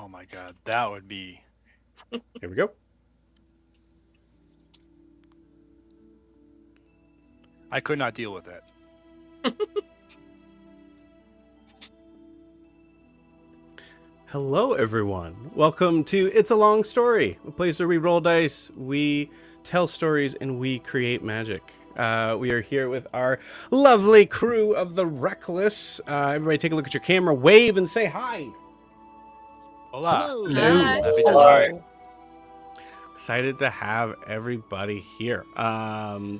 Oh my god, that would be... Here we go. I could not deal with that. Hello, everyone. Welcome to It's a Long Story, a place where we roll dice, we tell stories, and we create magic. We are here with our lovely crew of the Wreckless. Everybody take a look at your camera, wave, and say hi. Hola. Hello. Hi. Happy to start. Excited to have everybody here. For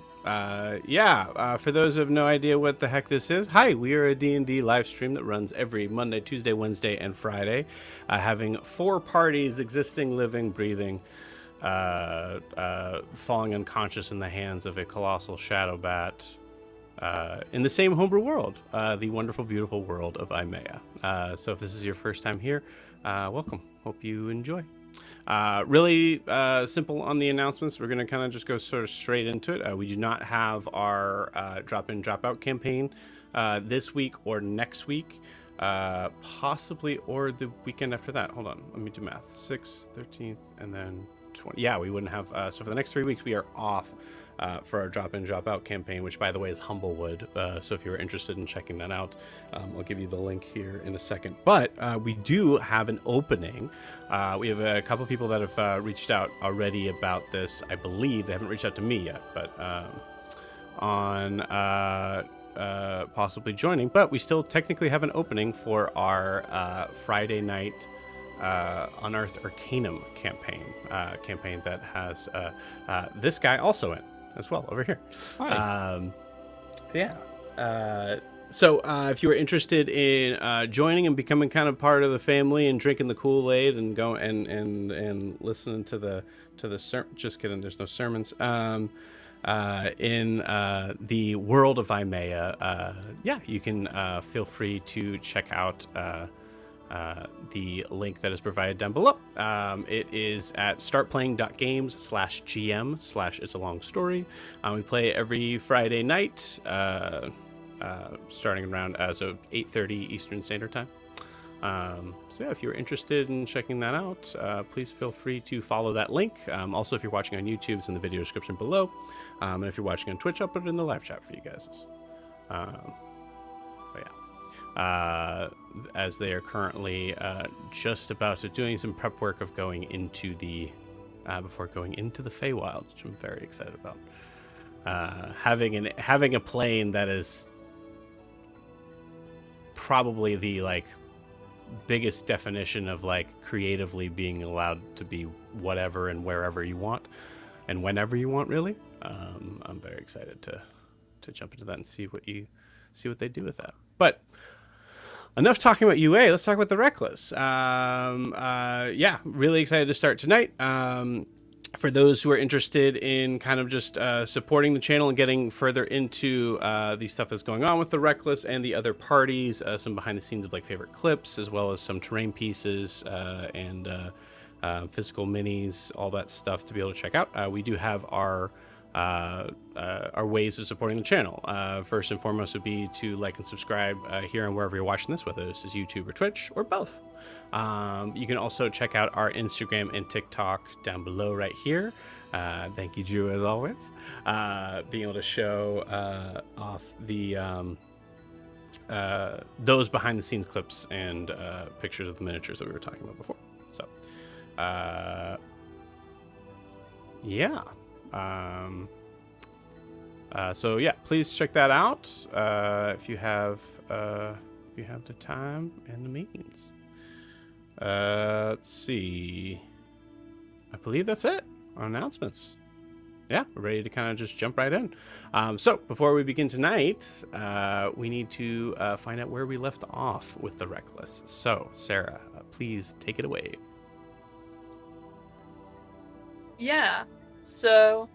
those who have no idea what the heck this is, hi, we are a D&D live stream that runs every Monday, Tuesday, Wednesday, and Friday, having 4 parties existing, living, breathing, falling unconscious in the hands of a colossal shadow bat in the same homebrew world, the wonderful, beautiful world of Imea. So if this is your first time here, welcome. Hope you enjoy. Really simple on the announcements. We're going to kind of just go sort of straight into it. We do not have our drop-in, drop-out campaign this week or next week, possibly, or the weekend after that. Hold on, let me do math. 6th, 13th, and then 20. Yeah, we wouldn't have. So for the next 3 weeks, we are off for our drop-in, drop-out campaign, which, by the way, is Humblewood. So if you're interested in checking that out, I'll give you the link here in a second. But we do have an opening. We have a couple people that have reached out already about this. I believe they haven't reached out to me yet, but on possibly joining. But we still technically have an opening for our Friday night Unearthed Arcanum campaign that has this guy also in as well over here. Hi. So if you are interested in joining and becoming kind of part of the family and drinking the Kool-Aid and go and listening to the just kidding, there's no sermons. In the world of Imea, you can feel free to check out the link that is provided down below. It is at startplaying.games/GM/It's a Long Story. We play every Friday night, starting around 8:30 Eastern Standard Time. If you're interested in checking that out, please feel free to follow that link. Also, if you're watching on YouTube, it's in the video description below. And if you're watching on Twitch, I'll put it in the live chat for you guys. As they are currently just about to doing some prep work of going into the before going into the Feywild, which I'm very excited about. Having a plane that is probably the biggest definition of creatively being allowed to be whatever and wherever you want and whenever you want, really. I'm very excited to jump into that and see what they do with that. But enough talking about UA. Let's talk about the Wreckless. Really excited to start tonight. For those who are interested in kind of just supporting the channel and getting further into the stuff that's going on with the Wreckless and the other parties, some behind the scenes of favorite clips, as well as some terrain pieces and physical minis, all that stuff to be able to check out. We do have our ways of supporting the channel. First and foremost would be to like and subscribe here and wherever you're watching this, whether this is YouTube or Twitch or both. You can also check out our Instagram and TikTok down below right here. Thank you, Drew, as always. Being able to show off the those behind the scenes clips and pictures of the miniatures that we were talking about before. So please check that out if you have the time and the means. Let's see. I believe that's it on announcements. Yeah, we're ready to kind of just jump right in. So before we begin tonight, we need to find out where we left off with the Wreckless. So Sarah, please take it away. Yeah, so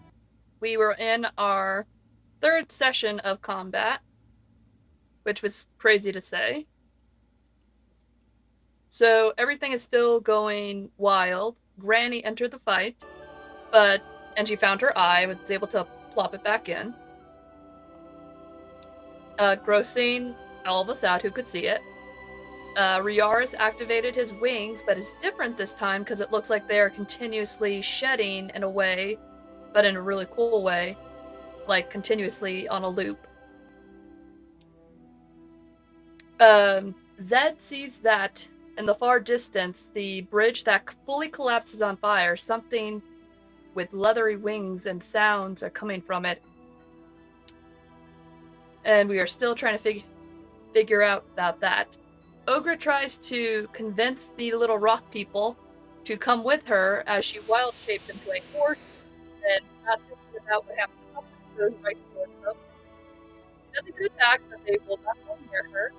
we were in our 3rd session of combat, which was crazy to say. So everything is still going wild. Granny entered the fight, and she found her eye, was able to plop it back in. Grossing all of us out who could see it. Riaris activated his wings, but it's different this time because it looks like they're continuously shedding in a way, but in a really cool way, like continuously on a loop. Zed sees that in the far distance, the bridge that fully collapses on fire, something with leathery wings and sounds are coming from it. And we are still trying to figure out about that. Ogra tries to convince the little rock people to come with her as she wild shapes into a horse, and not thinking about what happens goes right towards them. Doesn't get attacked, but they will not go near her.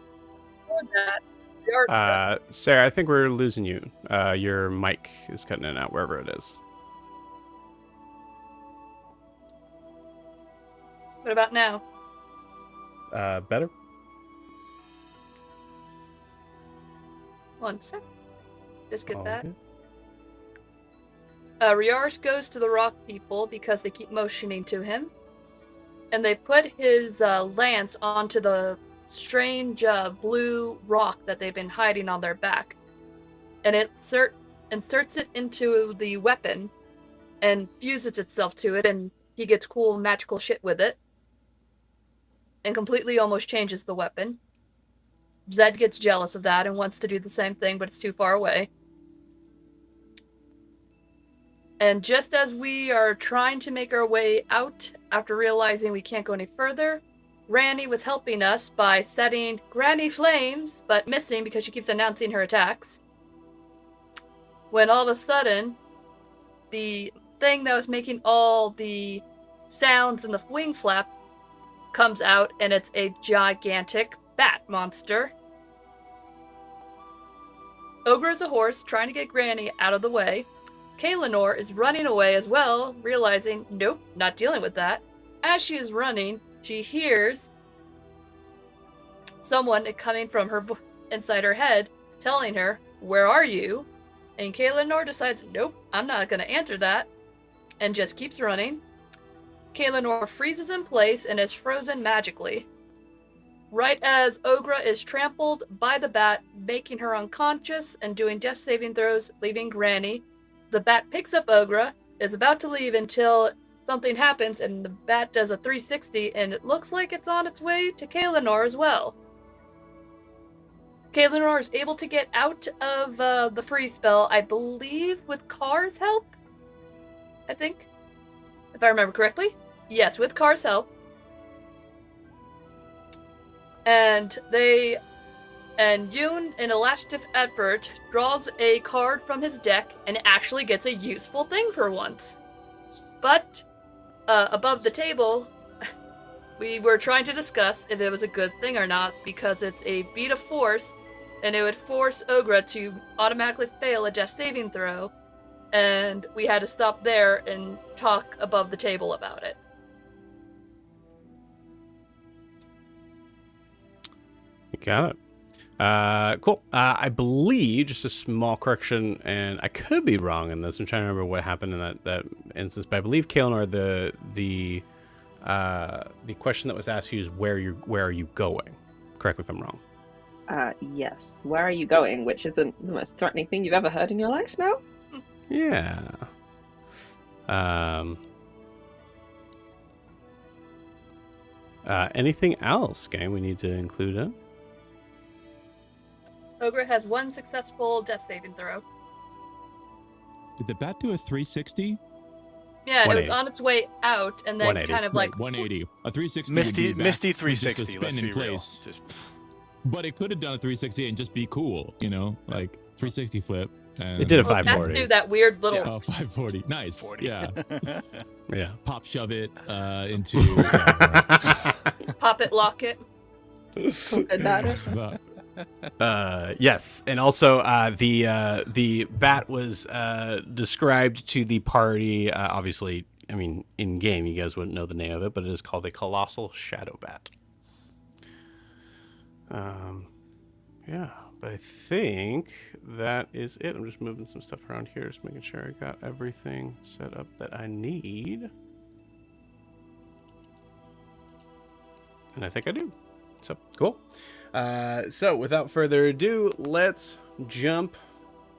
Before that, they are Sarah, I think we're losing you. Your mic is cutting in and out wherever it is. What about now? Better? One sec. Just get All that. good. Riaris goes to the rock people because they keep motioning to him. And they put his lance onto the strange blue rock that they've been hiding on their back. And it inserts it into the weapon and fuses itself to it, and he gets cool magical shit with it. And completely almost changes the weapon. Zed gets jealous of that and wants to do the same thing, but it's too far away. And just as we are trying to make our way out after realizing we can't go any further, Granny was helping us by setting Granny flames, but missing because she keeps announcing her attacks. When all of a sudden, the thing that was making all the sounds and the wings flap comes out, and it's a gigantic bat monster. Ogra is a horse trying to get Granny out of the way. Kaelinor is running away as well, realizing, nope, not dealing with that. As she is running, she hears someone coming from her inside her head, telling her, "Where are you?" And Kaelinor decides, nope, I'm not going to answer that, and just keeps running. Kaelinor freezes in place and is frozen magically. Right as Ogra is trampled by the bat, making her unconscious and doing death saving throws, leaving Granny, the bat picks up Ogra, is about to leave until something happens, and the bat does a 360, and it looks like it's on its way to Kaelinor as well. Kaelinor is able to get out of the freeze spell, I believe, with Car's help? I think. If I remember correctly. Yes, with Car's help. And Yoon, in a last-ditch effort, draws a card from his deck and actually gets a useful thing for once. But, above the table, we were trying to discuss if it was a good thing or not, because it's a beat of force, and it would force Ogra to automatically fail a death saving throw, and we had to stop there and talk above the table about it. You got it. Cool. I believe, just a small correction, and I could be wrong in this. I'm trying to remember what happened in that instance, but I believe Kaelinor, the question that was asked you is where are you going? Correct me if I'm wrong. Yes. Where are you going? Which isn't the most threatening thing you've ever heard in your life now. Yeah. Anything else, gang, we need to include in? Ogra has one successful death saving throw. Did the bat do a 360? Yeah, it 180. was on its way out, and then 180. kind of like... Right, 180. A 360 Misty, would be Misty back, would just 360. Let's spin be in real. place. Just- But it could have done a 360 and just be cool, you know, like 360 flip. And It did a Well, it has to 540. do that weird little... Oh, 540. Nice. 40. Yeah. Yeah. Pop shove it into. Pop it, lock it. Good data. Yes, and also the bat was described to the party. Obviously, I mean, in game, you guys wouldn't know the name of it, but it is called a colossal shadow bat. Yeah, but I think that is it. I'm just moving some stuff around here, just making sure I got everything set up that I need. And I think I do. So, cool. So, without further ado, let's jump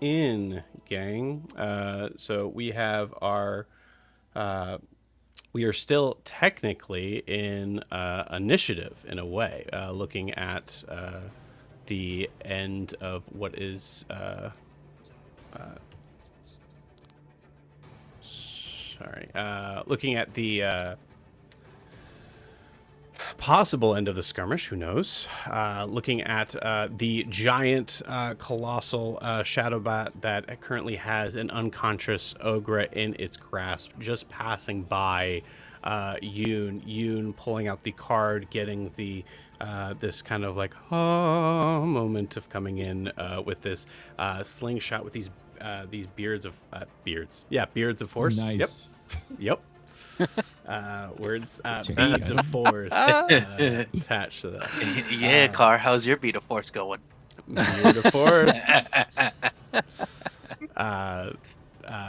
in, gang. So, we have our... we are still technically in initiative, in a way, looking at the end of what is looking at the possible end of the skirmish, who knows? Looking at the giant, colossal shadow bat that currently has an unconscious Ogra in its grasp, just passing by Yoon. Yoon pulling out the card, getting the this kind of like moment of coming in with this slingshot with these beards of force. Nice. Yep. Words, beads of force attached to that. Yeah, Car, how's your beat of force going? Beard of force.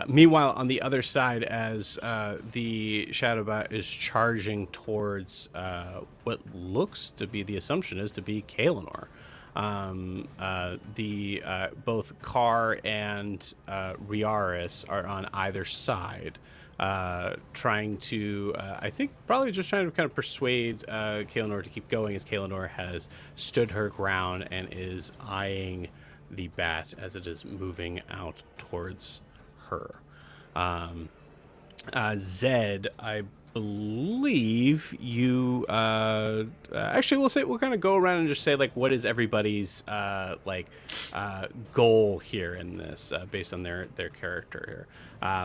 Meanwhile, on the other side, as the Shadowbat is charging towards what looks to be, the assumption is to be Kaelinor. Both Car and Riaris are on either side. Trying to, I think, probably just trying to kind of persuade Kaelinor to keep going, as Kaelinor has stood her ground and is eyeing the bat as it is moving out towards her. Zed, I believe you, actually, we'll kind of go around and just say, like, what is everybody's, goal here in this, based on their character here.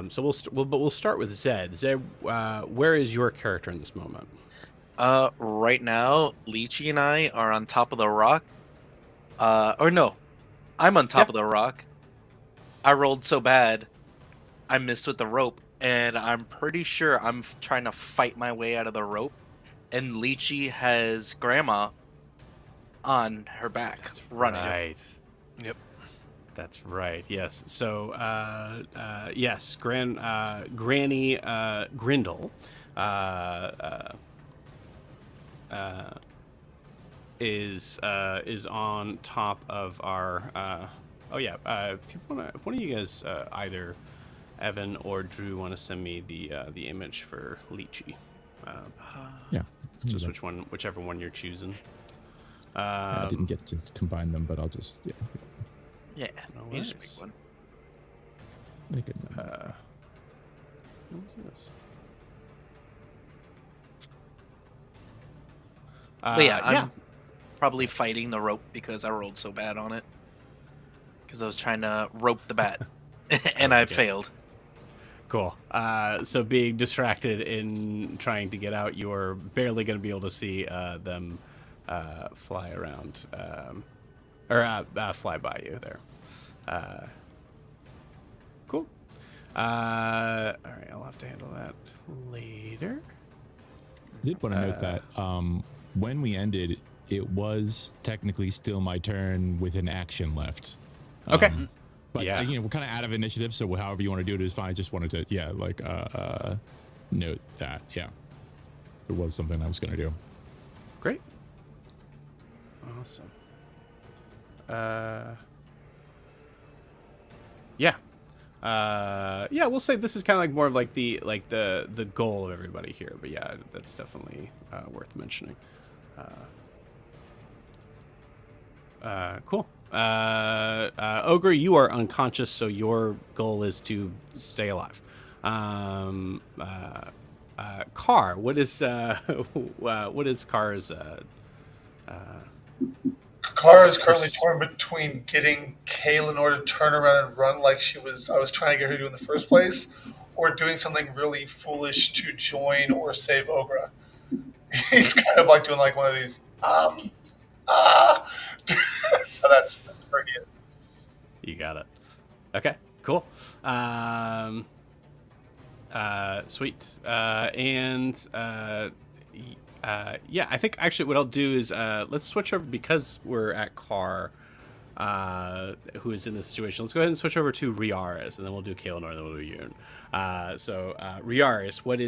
So we'll start with Zed. Zed, where is your character in this moment? Right now, Lychee and I are on top of the rock. Or no, I'm on top of the rock. I rolled so bad, I missed with the rope, and I'm pretty sure I'm trying to fight my way out of the rope. And Lychee has Grandma on her back, running. Right. Yep. That's right. Yes. So, yes, Granny Grindle is on top of our. If one of you guys, either Evan or Drew, want to send me the image for Lychee. Yeah. Just whichever one you're choosing. I didn't get to combine them, but I'll just Yeah, No you just worries. pick one. make it. What was this? But yeah, I'm probably fighting the rope because I rolled so bad on it. Because I was trying to rope the bat, and I failed. Cool. So being distracted in trying to get out, you're barely going to be able to see them fly around, or fly by you there. Cool. All right, I'll have to handle that later. I did want to note that when we ended, it was technically still my turn with an action left. Okay. But Yeah. we're kind of out of initiative, so however you want to do it is fine. I just wanted to, note that. Yeah, there was something I was going to do. Great. Awesome. We'll say this is kind of like more of like the goal of everybody here, but yeah, that's definitely worth mentioning. Cool. Ogra, you are unconscious, so your goal is to stay alive. Car, what is Car's Kara is currently torn between getting Kaelinor to turn around and run like I was trying to get her to do in the first place, or doing something really foolish to join or save Ogra. He's kind of like doing like one of these, so that's where he is. You got it. Okay, cool. Sweet. I think actually what I'll do is let's switch over, because we're at Car, who is in this situation. Let's go ahead and switch over to Riaris, and then we'll do Kaelinor, and then we'll do Yoon. Riaris, what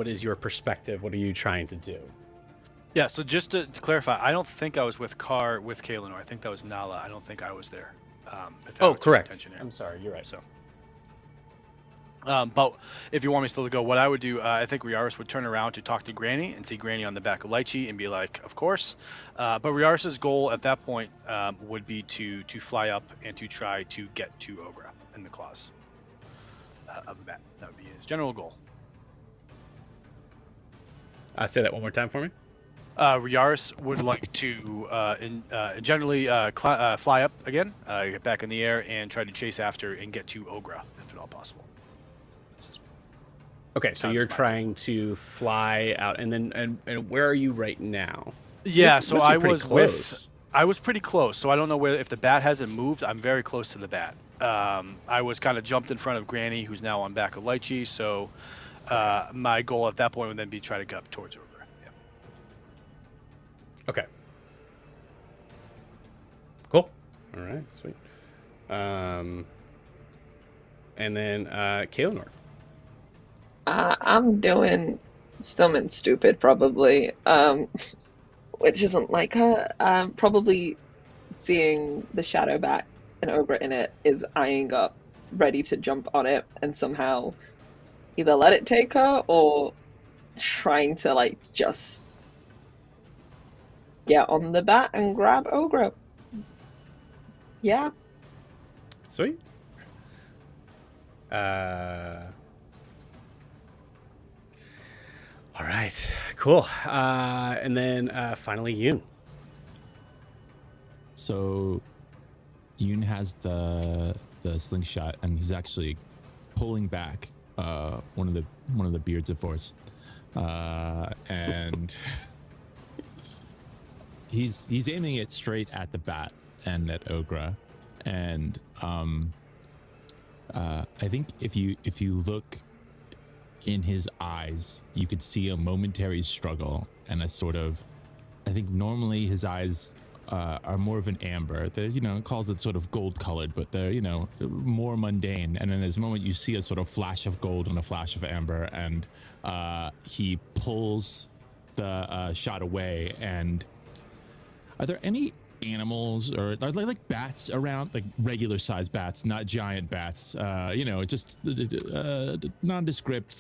is your perspective? What are you trying to do? Yeah, so just to clarify, I don't think I was with Car with Kaelinor. I think that was Nala. I don't think I was there. Correct. I'm sorry, you're right. So, But if you want me still to go, what I would do, I think Riaris would turn around to talk to Granny and see Granny on the back of Lychee and be like, of course. But Riaris's goal at that point would be to fly up and to try to get to Ogra in the claws of the bat. That would be his general goal. Say that one more time for me. Riaris would like to generally fly up again, get back in the air, and try to chase after and get to Ogra, if at all possible. Okay, so you're trying to fly out, and then and where are you right now? Yeah, so I was close. I was pretty close, so I don't know if the bat hasn't moved. I'm very close to the bat. I was kind of jumped in front of Granny, who's now on back of Lychee, so my goal at that point would then be try to get up towards Ogra. Yeah. Okay. Cool. All right, sweet. And then Kaelinor. I'm doing something stupid, probably, which isn't like her. Probably seeing the shadow bat and Ogra in it is eyeing up, ready to jump on it and somehow either let it take her or trying to like just get on the bat and grab Ogra. Yeah. Sweet. All right, cool. And then finally, Yoon. So Yoon has the slingshot, and he's actually pulling back one of the beards of force, and he's aiming it straight at the bat and at Ogra, and I think if you look in his eyes, you could see a momentary struggle and a sort of, I think normally his eyes are more of an amber. They're, calls it sort of gold colored, but they're, more mundane. And in this moment, you see a sort of flash of gold and a flash of amber, and he pulls the shot away. And are there any animals or are there like bats around, like regular sized bats, not giant bats, just nondescript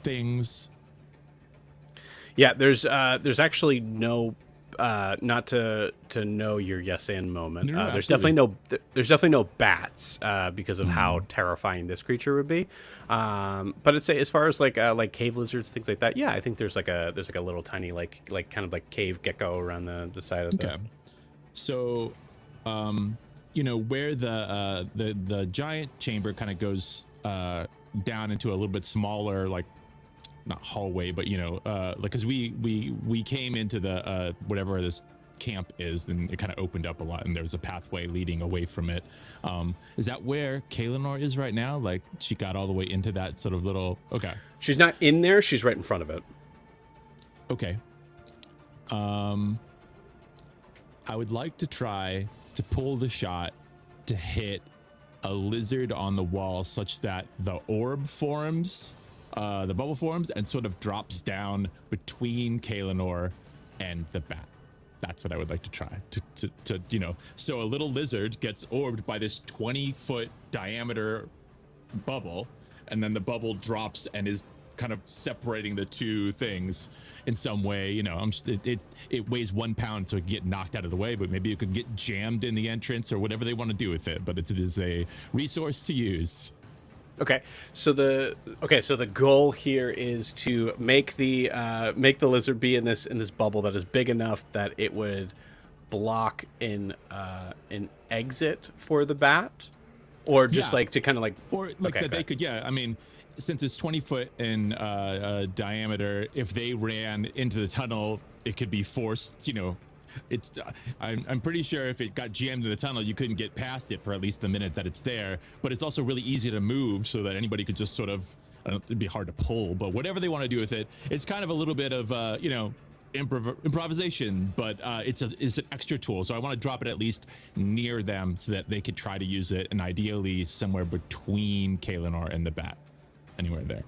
things? Yeah, there's actually no not to know your yes and moment. No, there's definitely no bats because of how terrifying this creature would be. But I'd say as far as like cave lizards, things like that, yeah, I think there's like a little tiny like kind of like cave gecko around the side of the. So, where the giant chamber kind of goes down into a little bit smaller, like not hallway, but like because we came into the whatever this camp is, then it kind of opened up a lot, and there's a pathway leading away from it. Is that where Kaelinor is right now? Like she got all the way into that sort of little. Okay. She's not in there. She's right in front of it. Okay. I would like to try to pull the shot to hit a lizard on the wall such that the orb forms, the bubble forms, and sort of drops down between Kaelinor and the bat. That's what I would like to try to so a little lizard gets orbed by this 20-foot diameter bubble, and then the bubble drops and is kind of separating the two things in some way. It weighs 1 pound, so it can get knocked out of the way, but maybe it could get jammed in the entrance or whatever they want to do with it. But it is a resource to use. Okay, so the goal here is to make the lizard be in this bubble that is big enough that it would block an exit for the bat, or just like to kind of like, or like that they could. I mean, since it's 20 foot in diameter, if they ran into the tunnel, it could be forced. I'm pretty sure if it got jammed in the tunnel, you couldn't get past it for at least the minute that it's there. But it's also really easy to move, so that anybody could just sort of. It'd be hard to pull, but whatever they want to do with it, it's kind of a little bit of improvisation. But it's an extra tool, so I want to drop it at least near them so that they could try to use it, and ideally somewhere between Kaelinor and the bat. Anywhere there,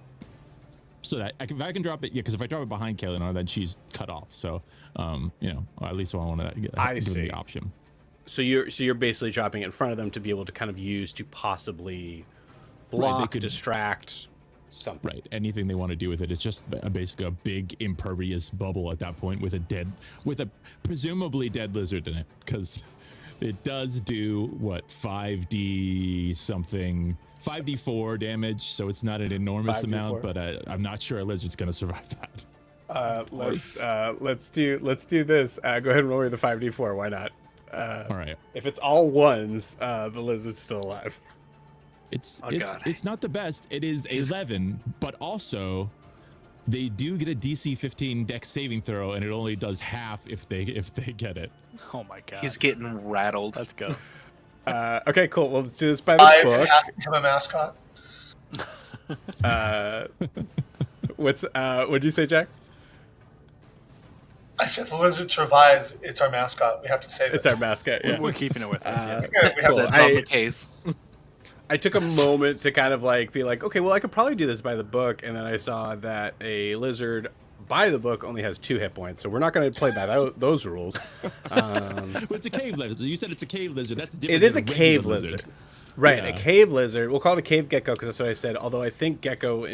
so that if I can drop it, because if I drop it behind Kaelinor, then she's cut off. So, at least I want to give them the option. So you're basically dropping it in front of them to be able to kind of use to possibly block, distract. something. Right. Anything they want to do with it, it's just basically a big impervious bubble at that point with a presumably dead lizard in it, because it does do what 5d4 damage, so it's not an enormous 5d4. amount, but I'm not sure a lizard's gonna survive that. Let's do this. Go ahead and roll me the 5d4. Why not? All right. If it's all ones, the lizard's still alive. It's Oh, God. it's not the best. It is 11, but also they do get a DC 15 Dex saving throw, and it only does half if they get it. Oh my god. He's getting rattled. Let's go. Okay, cool. Well, let's do this by the I book. have to become a mascot. What'd you say, Jack? I said if the lizard survives, it's our mascot. We have to save it. It's our mascot. Yeah. We're keeping it with us. Yeah, we have Cool. to- That's on the case. I took a moment to kind of like be like, okay, well, I could probably do this by the book, and then I saw that a lizard by the book only has 2 hit points, so we're not going to play by those rules. Well, it's a cave lizard. You said it's a cave lizard. That's different. It is a than cave regular lizard. Right, Yeah. a cave lizard. We'll call it a cave gecko because that's what I said. Although I think gecko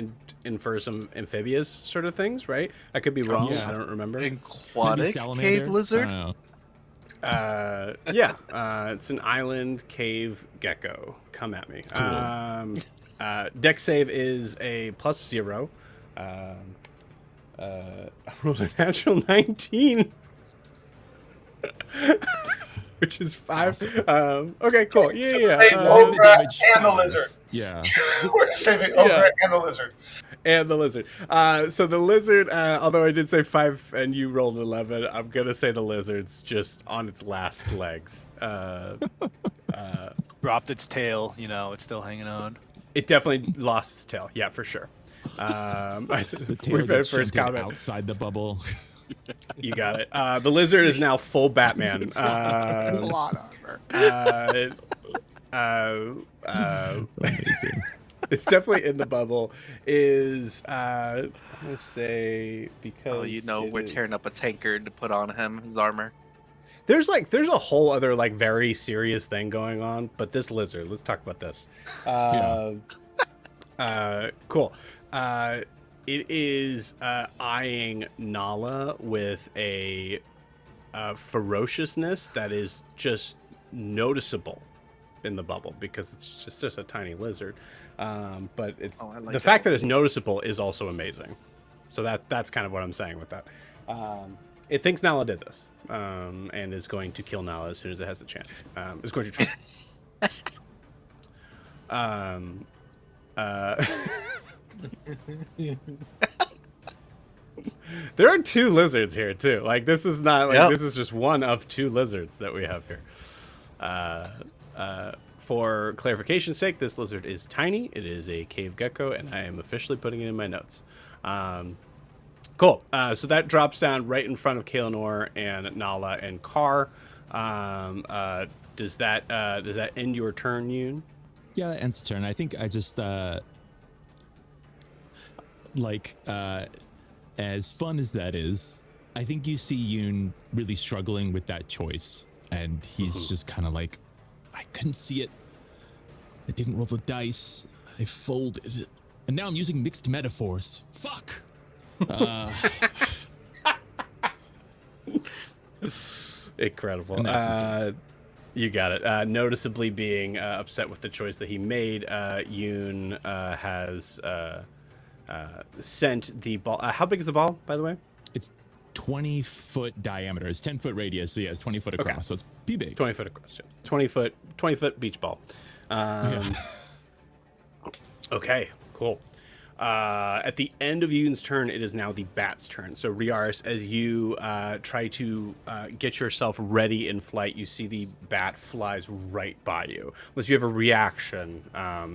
infers some amphibious sort of things, right? I could be wrong. yeah. I don't remember. Maybe Aquatic salamander? cave lizard. I don't know. It's an island cave gecko. Come at me. Cool. Dex save is a +0. I rolled a natural 19. Which is 5. Okay, cool. Yeah. Save the Ogra damage and the five. lizard. Yeah. We're saving Ogra Yeah. and the lizard. And the lizard. So the lizard, although I did say 5 and you rolled 11, I'm going to say the lizard's just on its last legs. Dropped its tail, it's still hanging on. It definitely lost its tail. Yeah, for sure. The tail We've had gets first shunted comment. outside the bubble. You got it. The lizard is now full Batman. A lot of her. Amazing. It's definitely in the bubble. I'm gonna say because We're tearing up a tankard to put on him, his armor. there's a whole other like very serious thing going on, but this lizard. Let's talk about this. Cool. It is eyeing Nala with a ferociousness that is just noticeable in the bubble because it's just a tiny lizard. But it's I like the that. fact that it's noticeable is also amazing. So that's kind of what I'm saying with that. It thinks Nala did this and is going to kill Nala as soon as it has the chance. It's going to try. There are 2 lizards here too. Like this is not like Yep. this is just one of 2 lizards that we have here. For clarification's sake, this lizard is tiny. It is a cave gecko, and I am officially putting it in my notes. Cool. So that drops down right in front of Kaelinor and Nala and Kar. Does that end your turn, Yoon? Yeah, that ends the turn. I think I just as fun as that is, I think you see Yoon really struggling with that choice, and he's just kind of like, I couldn't see it. I didn't roll the dice. I folded, and now I'm using mixed metaphors. Fuck. Incredible. And that's his turn. You got it. Noticeably being upset with the choice that he made, Yoon has sent the ball. How big is the ball, by the way? It's 20-foot diameter. It's 10-foot radius, so yeah, it's 20 foot across. Okay. So it's be big. 20 foot across. Yeah. 20 foot beach ball. Okay, cool. At the end of Yoon's turn, it is now the bat's turn. So Riaris, as you try to get yourself ready in flight, you see the bat flies right by you. Unless you have a reaction,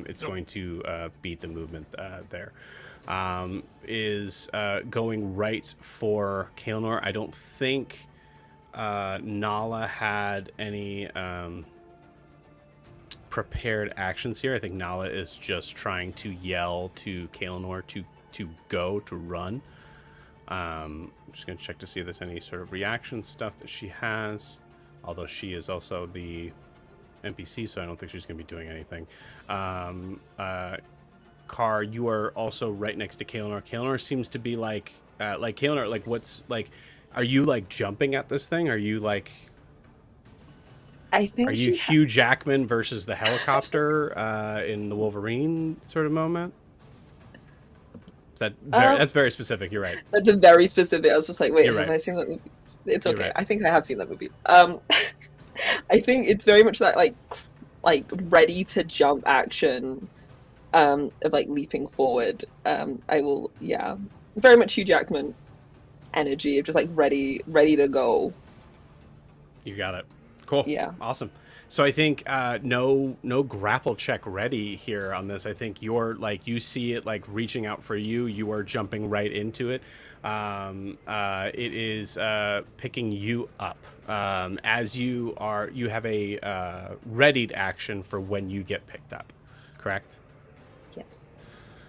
it's going to beat the movement there. Is going right for Kaelinor. I don't think Nala had any prepared actions here. I think Nala is just trying to yell to Kaelinor to go, to run. I'm just going to check to see if there's any sort of reaction stuff that she has. Although she is also the NPC, so I don't think she's going to be doing anything. Carr, you are also right next to Kaelinor. Kaelinor seems to be like Kaelinor, like what's like, are you like jumping at this thing? Are you like, I are think you she. Hugh Jackman versus the helicopter in the Wolverine sort of moment? Is that very, that's very specific. You're right. That's a very specific. I was just like, wait, You're have right. I seen that movie? It's You're okay. right. I think I have seen that movie. I think it's very much that like ready to jump action, of like leaping forward. I will, yeah, very much Hugh Jackman energy of just like ready to go. You got it. Cool. Yeah. Awesome. So I think no grapple check ready here on this. I think you're like, you see it like reaching out for you. You are jumping right into it. It is picking you up as you have a readied action for when you get picked up. Correct? Yes.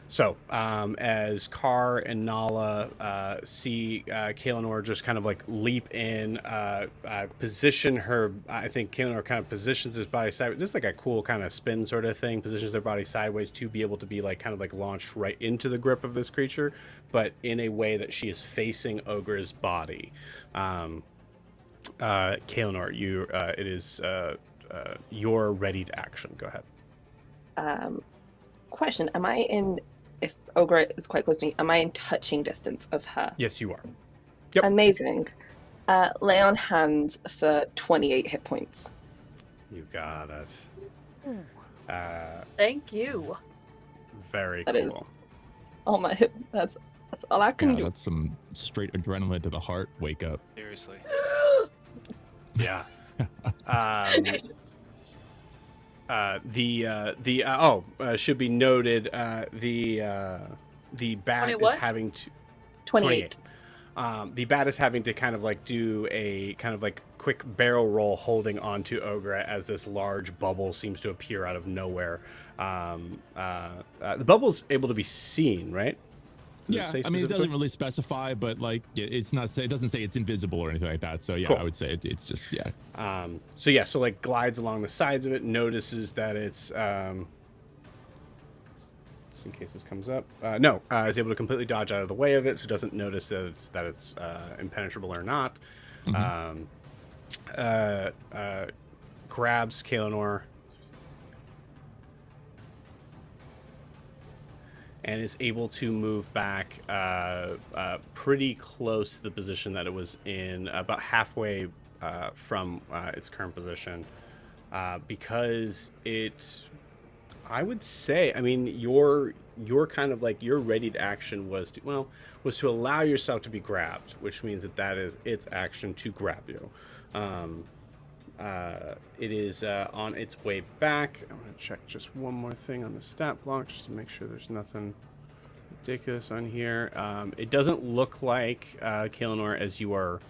So, as Carr and Nala see Kaelinor just kind of like leap in, position her, I think Kaelinor kind of positions his body sideways, just like a cool kind of spin sort of thing, positions their body sideways to be able to be like kind of like launched right into the grip of this creature, but in a way that she is facing Ogra's body. Kaelinor, it is your readied action. Go ahead. Question: am I in? If Ogra is quite close to me, am I in touching distance of her? Yes, you are. Yep. Amazing. Lay on hands for 28 hit points. You got it. Thank you. Very That cool. is all my hit. That's all I can Yeah, do. that's some straight adrenaline to the heart. Wake up. Seriously. Yeah. Should be noted, the bat is what? having to 28. the bat is having to kind of like do a kind of like quick barrel roll, holding on to Ogra as this large bubble seems to appear out of nowhere. The bubble's able to be seen, right? Does it Yeah, say I mean, it specifically? doesn't really specify, but like, it's not. It doesn't say it's invisible or anything like that. So yeah, Cool. I would say it's just So like glides along the sides of it, notices that it's just in case this comes up. Is able to completely dodge out of the way of it, so doesn't notice that it's impenetrable or not. Grabs Kaelinor and is able to move back pretty close to the position that it was in, about halfway from its current position, because I would say, I mean, your kind of like your readied action was to allow yourself to be grabbed, which means that is its action to grab you. It is on its way back. I'm going to check just one more thing on the stat block just to make sure there's nothing ridiculous on here. It doesn't look like, Kaelinor, as you are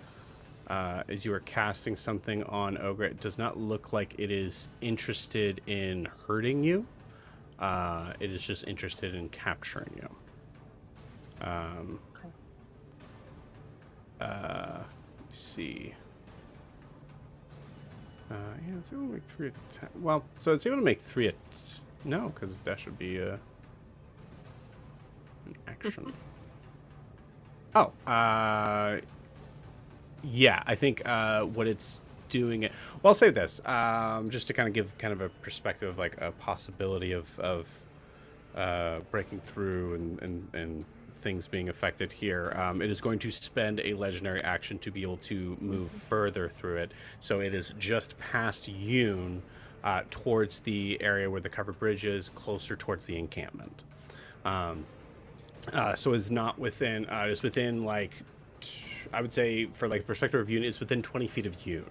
casting something on Ogra, it does not look like it is interested in hurting you. It is just interested in capturing you. Let's see. It's able to make 3 attacks. Well, so it's able to make 3 no, because that should be an action. Yeah, I think what it's doing it. Well, I'll say this, just to kind of give kind of a perspective of like a possibility of breaking through and things being affected here. It is going to spend a legendary action to be able to move further through it. So it is just past Yoon, towards the area where the covered bridge is, closer towards the encampment. So it's not within. It's within like, I would say for like perspective of Yoon, it's within 20 feet of Yoon.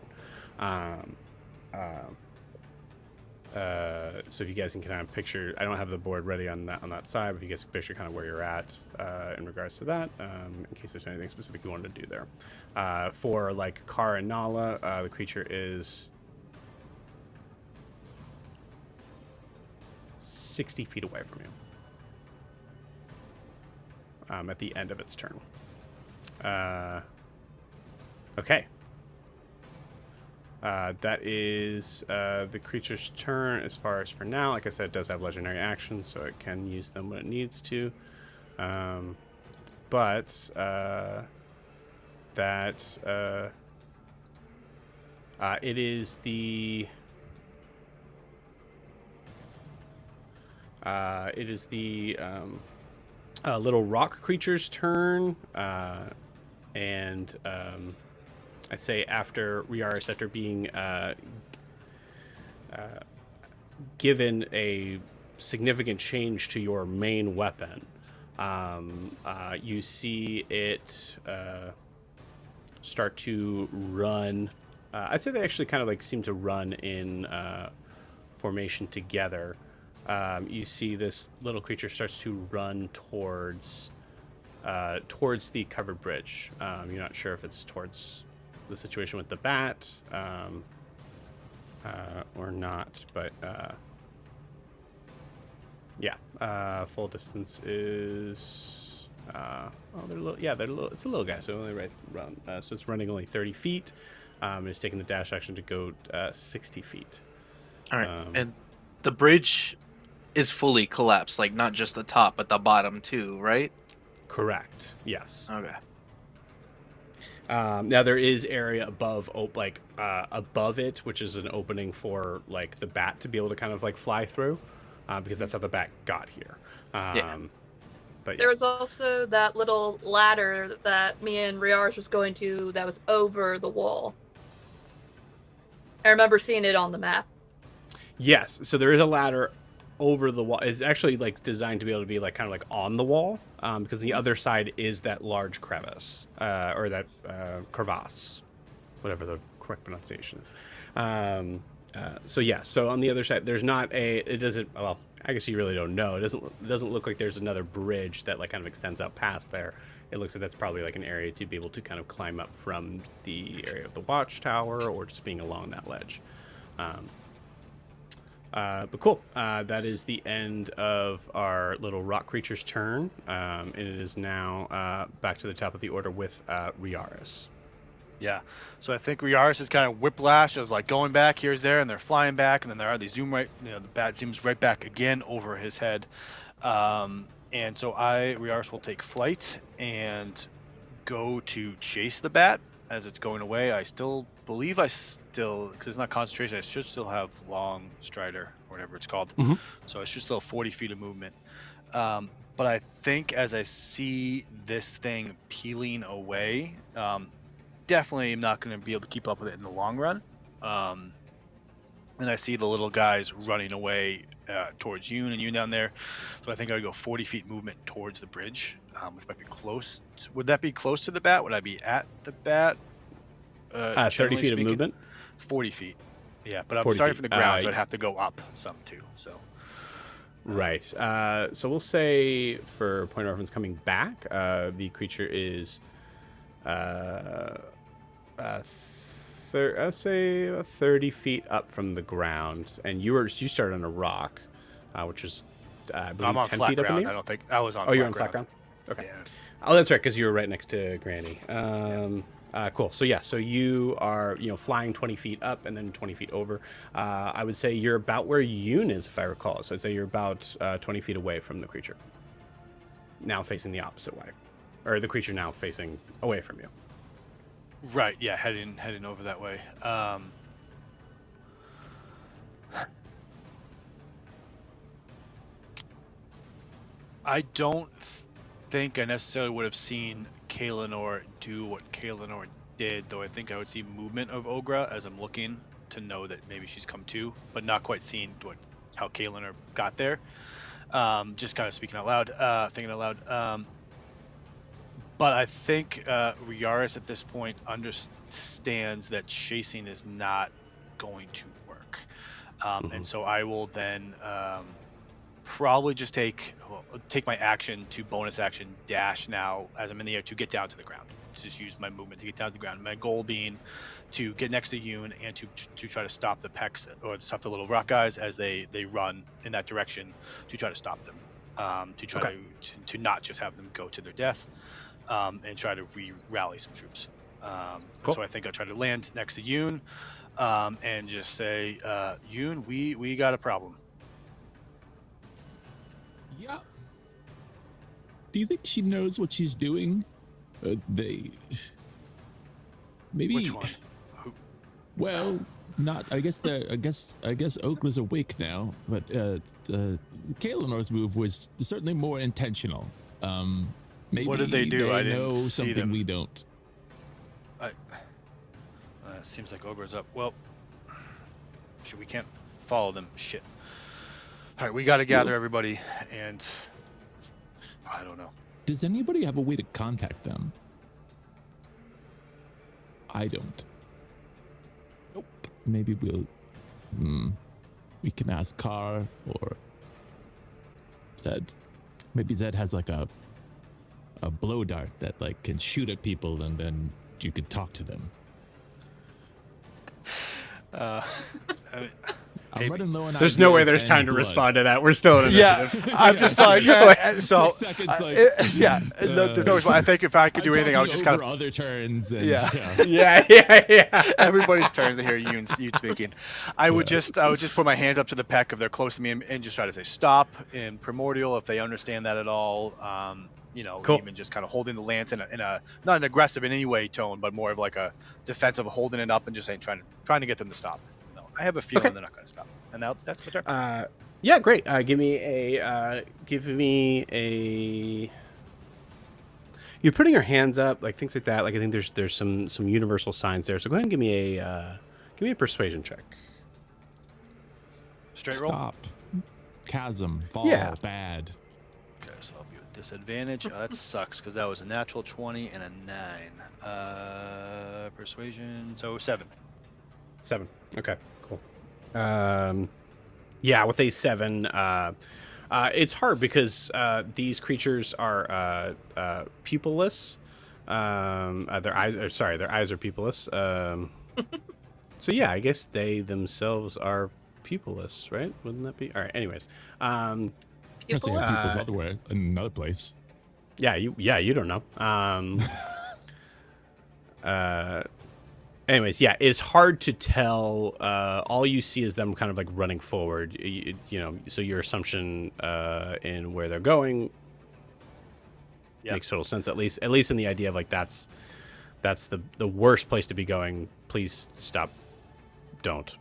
So if you guys can kind of picture, I don't have the board ready on that side, but if you guys can picture kind of where you're at in regards to that, in case there's anything specific you wanted to do there. For like Carr and Nala, the creature is 60 feet away from you. At the end of its turn. Okay. That is the creature's turn as far as for now. Like I said, it does have legendary actions, so it can use them when it needs to. But it is the little rock creature's turn, and I'd say after Riaris, after being given a significant change to your main weapon, you see it start to run. I'd say they actually kind of like seem to run in formation together. You see this little creature starts to run towards the covered bridge. You're not sure if it's towards the situation with the bat or not, but yeah. Full distance is they're a little, it's a little guy, so only right around. So it's running only 30 feet. It's taking the dash action to go 60 feet. All right, and the bridge is fully collapsed, like not just the top, but the bottom too, right? Correct. Yes. Okay. Now there is area above, above it, which is an opening for like the bat to be able to kind of like fly through, because that's how the bat got here. Yeah. But There was also that little ladder that me and Riars was going to that was over the wall. I remember seeing it on the map. Yes, so there is a ladder over the wall. It's actually like designed to be able to be like kind of like on the wall, because the other side is that large crevice, or that crevasse, whatever the correct pronunciation is. So yeah, so on the other side, there's not it doesn't, well, I guess you really don't know. It doesn't look like there's another bridge that like kind of extends out past there. It looks like that's probably like an area to be able to kind of climb up from the area of the watchtower, or just being along that ledge. But cool. That is the end of our little rock creature's turn. And it is now back to the top of the order with Riaris. Yeah. So I think Riaris is kind of whiplash of like going back, here's there, and they're flying back, and then they zoom right, the bat zooms right back again over his head. And so Riaris will take flight and go to chase the bat as it's going away. I still believe because it's not concentration, I should still have long strider, or whatever it's called. Mm-hmm. So I should still have 40 feet of movement. But I think as I see this thing peeling away, definitely am not going to be able to keep up with it in the long run. And I see the little guys running away towards Yoon and Yoon down there. So I think I would go 40 feet movement towards the bridge, which might be close. Would that be close to the bat? Would I be at the bat? 30 feet of movement? 40 feet. Yeah, but I'm starting from the ground, so I'd have to go up some too. So. Right. So we'll say for point of reference coming back, the creature is I'd say 30 feet up from the ground, and you started on a rock, which is I believe I'm on 10 flat feet up in ground. the I air? don't think I was on. Oh, you're on flat ground. Okay. Yeah. Oh, that's right, because you were right next to Granny. Cool. So yeah, so you are flying 20 feet up and then 20 feet over. I would say you're about where Yoon is, if I recall. So I'd say you're about 20 feet away from the creature. Now facing the opposite way, or the creature now facing away from you. Right. Yeah. Heading over that way. I don't think I necessarily would have seen Kaelinor do what Kaelinor did, though I think I would see movement of Ogra as I'm looking to know that maybe she's come to, but not quite seeing how Kaelinor got there. Just kind of speaking out loud, thinking out loud. But I think Riaris at this point understands that chasing is not going to work. And so I will then probably just take my action to bonus action dash now as I'm in the air to get down to the ground. Just use my movement to get down to the ground. My goal being to get next to Yoon and to try to stop the Pecs, or stop the little rock guys as they run in that direction, to try to stop them. To try to not just have them go to their death, and try to rally some troops. Cool. So I think I'll try to land next to Yoon. and just say, Yoon, we got a problem. Yeah. Do you think she knows what she's doing? Maybe. Which one? Who? Well, not. I guess Ogra's awake now, but Kaelinor's move was certainly more intentional. Maybe What did they do? I didn't know see something them. we don't. Seems like Ogra's up. Well, shit, we can't follow them. Shit. All right, we got to gather everybody, and I don't know. Does anybody have a way to contact them? I don't. Nope. Maybe we can ask Carr or Zed. Maybe Zed has like a blow dart that like can shoot at people, and then you could talk to them. I'm running low on There's no way ideas there's and time to blood. respond to that. We're still in initiative. Yeah, I'm just like, so 6 seconds. there's no. I think if I could do I'm anything, I would talking just kind over of other turns. And, Yeah. everybody's turn to hear you speaking. I would just put my hands up to the peck if they're close to me and just try to say stop in Primordial if they understand that at all. Cool. Even just kind of holding the lance in a not an aggressive in any way tone, but more of like a defensive, holding it up and just saying trying to get them to stop. No, I have a feeling they're not going to stop. And now that's my turn. Yeah, great. Give me a. You're putting your hands up, like things like that. Like I think there's some universal signs there. So go ahead and give me a persuasion check. Straight roll. Stop. Chasm. Fall. Yeah. Bad. Okay, so I'll be with disadvantage. Oh, that sucks because that was a natural 20 and a 9. Persuasion. So 7. 7. Okay, cool. Yeah, with a 7, it's hard because these creatures are pupilless. Their eyes are pupilless. So yeah, I guess they themselves are pupilless, right? Wouldn't that be all right? Anyways, Unless they have pupils elsewhere in another place. yeah, you don't know. Anyways, yeah, it's hard to tell. All you see is them kind of like running forward. So your assumption in where they're going makes total sense. At least in the idea of like that's the worst place to be going. Please stop. Don't.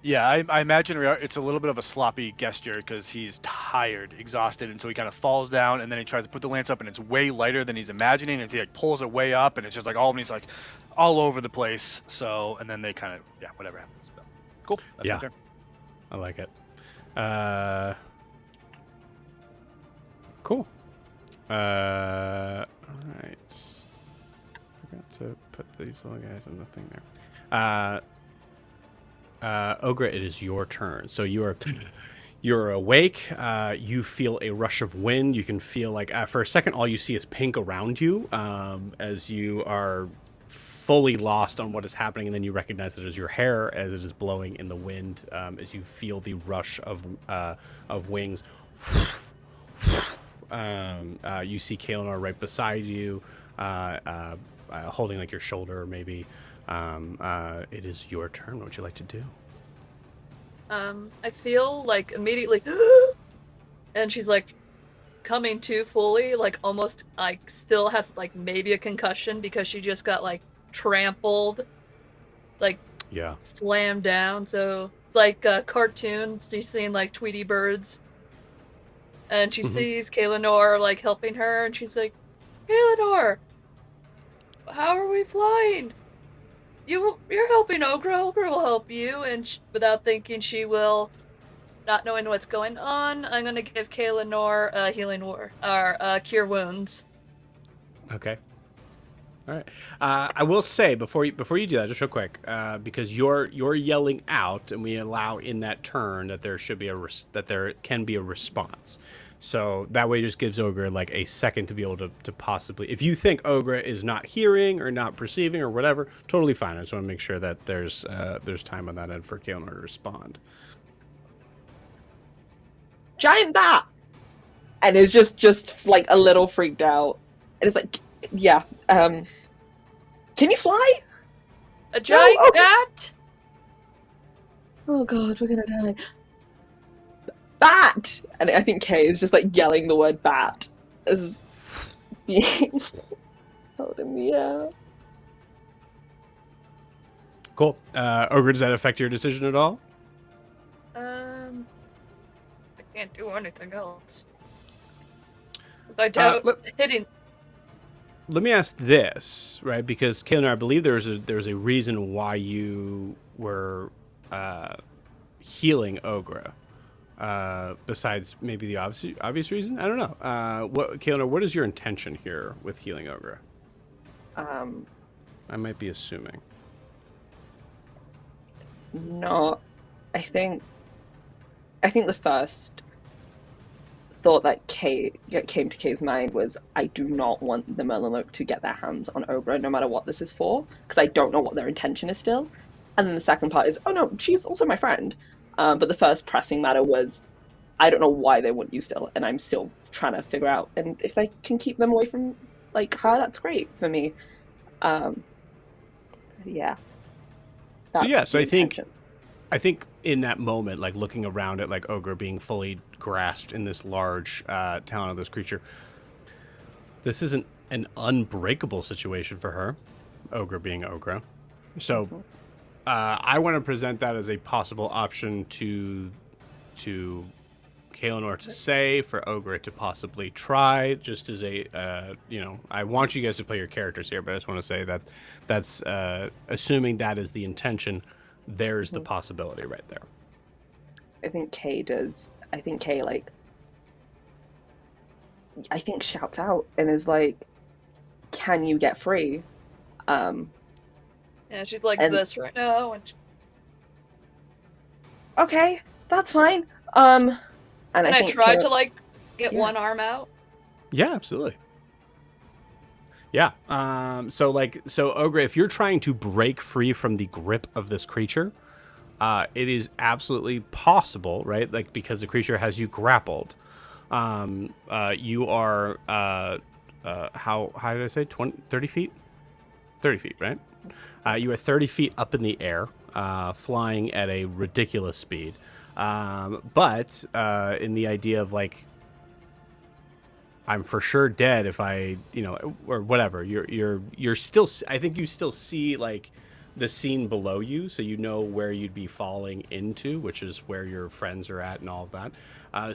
Yeah, I imagine it's a little bit of a sloppy gesture because he's tired, exhausted, and so he kind of falls down, and then he tries to put the lance up, and it's way lighter than he's imagining, and he like pulls it way up, and it's just like he's like all over the place. So, and then they kind of whatever happens. But, cool. That's my turn. I like it. Cool. All right. Forgot to put these little guys in the thing there. Ogra, it is your turn. So you're awake. You feel a rush of wind. You can feel like for a second, all you see is pink around you as you are fully lost on what is happening, and then you recognize that it is your hair as it is blowing in the wind as you feel the rush of wings. You see Kaelinor right beside you, holding like your shoulder, maybe. It is your turn. What would you like to do? I feel like immediately, and she's like coming to fully, like almost like still has like maybe a concussion because she just got like trampled, like slammed down. So it's like a cartoon. She's seeing like Tweety birds, and she sees Kaelinor like helping her, and she's like, Kaelinor, how are we flying? You're helping Ogra. Ogra will help you. And without thinking, she will, not knowing what's going on, I'm going to give Kaelinor a healing word, or cure wounds. Okay. All right. I will say before you do that, just real quick, because you're yelling out, and we allow in that turn that there should be that there can be a response. So that way, it just gives Ogra like a second to be able to possibly, if you think Ogra is not hearing or not perceiving or whatever, totally fine. I just want to make sure that there's time on that end for Kaelinor to respond. Giant bat, and is just like a little freaked out, and it's like, yeah, can you fly? A giant bat? Oh god, we're gonna die. Bat! And I think Kay is just like yelling the word bat as being held in the air. Cool. Ogra, does that affect your decision at all? I can't do anything else. 'Cause I doubt hitting. Let me ask this, right? Because Kaelinor, I believe there's a reason why you were healing Ogra. Besides maybe the obvious reason, I don't know. Kaelinor, what is your intention here with healing Ogra? I might be assuming. No, I think the first thought that came to Kay's mind was, I do not want the Merlinloke to get their hands on Ogra, no matter what this is for, because I don't know what their intention is still. And then the second part is, oh no, she's also my friend. But the first pressing matter was, I don't know why they want you still, and I'm still trying to figure out. And if I can keep them away from like her, that's great for me. Yeah. So I think in that moment, like looking around at like Ogra being fully grasped in this large talon of this creature, this isn't an unbreakable situation for her, Ogra being Ogra. So I want to present that as a possible option to Kaelinor to say, for Ogra to possibly try, just as a, I want you guys to play your characters here, but I just want to say that that's assuming that is the intention. There's the possibility right there. I think Kay does. I think Kay, shouts out and is like, can you get free? Yeah, she's like this right now. And okay, that's fine. And can I try to get one arm out? Yeah, absolutely. Yeah. So Ogra, if you're trying to break free from the grip of this creature, it is absolutely possible, right? Like, because the creature has you grappled. You are how did I say 30 feet? 30 feet, right? You are 30 feet up in the air, flying at a ridiculous speed. But in the idea of like, I'm for sure dead if I, or whatever. You're still. I think you still see like the scene below you, so you know where you'd be falling into, which is where your friends are at and all of that.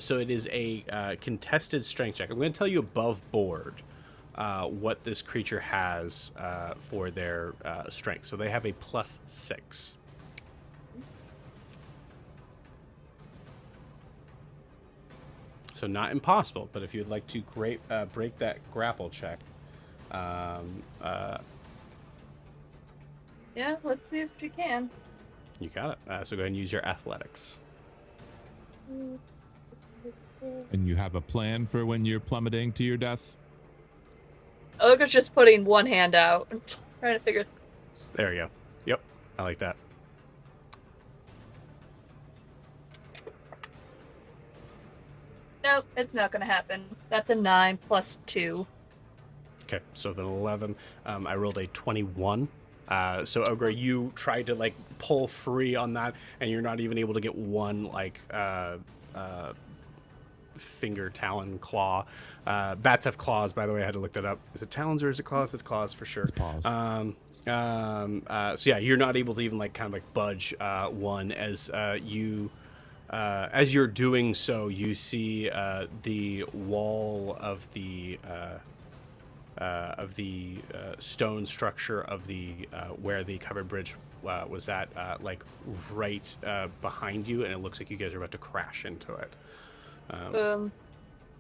So it is a contested strength check. I'm going to tell you above board what this creature has for their strength. So they have a +6. So not impossible, but if you'd like to break that grapple check. Yeah, let's see if she can. You got it. So go ahead and use your athletics. And you have a plan for when you're plummeting to your death? Oga's just putting one hand out and trying to figure. There you go. Yep, I like that. Nope, it's not gonna happen. That's a 9 plus 2. Okay, so then 11. I rolled a 21. So Ogra, you tried to like pull free on that, and you're not even able to get one like finger, talon, claw. Bats have claws, by the way. I had to look that up. Is it talons or is it claws? It's claws for sure. It's paws. So yeah, you're not able to even like kind of like budge one as you're doing so, you see the wall of the stone structure of the where the covered bridge was at, like right behind you, and it looks like you guys are about to crash into it.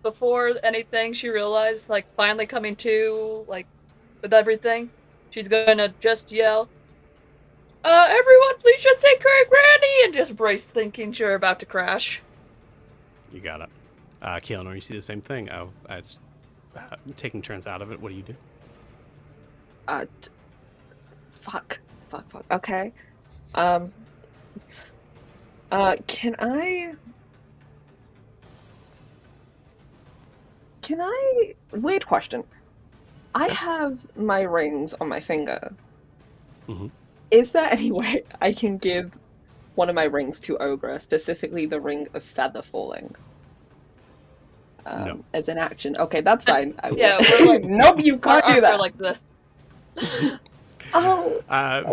Before anything, she realized, like, finally coming to, like, with everything, she's gonna just yell, everyone, please just take care of Granny, and just brace, thinking you're about to crash. You got it. Kaelinor, you see the same thing. It's taking turns out of it. What do you do? Fuck. Okay. Can I? Weird question. I have my rings on my finger. Mm-hmm. Is there any way I can give one of my rings to Ogra, specifically the ring of feather falling. No. As an action. Okay, that's fine. Yeah, we're like, nope, you our can't do arms that. are like the. Oh.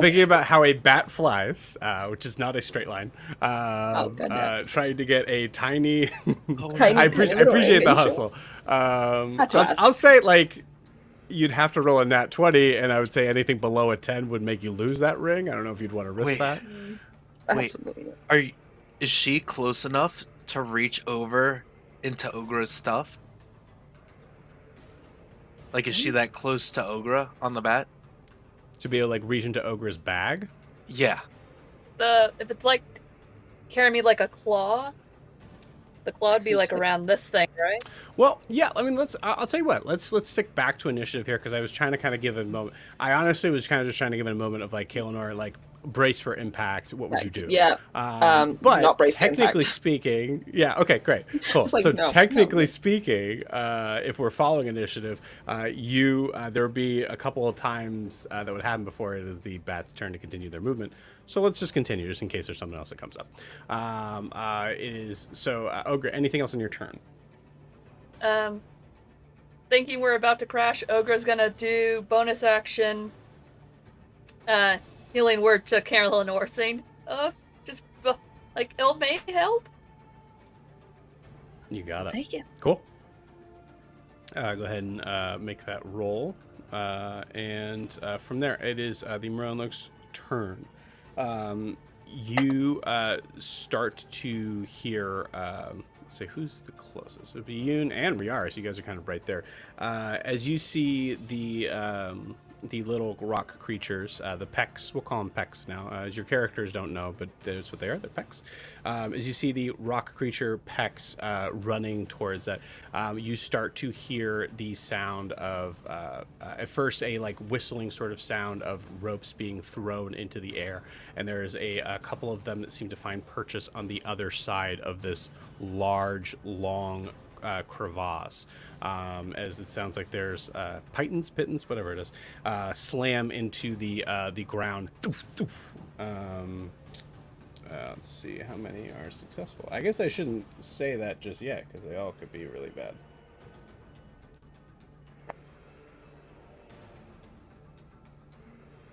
Thinking about how a bat flies, which is not a straight line. goodness. Trying to get a tiny. Tiny I little appreciate the animation. hustle. Had to ask. I'll say like you'd have to roll a nat 20, and I would say anything below a 10 would make you lose that ring. I don't know if you'd want to risk Wait. that. Wait. Absolutely. Is she close enough to reach over into Ogra's stuff? Like, is she that close to Ogra on the bat? To be able to like reach into Ogra's bag. Yeah. If it's like carry me like a claw, the claw would be like around this thing, right? Well, yeah. I mean, I'll tell you what. Let's stick back to initiative here because I was trying to kind of give a moment. I honestly was kind of just trying to give it a moment of like Kaelinor, like brace for impact. What would you do? Yeah. But not brace for technically impact. speaking, yeah. Okay, great, cool. It's like, So no, technically no. speaking, if we're following initiative, there would be a couple of times that would happen before it is the bat's turn to continue their movement. So let's just continue, just in case there's something else that comes up. Ogra, anything else on your turn? Thinking we're about to crash, Ogra's gonna do bonus action. Healing word to Kaelinor saying, like, it may help. You got it. Take it. Cool. Go ahead and make that roll. And from there, it is the Moronlok's turn. You start to hear, let's say, who's the closest? It would be Yoon and Riaris. You guys are kind of right there. As you see the little rock creatures, the Pecks, we'll call them Pecks now, as your characters don't know, but that's what they are, they're Pecks. As you see the rock creature Pecks running towards that, you start to hear the sound of, at first a like whistling sort of sound of ropes being thrown into the air, and there is a couple of them that seem to find purchase on the other side of this large, long crevasse. As it sounds like there's pittance, whatever it is, slam into the ground. Let's see how many are successful. I guess I shouldn't say that just yet because they all could be really bad.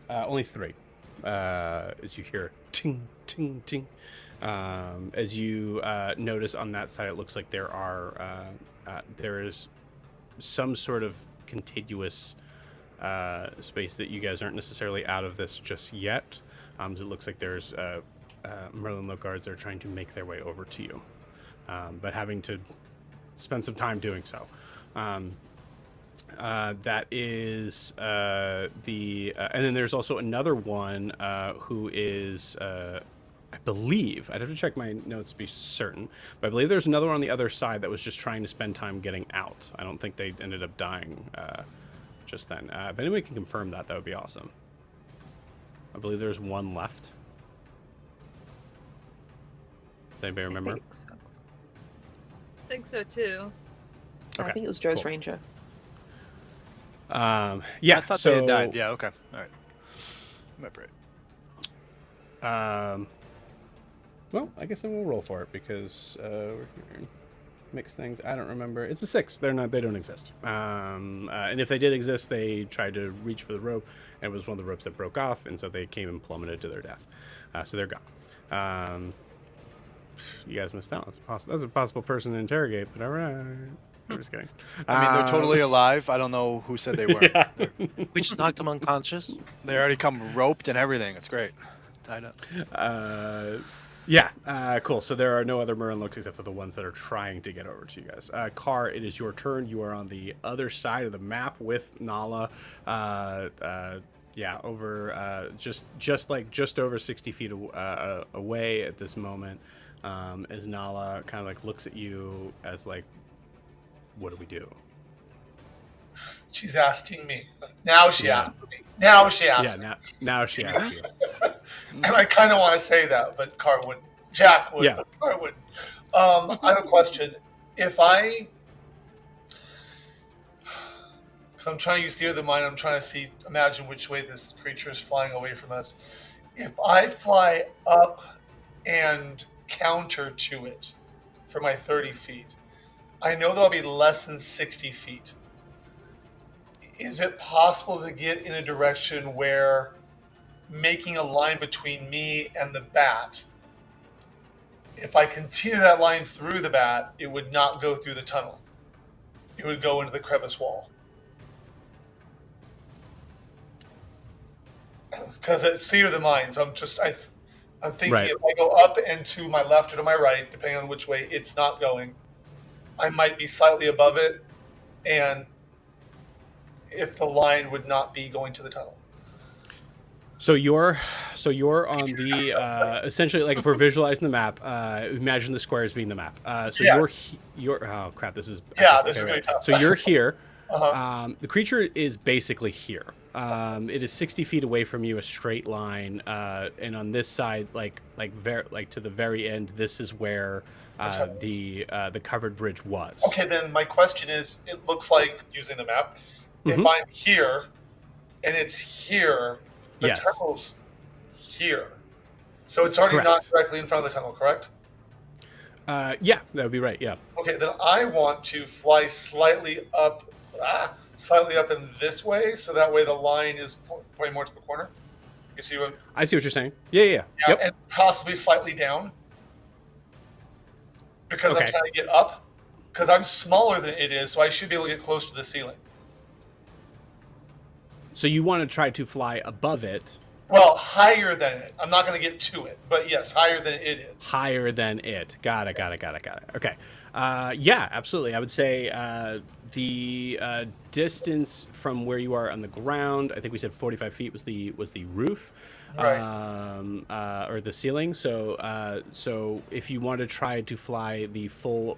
Only 3. As you hear ting, ting, ting. As you notice on that side, it looks like there is some sort of contiguous space that you guys aren't necessarily out of this just yet. It looks like there's Moronlok guards that are trying to make their way over to you, but having to spend some time doing so. That is and then there's also another one who is I believe, I'd have to check my notes to be certain, but I believe there's another one on the other side that was just trying to spend time getting out. I don't think they ended up dying just then. If anybody can confirm that, that would be awesome. I believe there's one left. Does anybody remember? I think so too. Okay, I think it was Joe's cool. Ranger. Yeah, I thought they had died. Yeah, okay. All right. Remember it. Well, I guess then we'll roll for it because we're here. Mix things. I don't remember. It's a 6. They don't exist. And if they did exist, they tried to reach for the rope, and it was one of the ropes that broke off, and so they came and plummeted to their death. So they're gone. You guys missed out. That's a possible person to interrogate, but all right. I'm just kidding. I mean, they're totally alive. I don't know who said they were. Yeah. We just knocked him unconscious. They already come roped and everything. It's great. Tied up. Cool. So there are no other Moronloks except for the ones that are trying to get over to you guys. Car, it is your turn. You are on the other side of the map with Nala. Over just over 60 feet away at this moment. As Nala kind of like looks at you as like, what do we do? She's asking me. Now she asked me. Now she asked me. Now she asks you. And I kind of want to say that, but Car wouldn't. Jack would, but Car wouldn't. I have a question. Because I'm trying to use theater of the mind, I'm trying to imagine which way this creature is flying away from us. If I fly up and counter to it for my 30 feet. I know that I'll be less than 60 feet. Is it possible to get in a direction where making a line between me and the bat, if I continue that line through the bat, it would not go through the tunnel. It would go into the crevice wall. Because it's theater of the mind, so I'm thinking Right. if I go up and to my left or to my right, depending on which way it's not going, I might be slightly above it, and if the line would not be going to the tunnel. So you're on the essentially, like, if we're visualizing the map, imagine the square as being the map. So Yeah. you're oh crap, this is Yeah, this is really tough. So you're here. Uh-huh. The creature is basically here. It is 60 feet away from you, a straight line, and on this side, like to the very end, this is where the covered bridge was. Okay, then my question is, it looks like, using the map, if Mhm. I'm here and it's here, the Yes. tunnel's here. So it's already not Correct. directly in front of the tunnel, correct? Yeah, that would be right. Yeah. Okay, then I want to fly slightly up in this way, so that way the line is pointing more to the corner. You see what? I see what you're saying. Yeah. Yep. And possibly slightly down, because Okay. I'm trying to get up. Because I'm smaller than it is, so I should be able to get close to the ceiling. So you want to try to fly above it. Well, higher than it. I'm not going to get to it, but yes, higher than it is. Higher than it. Got it. Okay. Yeah, absolutely. I would say the distance from where you are on the ground, I think we said 45 feet was the roof, Right. or the ceiling. So if you want to try to fly the full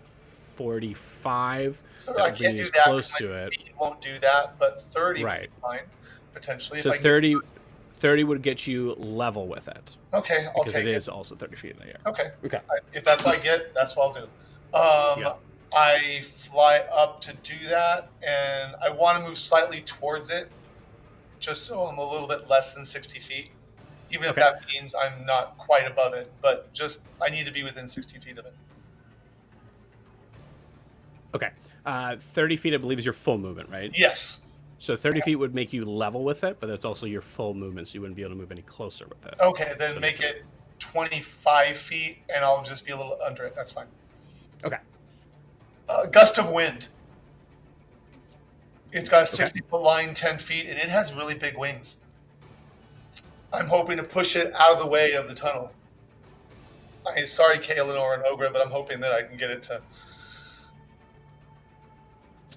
45, So that I would bring can't you do as that close because to my it. speed won't do that, but 30 would Right. be fine, potentially. So if I can 30 would get you level with it, Okay, I'll because take it it. is also 30 feet in the air. Okay. Okay. If that's what I get, that's what I'll do. Yeah. I fly up to do that, and I want to move slightly towards it, just so I'm a little bit less than 60 feet. Even if Okay. that means I'm not quite above it, but just I need to be within 60 feet of it. Okay. 30 feet, I believe, is your full movement, right? Yes. So 30 feet would make you level with it, but that's also your full movement, so you wouldn't be able to move any closer with it. Okay, then So make that's it 25 feet, and I'll just be a little under it. That's fine. Okay. Gust of wind. It's got a Okay. 60-foot line, 10 feet, and it has really big wings. I'm hoping to push it out of the way of the tunnel. Sorry, Kaelinor and Ogra, but I'm hoping that I can get it to.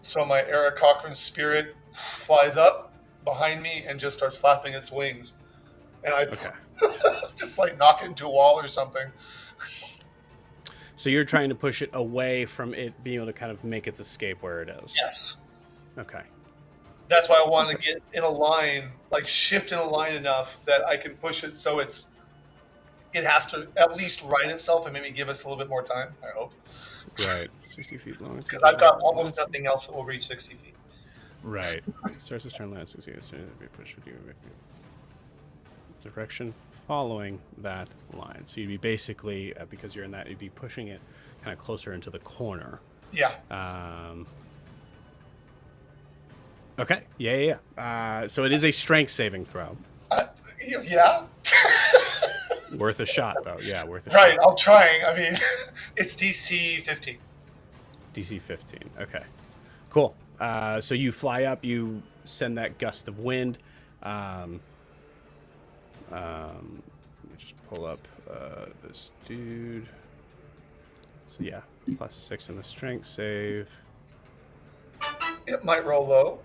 So my Eric Cochran spirit flies up behind me and just starts flapping its wings. And I Okay. just like knock it into a wall or something. So you're trying to push it away from it being able to kind of make its escape where it is. Yes. Okay. That's why I want to get in a line, like shift in a line enough that I can push it so it has to at least right itself and maybe give us a little bit more time, I hope. Right. 60 feet long. Because I've got almost nothing else that will reach 60 feet. Right. Starts its turn land 60 feet. Push with you. Direction following that line. So you'd be basically, because you're in that, you'd be pushing it kind of closer into the corner. Yeah. Okay. Yeah. So it is a strength saving throw. Yeah. Worth a shot, though. Yeah, worth a Right. shot. I'm trying. I mean, it's DC 15. DC 15. Okay. Cool. So you fly up, you send that gust of wind. Let me just pull up this dude. So yeah, +6 in the strength save. It might roll low.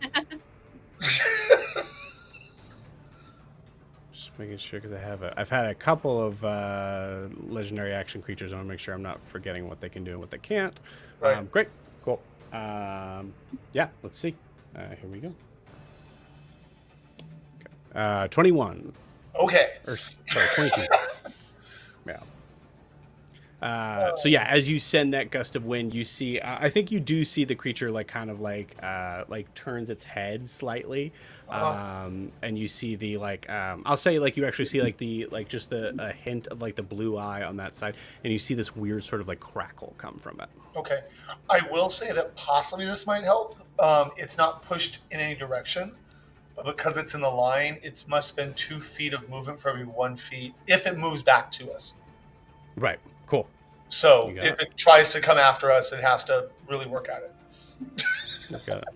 Just making sure, because I've had a couple of legendary action creatures. I want to make sure I'm not forgetting what they can do and what they can't. Right. Great. Cool. Yeah, let's see. Here we go. Okay. 21. Okay. Or, sorry, 22. Yeah. So yeah, as you send that gust of wind, you see. I think you do see the creature like kind of like turns its head slightly, and you see the like. I'll say like you actually see like the like just a hint of like the blue eye on that side, and you see this weird sort of like crackle come from it. Okay. I will say that possibly this might help. It's not pushed in any direction, but because it's in the line, it must spend 2 feet of movement for every 1 feet if it moves back to us. Right. Cool. So You got if it tries to come after us, it has to really work at it. You got it.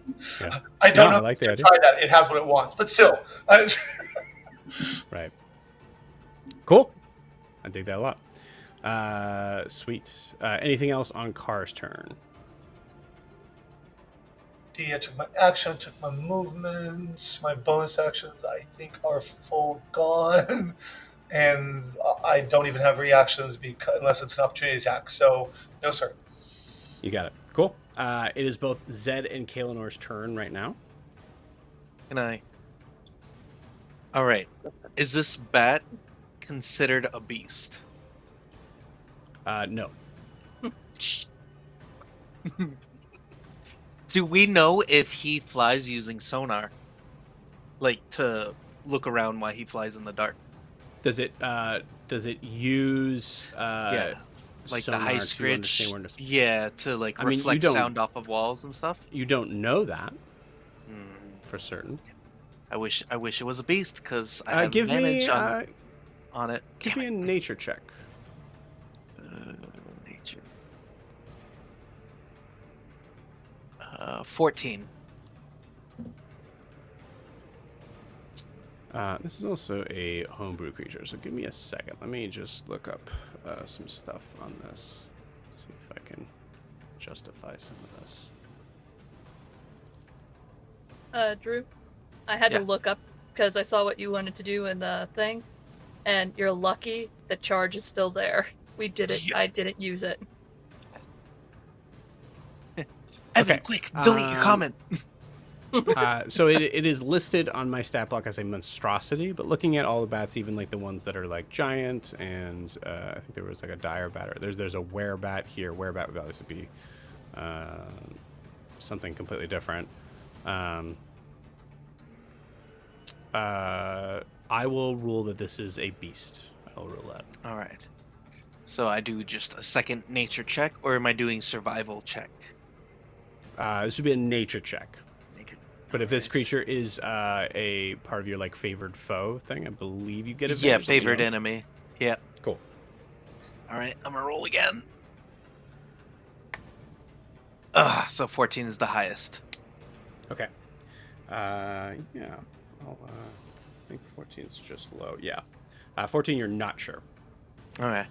Yeah. I don't know I like if the it idea. try that. It has what it wants, but still. Right. Cool. I dig that a lot. Sweet. Anything else on Car's turn? See, I took my action, took my movements, my bonus actions I think are full gone. And I don't even have reactions unless it's an opportunity attack. So, no, sir. You got it. Cool. It is both Zed and Kaelinor's turn right now. Can I? All right. Is this bat considered a beast? No. Do we know if he flies using sonar? Like to look around while he flies in the dark? Does it use Yeah. Like the sonar high to scritch? understand where to- Yeah, to like I mean, you reflect don't- sound off of walls and stuff? You don't know that Hmm. for certain. I wish it was a beast because I have Give advantage me on it. give Damn me a nature check. it. Nature. 14. This is also a homebrew creature, so give me a second. Let me just look up some stuff on this. See if I can justify some of this. Drew, I had Yeah. to look up because I saw what you wanted to do in the thing, and you're lucky the charge is still there. We did it. Yeah. I didn't use it. Evan, Okay. quick, delete your comment. So it is listed on my stat block as a monstrosity, but looking at all the bats, even like the ones that are like giant, and I think there was like a dire bat. There's a werebat here. Werebat would obviously be something completely different. I will rule that this is a beast. I will rule that. All right. So I do just a second nature check, or am I doing survival check? This would be a nature check. Nature. But if this creature is a part of your like favored foe thing, I believe you get advantage. Yeah, let me favored know. enemy. Yeah. Cool. All right, I'm gonna roll again. So 14 is the highest. Okay. Yeah. I'll, I think 14 is just low. Yeah. 14, you're not sure. All right.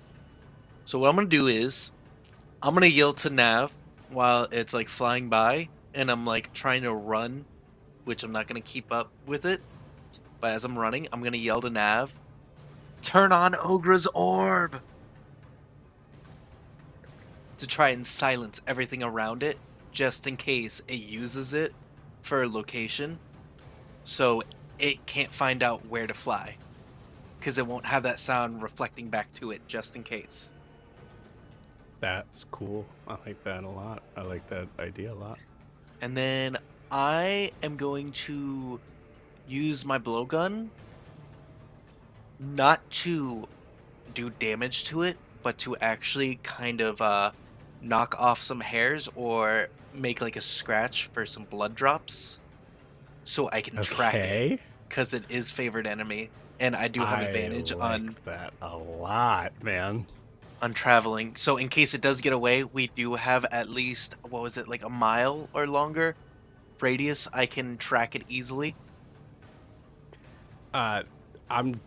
So what I'm gonna do is, I'm gonna yell to Nav while it's like flying by, and I'm like trying to run, which I'm not gonna keep up with it. But as I'm running, I'm gonna yell to Nav, "Turn on Ogra's orb!" to try and silence everything around it, just in case it uses it for location, so it can't find out where to fly, because it won't have that sound reflecting back to it, just in case. That's cool. I like that a lot. I like that idea a lot. And then I am going to use my blowgun, not to do damage to it, but to actually kind of knock off some hairs or make like a scratch for some blood drops, so I can track it, because it is favored enemy, and I do have advantage on that a lot, man. on traveling. So in case it does get away, we do have at least, what was it, like a mile or longer radius. I can track it easily. I'm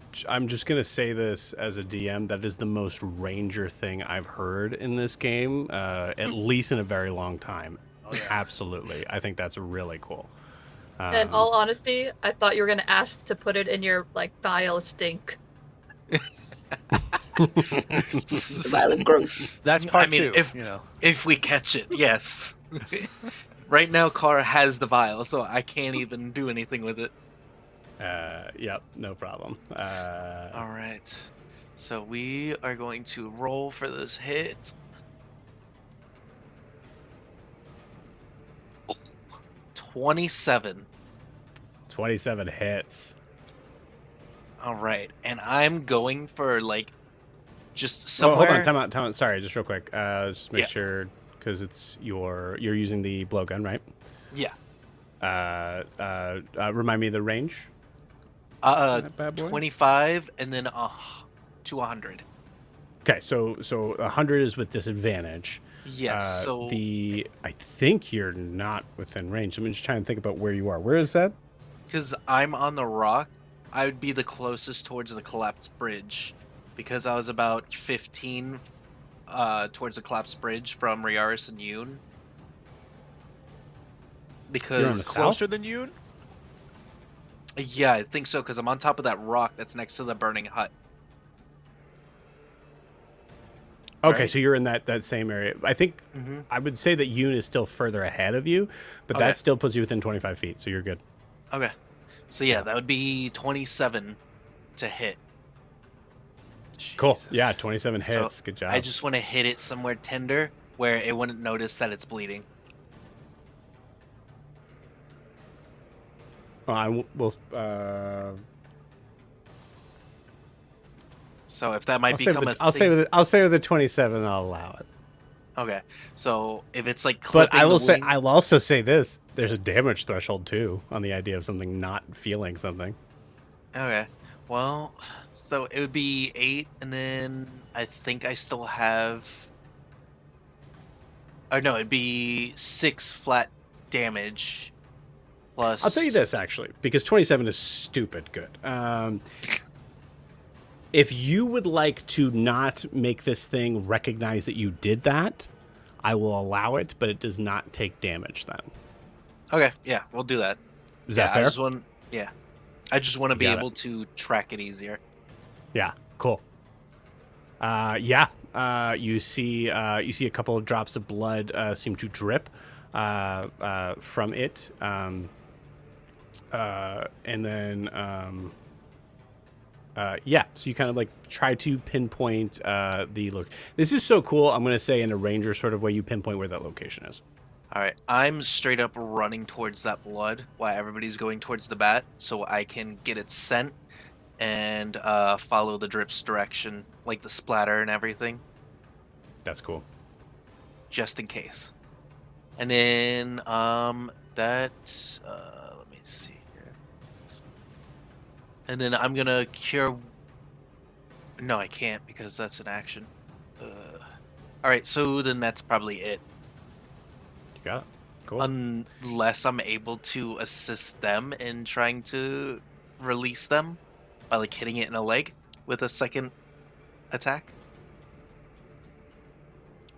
just gonna say this as a DM. That is the most ranger thing I've heard in this game, at least in a very long time. Oh, yeah. Absolutely, I think that's really cool. In all honesty, I thought you were gonna ask to put it in your like vial of stink. Violent gross. That's part I mean, two. if- you know, If we catch it, yes. Right now, Kara has the vial, so I can't even do anything with it. Yep, no problem. All right. So we are going to roll for this hit. Ooh, 27. 27 hits. All right, and I'm going for like just Oh, hold on, somewhere. time out. Sorry, just real quick. Just make Yeah, sure because it's you're using the blowgun, right? yeah. Remind me of the range. Uh, That bad boy. 25, and then to 100. Okay, so 100 is with disadvantage. Yes. So I think you're not within range. I'm just trying to think about where you are. Where is that? because I'm on the rock, I would be the closest towards the collapsed bridge, because I was about 15 towards the collapsed bridge from Riaris and Yoon. You're on the Because south. Closer than you? yeah, I think so, because I'm on top of that rock that's next to the burning hut. Okay, Right? so you're in that same area. I think Mm-hmm. I would say that Yoon is still further ahead of you, but Okay. that still puts you within 25 feet, so you're good. Okay. So yeah, Yeah. that would be 27 to hit. Cool. Jesus. Yeah, 27 So hits. Good job. I just want to hit it somewhere tender where it wouldn't notice that it's bleeding. Well, I will. So if that might I'll say become a I'll thing. say with the 27. I'll allow it. Okay. So if it's like But clipping the wing. I'll also say this: there's a damage threshold too on the idea of something not feeling something. Okay. Well, so it would be 8, and then I think I still have. Or no, it'd be 6 flat damage plus. I'll tell you this actually, because 27 is stupid good. If you would like to not make this thing recognize that you did that, I will allow it, but it does not take damage then. Okay, yeah, we'll do that. Is Yeah, that fair? I just want to You be got it. able to track it easier. Yeah, cool. You see a couple of drops of blood seem to drip from it, and then so you kind of like try to pinpoint the look. This is so cool. I'm gonna say in a ranger sort of way, you pinpoint where that location is. All right, I'm straight up running towards that blood while everybody's going towards the bat, so I can get its scent and follow the drip's direction, like the splatter and everything, That's cool. just in case. And then let me see here. And then I'm gonna cure. No, I can't because that's an action. All right, so then that's probably it. You got it. Cool. Unless I'm able to assist them in trying to release them by like hitting it in a leg with a second attack.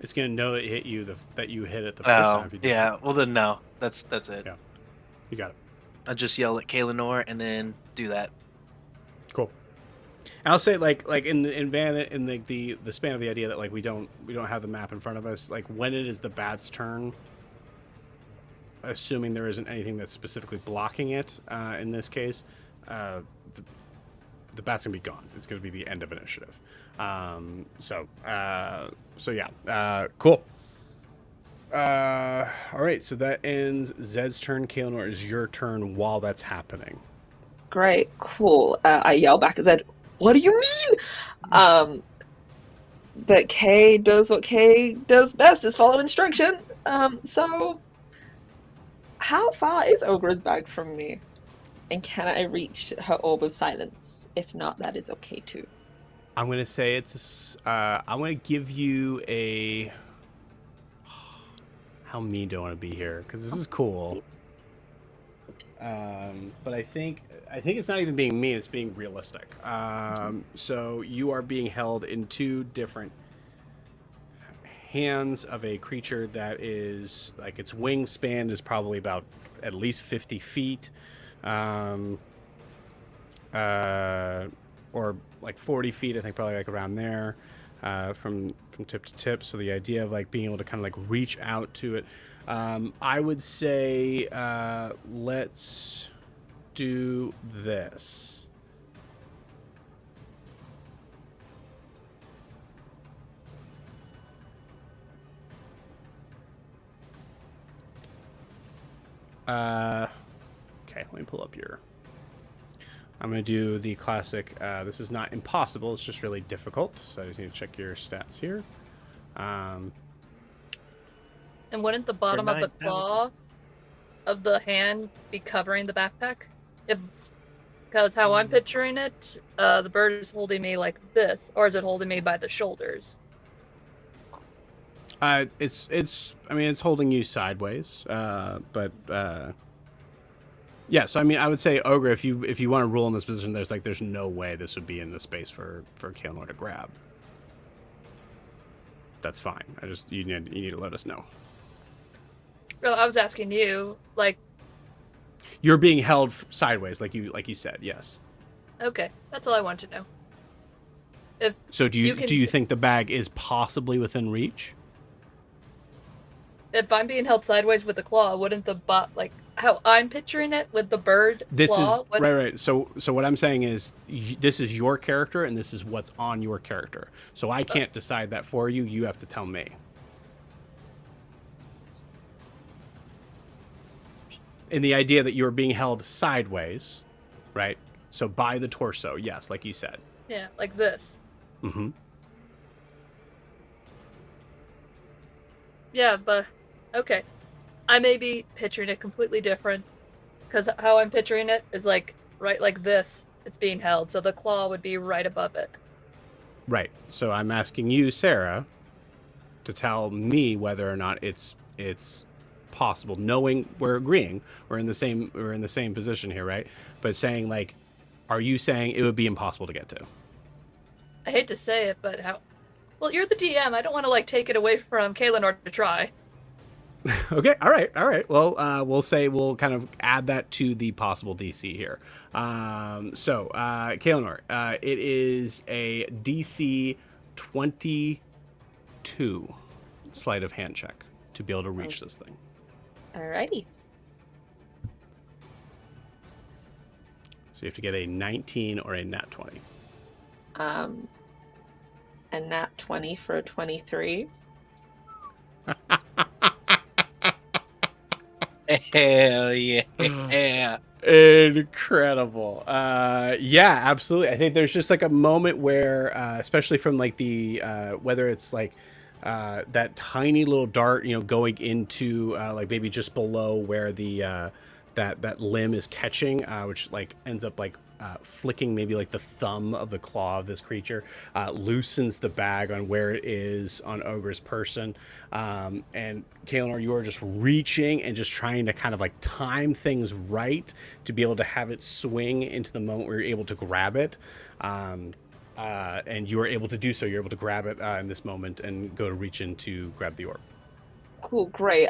It's gonna know it hit you that you hit it the first time. If you did Yeah. Well then, no. That's it. Yeah. You got it. I just yell at Kaelinor and then do that. Cool. I'll say like in the span of the idea that like we don't have the map in front of us. Like when it is the bat's turn, assuming there isn't anything that's specifically blocking it in this case, the bat's gonna be gone. It's gonna be the end of initiative. So yeah, cool. All right, so that ends Zed's turn. Kaelinor, is your turn while that's happening. Great, cool. I yell back at Zed, "What do you mean?" But Kay does what Kay does best, is follow instruction. So how far is Ogra's bag from me? And can I reach her orb of silence? If not, that is okay too. I'm gonna say I'm gonna give you a. How mean do I want to be here? Because this is cool. But I think it's not even being mean; it's being realistic. So you are being held in two different hands of a creature that is like its wingspan is probably about at least 50 feet, or like 40 feet. I think probably like around there, from tip to tip. So the idea of like being able to kind of like reach out to it, I would say let's do this. Okay, let me pull up your... I'm going to do the classic, this is not impossible, it's just really difficult. So I just need to check your stats here. And wouldn't the bottom of the 9,000. claw of the hand be covering the backpack? Because how I'm picturing it, the bird is holding me like this, or is it holding me by the shoulders? It's holding you sideways, but yeah. So I mean, I would say Ogra, if you want to rule in this position, there's no way this would be in the space for Kaelinor to grab. That's fine. You need to let us know. Well, I was asking you, like. You're being held sideways, like you said. Yes. Okay, that's all I want to know. So do you think the bag is possibly within reach? If I'm being held sideways with the claw, wouldn't the like how I'm picturing it with the bird claw? Right. So what I'm saying is this is your character and this is what's on your character. So I can't decide that for you. You have to tell me. In the idea that you're being held sideways, right? So by the torso, yes, like you said. Yeah, like this. Mm-hmm. Yeah, but okay. I may be picturing it completely different because how I'm picturing it is like right like this. It's being held, so the claw would be right above it. Right. So I'm asking you, Sarah, to tell me whether or not it's possible. Knowing we're agreeing, we're in the same position here, right? But saying like, are you saying it would be impossible to get to? I hate to say it, but how? Well, you're the DM. I don't want to like take it away from Kaelinor to try. Okay, all right. Well, we'll kind of add that to the possible DC here. So, Kaelinor, it is a DC 22 sleight of hand check to be able to reach this thing. Alrighty. So you have to get a 19 or a nat 20. A nat 20 for a 23. Hell yeah. Incredible. Yeah, absolutely. I think there's just like a moment where, especially from like the, whether it's like that tiny little dart, going into like maybe just below where the that limb is catching, which like ends up like flicking maybe like the thumb of the claw of this creature, loosens the bag on where it is on Ogra's person. And Kaelinor, you are just reaching and just trying to kind of like time things right to be able to have it swing into the moment where you're able to grab it. And you are able to do so. You're able to grab it in this moment and go to reach in to grab the orb. Cool, great.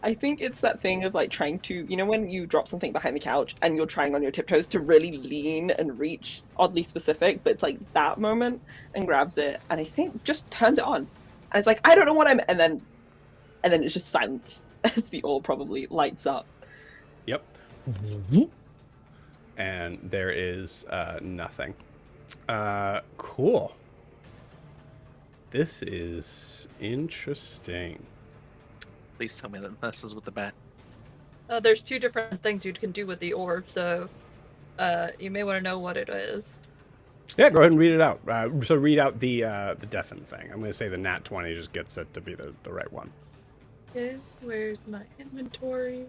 I think it's that thing of like trying to, when you drop something behind the couch and you're trying on your tiptoes to really lean and reach, oddly specific, but it's like that moment, and grabs it and I think just turns it on. And it's like, I don't know what and then it's just silence as the orb probably lights up. Yep. And there is nothing. Cool. This is interesting. Please tell me that messes with the bat. There's two different things you can do with the orb, so you may want to know what it is. Yeah, go ahead and read it out. So read out the deafen thing. I'm going to say the nat 20 just gets it to be the right one. Okay, where's my inventory?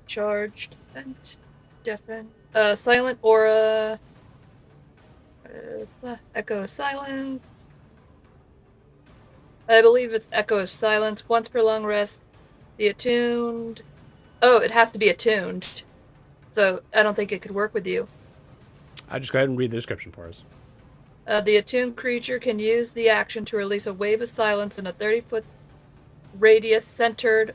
Charged, spent, deafen. Silent aura. Echo silence. I believe it's Echo of Silence. Once per long rest. Be attuned. Oh, it has to be attuned. So I don't think it could work with you. Just go ahead and read the description for us. The attuned creature can use the action to release a wave of silence in a 30-foot radius centered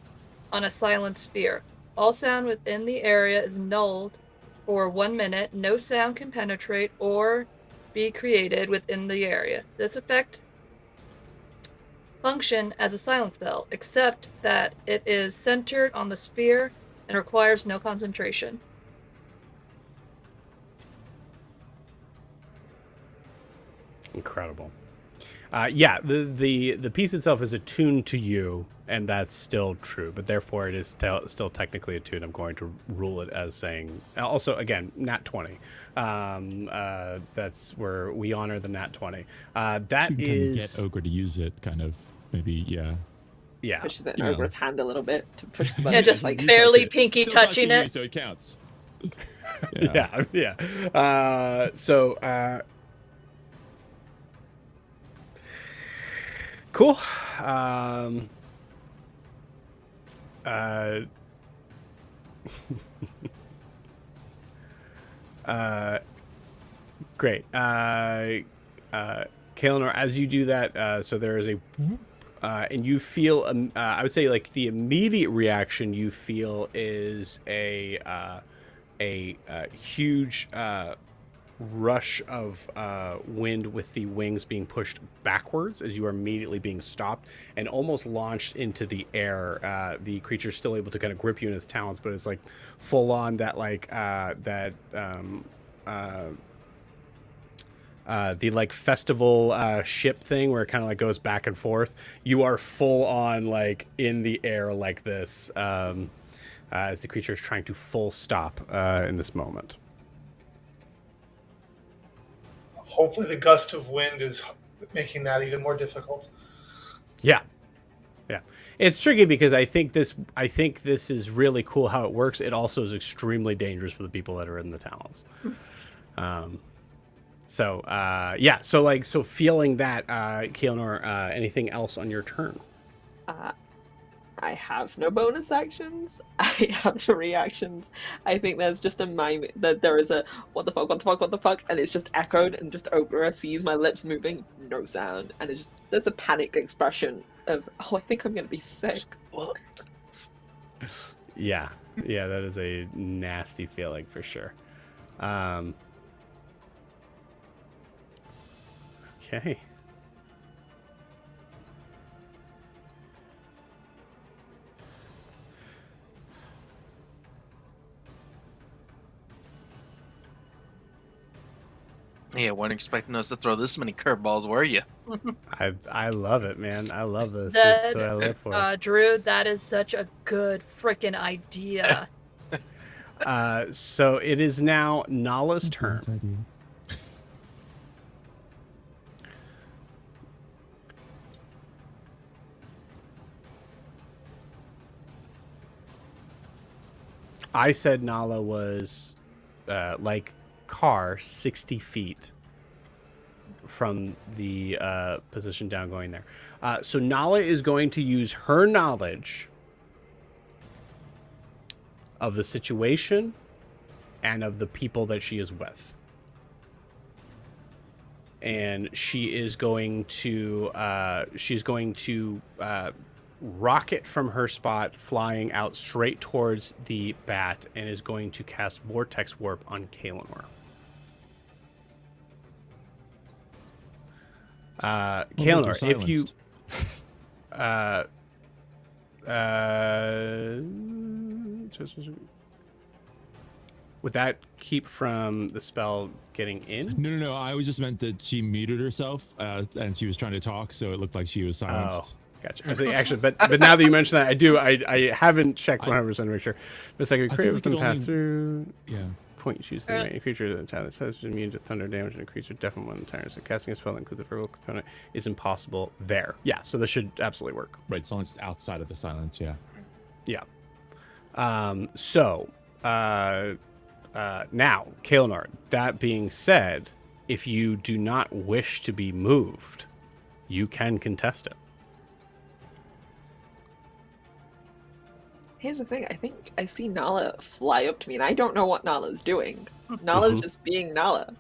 on a silent sphere. All sound within the area is nulled for 1 minute. No sound can penetrate or be created within the area. This effect function as a silent spell, except that it is centered on the sphere and requires no concentration. Incredible. Yeah, the piece itself is attuned to you, and that's still true. But therefore, it is still technically attuned. I'm going to rule it as saying. Also, again, nat 20. That's where we honor the nat 20. That You can kind of is. get Ogra to use it, kind of, maybe, yeah. Yeah. Pushes it in You know. Ogra's hand a little bit to push the button. Yeah, just like You barely touch it. pinky Still touching you, it. so it counts. Yeah. So. Cool. Great. Kaelinor, as you do that, so there is a, and you feel, I would say, like the immediate reaction you feel is a huge rush of wind with the wings being pushed backwards as you are immediately being stopped and almost launched into the air. The creature's still able to kind of grip you in its talons, but it's like full on that the like festival ship thing where it kind of like goes back and forth. You are full on like in the air like this as the creature is trying to full stop in this moment. Hopefully, the gust of wind is making that even more difficult. Yeah. It's tricky because I think this is really cool how it works. It also is extremely dangerous for the people that are in the talons. So feeling that, Kaelinor, anything else on your turn? I have no bonus actions. I have no reactions. I think there's just a mime that there is a what the fuck, and it's just echoed, and just Ogra sees my lips moving, no sound, and it's just there's a panicked expression of I think I'm gonna be sick. Yeah, that is a nasty feeling for sure. Okay. Yeah, weren't expecting us to throw this many curveballs, were you? I love it, man. I love this. Zed, This is what I live for. Drew, that is such a good freaking idea. So it is now Nala's turn. I said Nala was like Car 60 feet from the position down going there. So Nala is going to use her knowledge of the situation and of the people that she is with. And she is going to rocket from her spot, flying out straight towards the bat, and is going to cast Vortex Warp on Kaelinor. Kaelinor, if you would that keep from the spell getting in? No. I was just meant that she muted herself and she was trying to talk, so it looked like she was silenced. Gotcha. I think actually, but now that you mention that, I haven't checked 100% to make sure. But it's like a creature can pass through. Yeah. Point you choose the right creature that the says is immune to thunder damage, and a creature definitely one entire. So casting a spell that includes a verbal component is impossible there. Yeah, so this should absolutely work. Right, so it's outside of the silence, yeah. Yeah. Now, Kaelinor, that being said, if you do not wish to be moved, you can contest it. Here's the thing, I think I see Nala fly up to me, and I don't know what Nala's doing. Nala's just being Nala.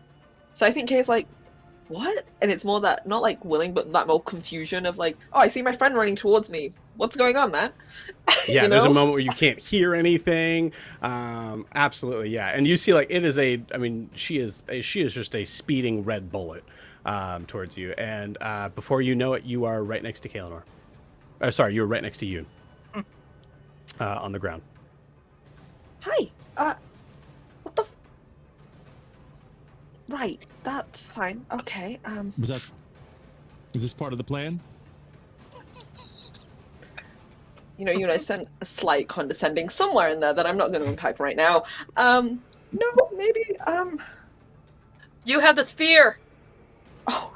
So I think Kay's like, what? And it's more that, not like willing, but that more confusion of like, oh, I see my friend running towards me. What's going on, man? Yeah, there's a moment where you can't hear anything. Absolutely, yeah. And you see, like, it is she is just a speeding red bullet towards you. And before you know it, you are right next to Kaelinor. You're right next to Yoon. On the ground. Hi. What the? Right. That's fine. Okay. Was that Is this part of the plan? You know, I sent a slight condescending somewhere in there that I'm not going to unpack right now. No, maybe, You have the sphere. oh,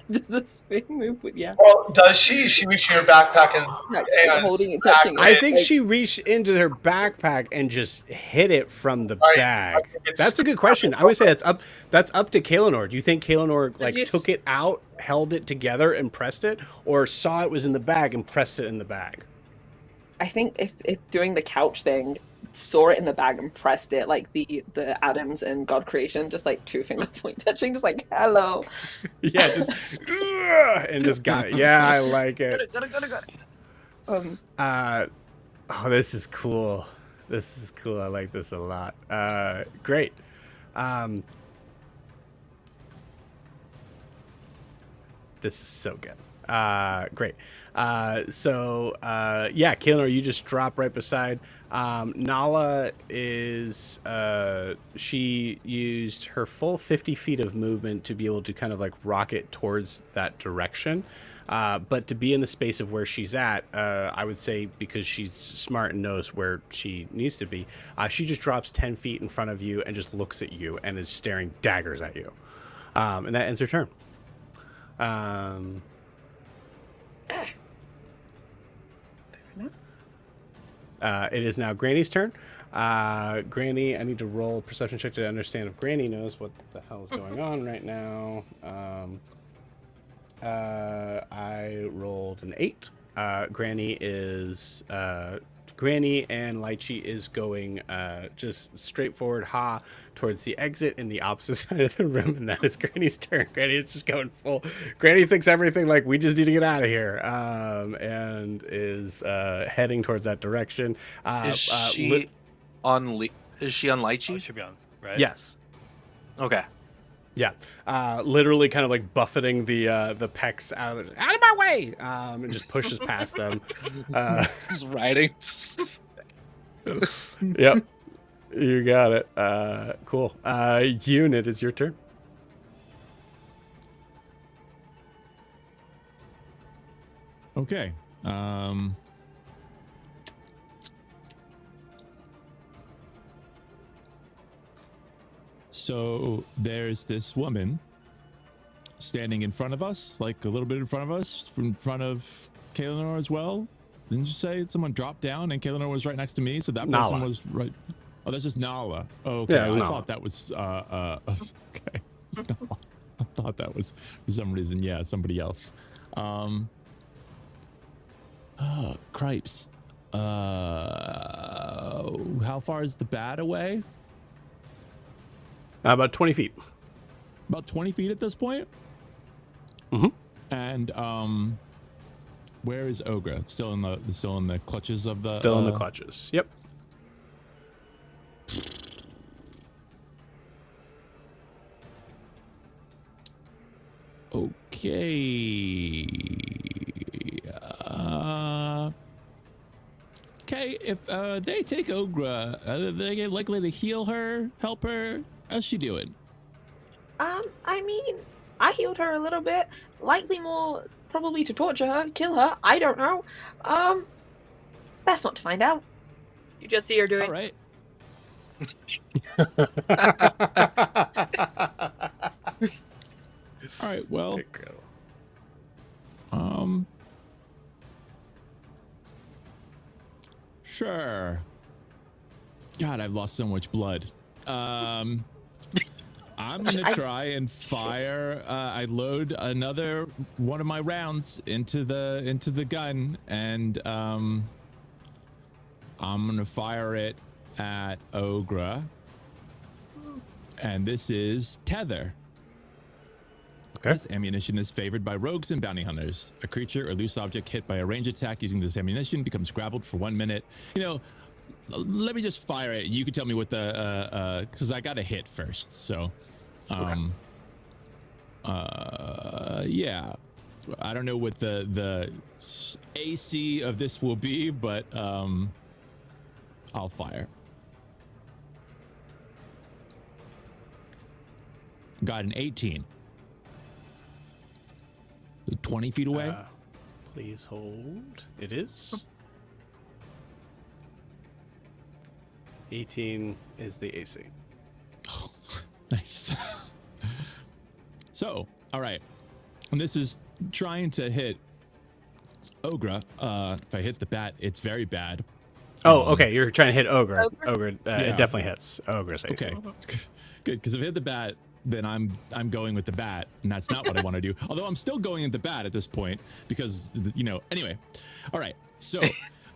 does this thing move? Yeah, Well, does she? Is she reaching her backpack and like, holding it, touching it. I think like, she reached into her backpack and just hit it from the Right. bag. I think it's- That's a good question. I would say that's up. That's up to Kaelinor. Do you think Kaelinor like you took it out, held it together, and pressed it, or saw it was in the bag and pressed it in the bag? I think if doing the couch thing, saw it in the bag and pressed it like the Adams and God creation, just like 2 finger point touching, just like hello. Yeah, just and just got it. Yeah, I like it. Got it. Oh, this is cool. This is cool. I like this a lot. Great. This is so good. Great. Yeah, Kaelinor, you just drop right beside. Nala is, she used her full 50 feet of movement to be able to kind of like rocket towards that direction. But to be in the space of where she's at, I would say because she's smart and knows where she needs to be, she just drops 10 feet in front of you and just looks at you and is staring daggers at you. And that ends her turn. It is now Granny's turn. Granny, I need to roll a perception check to understand if Granny knows what the hell is going on right now. I rolled an 8. Granny and Lychee is going just straightforward towards the exit in the opposite side of the room, and that is Granny's turn. Granny is just going full. Granny thinks everything like we just need to get out of here, and is heading towards that direction. Is she on Lychee? Oh, it should be on, right? Yes. Okay. Yeah, literally kind of like buffeting the pecs out of my way, and just pushes past them. Just riding. Yep, you got it. Cool. Unit, is your turn. Okay. So there's this woman standing in front of us, like a little bit in front of us, in front of Kaelinor as well. Didn't you say someone dropped down and Kaelinor was right next to me? So that Nala. person was right. Oh, that's just Nala. Oh, okay. Yeah, it was I Nala. thought that was okay. I thought that was for some reason, yeah, somebody else. Cripes. How far is the bat away? About 20 feet. About 20 feet at this point? Mm-hmm. And where is Ogra? Still in the clutches of the Still in the clutches. Yep. Okay. Okay, if they take Ogra, are they likely to heal her, help her? How's she doing? I mean, I healed her a little bit. Likely more probably to torture her, kill her. I don't know. Best not to find out. You just see her doing. All right. All right. Well, sure. God, I've lost so much blood. I'm gonna try and fire. I load another one of my rounds into the gun, and I'm gonna fire it at Ogra. And this is Tether. Okay. This ammunition is favored by rogues and bounty hunters. A creature or loose object hit by a ranged attack using this ammunition becomes grappled for 1 minute. You know, let me just fire it. You can tell me what the because I got to hit first. So, yeah, I don't know what the AC of this will be, but I'll fire. Got an 18. 20 feet away. Please hold. It is. 18 is the AC. Nice. So, all right. And this is trying to hit Ogra. If I hit the bat, it's very bad. Oh, okay. You're trying to hit Ogra. Ogra? Ogra, it definitely hits. Ogra's AC. Okay. Good, because if I hit the bat, then I'm going with the bat, and that's not what I want to do. Although I'm still going with the bat at this point because Anyway, all right. So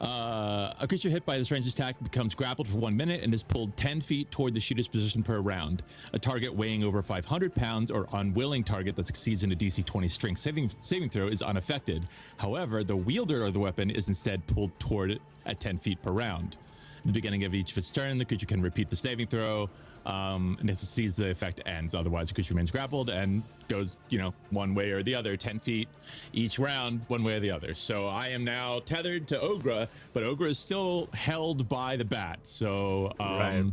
a creature hit by this ranged attack becomes grappled for 1 minute and is pulled 10 feet toward the shooter's position per round. A target weighing over 500 pounds or unwilling target that succeeds in a DC 20 strength saving throw is unaffected. However, the wielder of the weapon is instead pulled toward it at 10 feet per round. At the beginning of each of its turn, the creature can repeat the saving throw. And if it sees the effect ends, otherwise the creature remains grappled and goes, one way or the other, 10 feet each round, one way or the other. So I am now tethered to Ogra, but Ogra is still held by the bat. So, I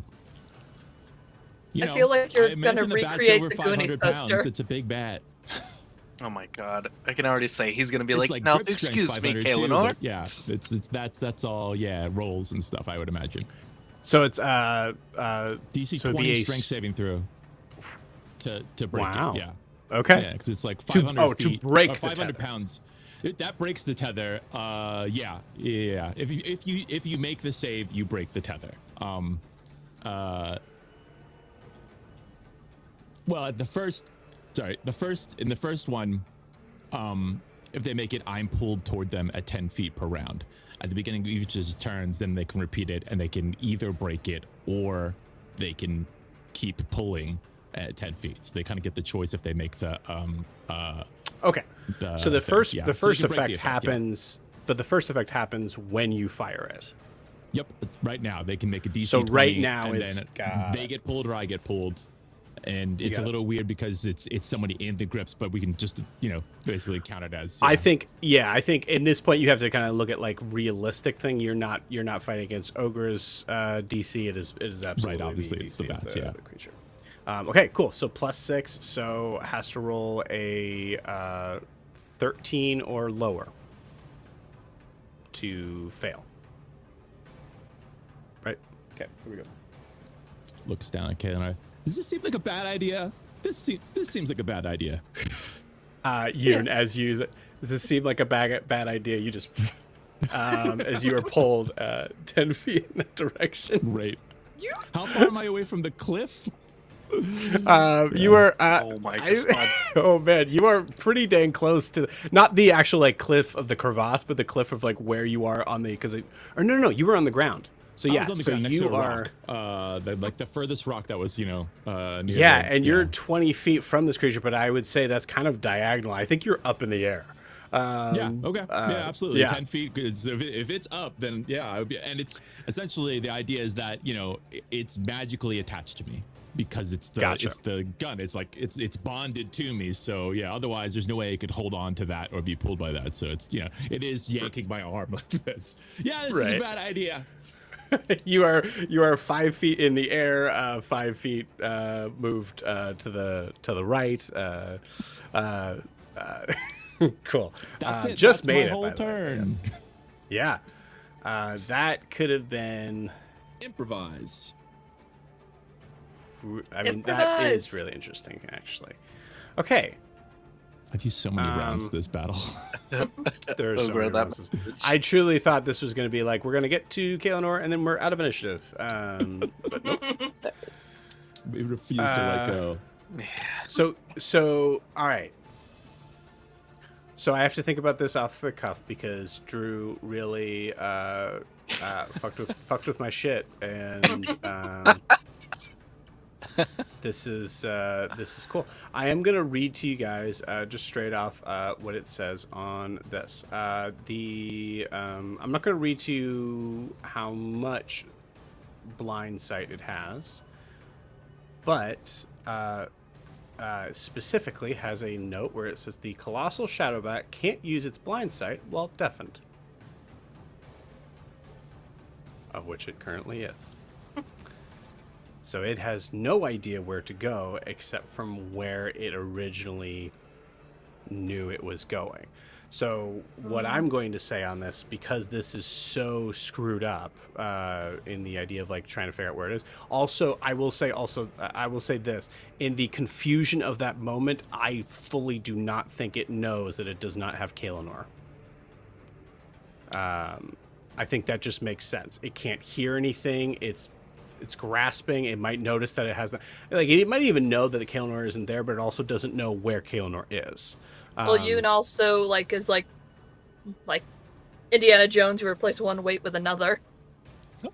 feel like you're going to recreate the Goonies poster. It's a big bat. Oh my god! I can already say he's gonna be It's like, "No, grip strength excuse me, 500 too, Kaelinor." but yeah, that's all. Yeah, rolls and stuff. I would imagine. So it's DC so 20 the strength saving through to break Wow. it. Yeah. Okay. Yeah, because it's like 500 feet. to break or the 500 tether. pounds. That breaks the tether. Yeah. If you make the save, you break the tether. Well, in the first one, if they make it, I'm pulled toward them at 10 feet per round. At the beginning of each of his turns, then they can repeat it, and they can either break it or they can keep pulling at 10 feet. So they kind of get the choice if they make the Okay. So the first yeah. the So you first can break effect the effect, happens, but the first effect happens when you fire it. Yep. Right now they can make a DC So 20, right now and is- then got they get pulled or I get pulled, and it's a got it. little weird because it's somebody in the grips, but we can just basically count it as. I think in this point you have to kind of look at like realistic thing. You're not fighting against Ogra's DC. It is absolutely Right, obviously, the it's the DC of bats, yeah. the creature. Okay, cool. So +6, so has to roll a 13 or lower to fail. Right. Okay. Here we go. Looks down at Kaelinor. Does this seem like a bad idea? This seems like a bad idea. Yoon, as you does this seem like a bad idea? You just as you are pulled 10 feet in that direction. Right. How far am I away from the cliff? You are. Oh my god! Oh man, you are pretty dang close to not the actual like cliff of the crevasse, but the cliff of like where you are on the no, you were on the ground. So I yeah, was on the so ground next you to a are. rock. The furthest rock that was near. Yeah, and you're 20 feet from this creature, but I would say that's kind of diagonal. I think you're up in the air. Yeah. Okay. Yeah. Absolutely. yeah. 10 feet. Because if it's up, then yeah, I would be. And it's essentially the idea is that it's magically attached to me because it's the Gotcha. it's the gun. It's like it's bonded to me. So yeah. Otherwise, there's no way I could hold on to that or be pulled by that. So it's it is yanking my arm like this. Yeah. This is a Right. bad idea. You are 5 feet in the air, 5 feet moved to the right. Cool. That's it. Just That's made my it, whole by the way. turn. Yeah. That could have been. Improvise. I mean, that is Improvise. really interesting, actually. Okay. I've used so many rounds to this battle. There are so Over many that rounds. much. I truly thought this was going to be like, we're going to get to Kaelinor and then we're out of initiative. But nope. We refuse to let go. So, all right. So I have to think about this off the cuff because Drew really fucked with my shit, and this is cool. I am gonna read to you guys just straight off what it says on this. I'm not gonna read to you how much blind sight it has, but specifically has a note where it says the colossal shadowbat can't use its blind sight while deafened, of which it currently is. So it has no idea where to go except from where it originally knew it was going. So what I'm going to say on this, because this is so screwed up in the idea of like trying to figure out where it is. Also, I will say this: in the confusion of that moment, I fully do not think it knows that it does not have Kaelinor. I think that just makes sense. It can't hear anything. It's grasping. It might notice that it has like it might even know that the Kaelinor isn't there, but it also doesn't know where Kaelinor is. Well, Yoon also is like Indiana Jones, who replaced one weight with another.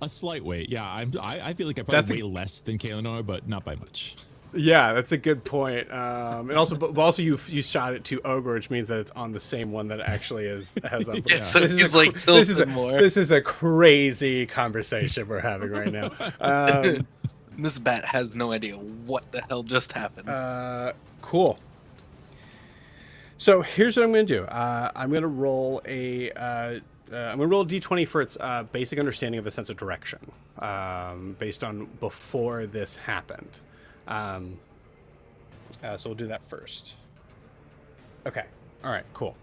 A slight weight, yeah. I feel like I probably weigh less than Kaelinor, but not by much. Yeah, that's a good point. And also you shot it to Ogra, which means that it's on the same one that actually has up. Yeah, so he's like tilted more. This is a crazy conversation we're having right now. This bat has no idea what the hell just happened. Cool. So here's what I'm going to do. I'm going to roll a d20 for its basic understanding of the sense of direction, based on before this happened. So we'll do that first. Okay. All right. Cool.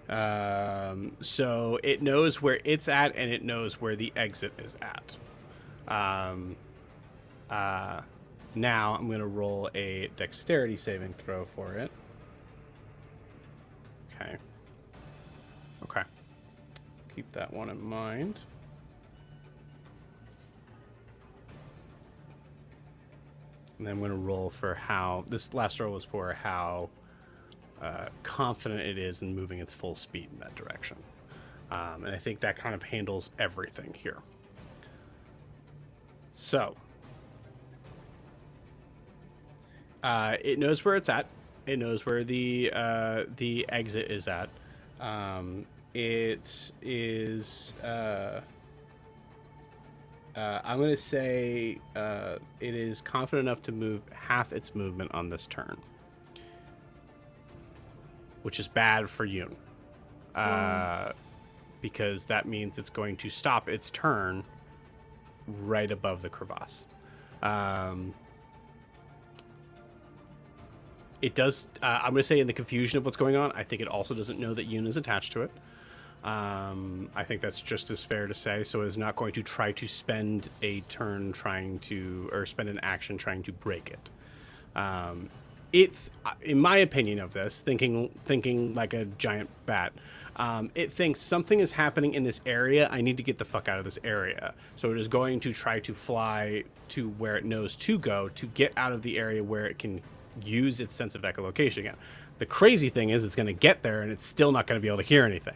So it knows where it's at, and it knows where the exit is at. Now I'm going to roll a dexterity saving throw for it. Okay. Keep that one in mind. And then I'm going to roll for how... This last roll was for how confident it is in moving its full speed in that direction. And I think that kind of handles everything here. So... it knows where it's at. It knows where the exit is at. It is. I'm going to say it is confident enough to move half its movement on this turn, which is bad for Yoon, because that means it's going to stop its turn right above the crevasse. It does. I'm going to say in the confusion of what's going on, I think it also doesn't know that Yoon is attached to it. I think that's just as fair to say. So it's not going to try to spend a turn or spend an action trying to break it. In my opinion of this, thinking like a giant bat, it thinks something is happening in this area. I need to get the fuck out of this area. So it is going to try to fly to where it knows to go to get out of the area where it can use its sense of echolocation again. The crazy thing is it's going to get there and it's still not going to be able to hear anything,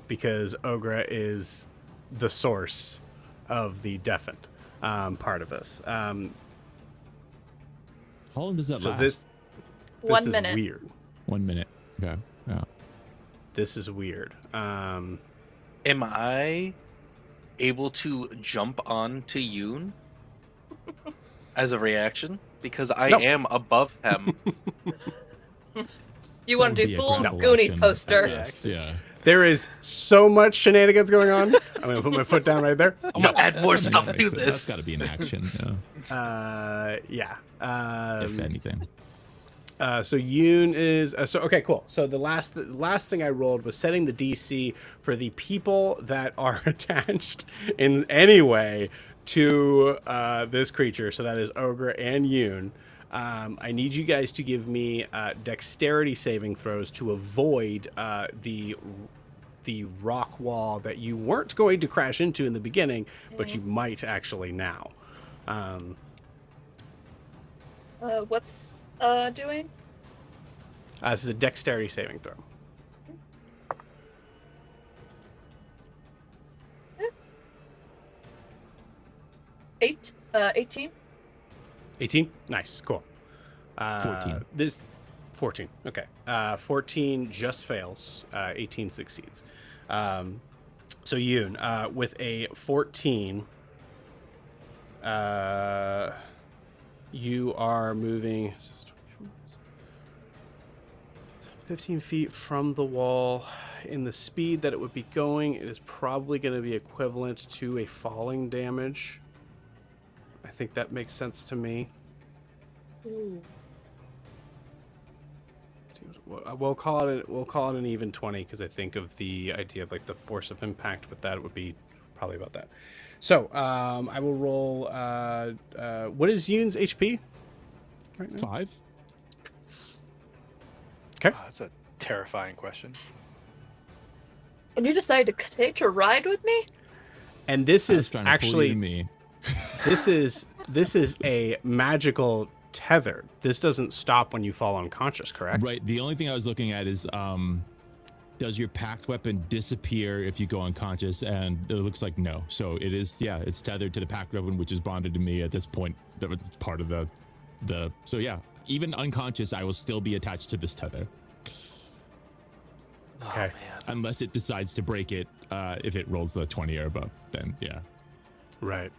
because Ogra is the source of the deafened part of this. How long does that last? This 1 minute. Is weird. 1 minute. Okay. Yeah. This is weird. Am I able to jump on to Yoon as a reaction? Because I am above him. You want to do full Goonies poster. Yeah. There is so much shenanigans going on. I'm going to put my foot down right there. I'm going to add more stuff to this. That's got to be an action. Yeah. If anything. So Yoon is okay, cool. So the last thing I rolled was setting the DC for the people that are attached in any way to this creature. So that is Ogra and Yoon. I need you guys to give me dexterity saving throws to avoid the rock wall that you weren't going to crash into in the beginning, but you might actually now. What's doing? This is a dexterity saving throw. Yeah. 18. 18? Nice, cool. 14. 14. Okay. 14 just fails. 18 succeeds. So Yoon, with a 14, you are moving 15 feet from the wall. In the speed that it would be going, it is probably going to be equivalent to a falling damage. I think that makes sense to me. Ooh. We'll call it an even 20 because I think of the idea of like the force of impact with that would be probably about that. So I will roll. What is Yoon's HP right now? 5. Okay. Oh, that's a terrifying question. And you decided to take a ride with me? And this I was is trying to pull you actually to me. this is a magical tether. This doesn't stop when you fall unconscious, correct? Right. The only thing I was looking at is does your packed weapon disappear if you go unconscious? And it looks like no. So it is, yeah, it's tethered to the packed weapon, which is bonded to me at this point. It's part of the so yeah, even unconscious, I will still be attached to this tether. Okay. Unless it decides to break it, if it rolls the 20 or above, then yeah. Right.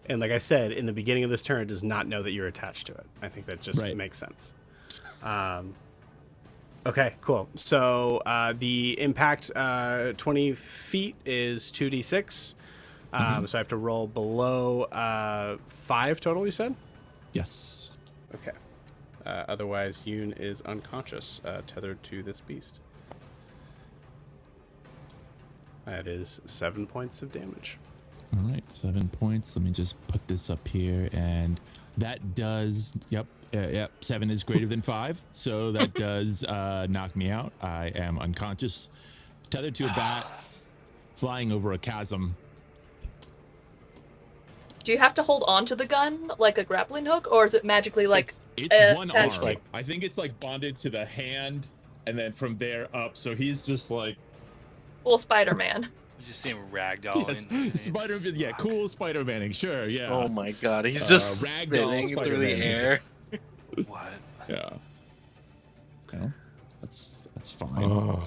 And like I said, in the beginning of this turn, it does not know that you're attached to it. I think that just makes sense. Okay, cool. So the impact 20 feet is 2d6. So I have to roll below 5 total, you said? Yes. Okay. Otherwise, Yoon is unconscious, tethered to this beast. That is 7 points of damage. All right, 7 points. Let me just put this up here, and that does. Yep, 7 is greater than 5, so that does knock me out. I am unconscious, tethered to a bat, flying over a chasm. Do you have to hold on to the gun like a grappling hook, or is it magically like it's one arm? attached? I think it's like bonded to the hand, and then from there up. So he's just like Well, Spider-Man. You just see him ragdolling. yes, Spider-Man. Yeah, cool Spider-Maning. Sure, yeah. Oh my god, he's just ragdoll spinning through the Spider-Man. air. What? Yeah. Well, that's fine.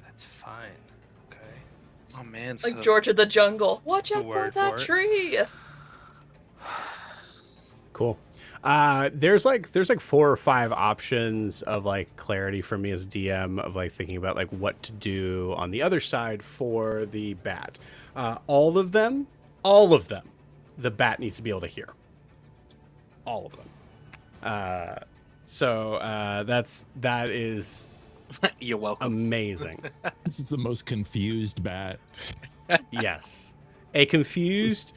That's fine. Okay. Oh man, Like so George of the Jungle. Watch out for word that for it. tree. Cool. There's like 4 or 5 options of like clarity for me as DM of like thinking about like what to do on the other side for the bat. All of them, the bat needs to be able to hear. All of them. That is you're welcome. amazing. This is the most confused bat. Yes. A confused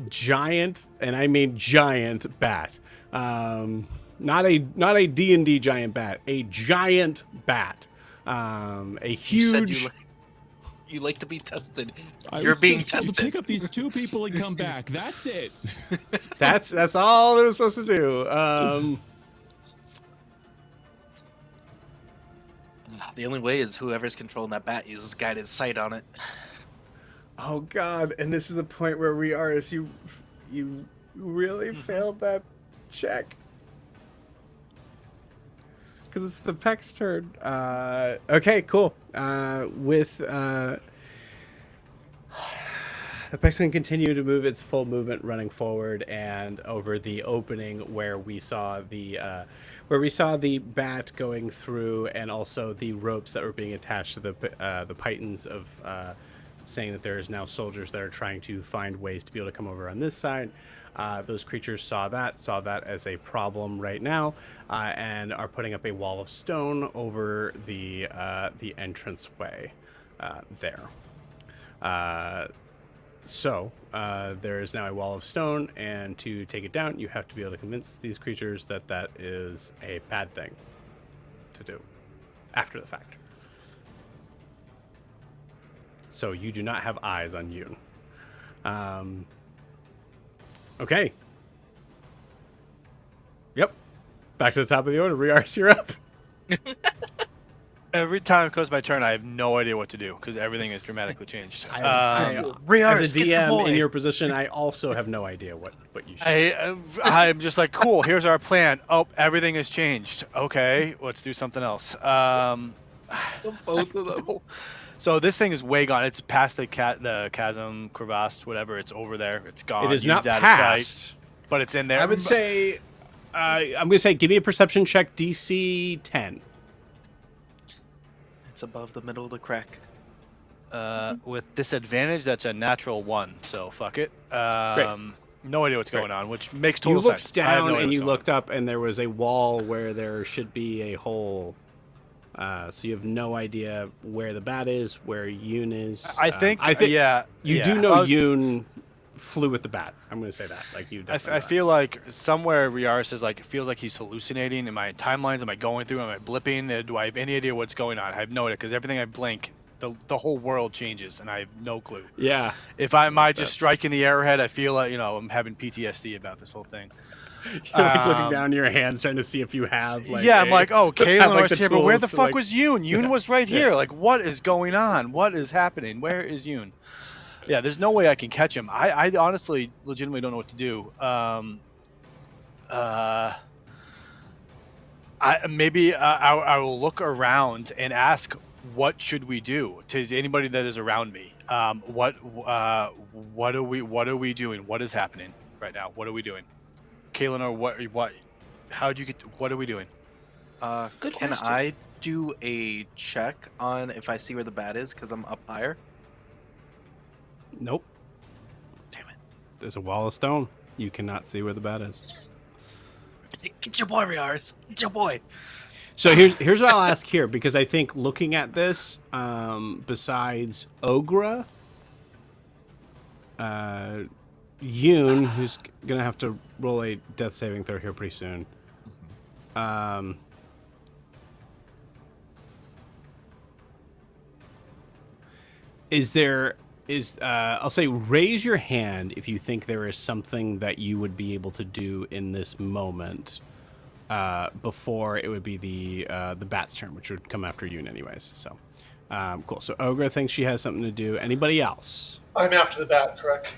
giant, and I mean giant bat. Not a D&D giant bat, a giant bat. A huge You said you like to be tested. I You're was being just told to tested. pick up these 2 people and come back. That's it. that's all it was supposed to do. The only way is whoever's controlling that bat uses guided sight on it. Oh god, and this is the point where we are as you really failed that check. Because it's the Peck's turn. Okay, cool. The Peck's going to continue to move its full movement running forward and over the opening where we saw the bat going through, and also the ropes that were being attached to the pythons of saying that there is now soldiers that are trying to find ways to be able to come over on this side. Those creatures saw that as a problem right now, and are putting up a wall of stone over the entranceway there. So there is now a wall of stone, and to take it down, you have to be able to convince these creatures that that is a bad thing to do after the fact. So you do not have eyes on Yoon. Okay. Yep. Back to the top of the order. Riars, you're up. Every time it goes my turn, I have no idea what to do because everything is dramatically changed. As Riars, a get the DM boy. in your position, I also have no idea what you should I'm just like, cool, here's our plan. Oh, everything has changed. Okay, let's do something else. Both of them. So this thing is way gone. It's past the chasm, crevasse, whatever. It's over there. It's gone. It is Yu's not out past. of sight, but it's in there. I would say, I'm going to say, give me a perception check, DC 10. It's above the middle of the crack. With disadvantage, that's a natural 1. So fuck it. Great. No idea what's going on, which makes total You looked sense. I have no down idea and what's you going looked up, and there was a wall where there should be a hole. So you have no idea where the bat is, where Yoon is. on. I think yeah. You yeah. do know I was- Yoon flew with the bat. I'm going to say that. Like you I definitely. feel like somewhere Riaris is like, it feels like he's hallucinating. In my timelines, am I going through? Am I blipping? Do I have any idea what's going on? I have no idea, because everything I blink, the whole world changes, and I have no clue. Yeah. If I might just striking the arrowhead, I feel like, I'm having PTSD about this whole thing. You're like looking down your hands, trying to see if you have. Like, I'm like, oh, have, Kaelinor the is here, but where tools the to, fuck like- was Yoon? Yoon was right here. Like, what is going on? What is happening? Where is Yoon? Yeah, there's no way I can catch him. I honestly, legitimately don't know what to do. I will look around and ask, what should we do to anybody that is around me? What are we doing? What is happening right now? What are we doing? Kaelinor, what are we doing? Good Can question. I do a check on if I see where the bat is because I'm up higher? Nope. Damn it. There's a wall of stone. You cannot see where the bat is. Get your boy, Riaris. Get your boy. So here's what I'll ask here, because I think looking at this, besides Ogra, Yoon, who's gonna have to roll a death saving throw here pretty soon. I'll say raise your hand if you think there is something that you would be able to do in this moment before it would be the bat's turn, which would come after Yoon anyways. So cool. So Ogra thinks she has something to do. Anybody else? I'm after the bat, correct?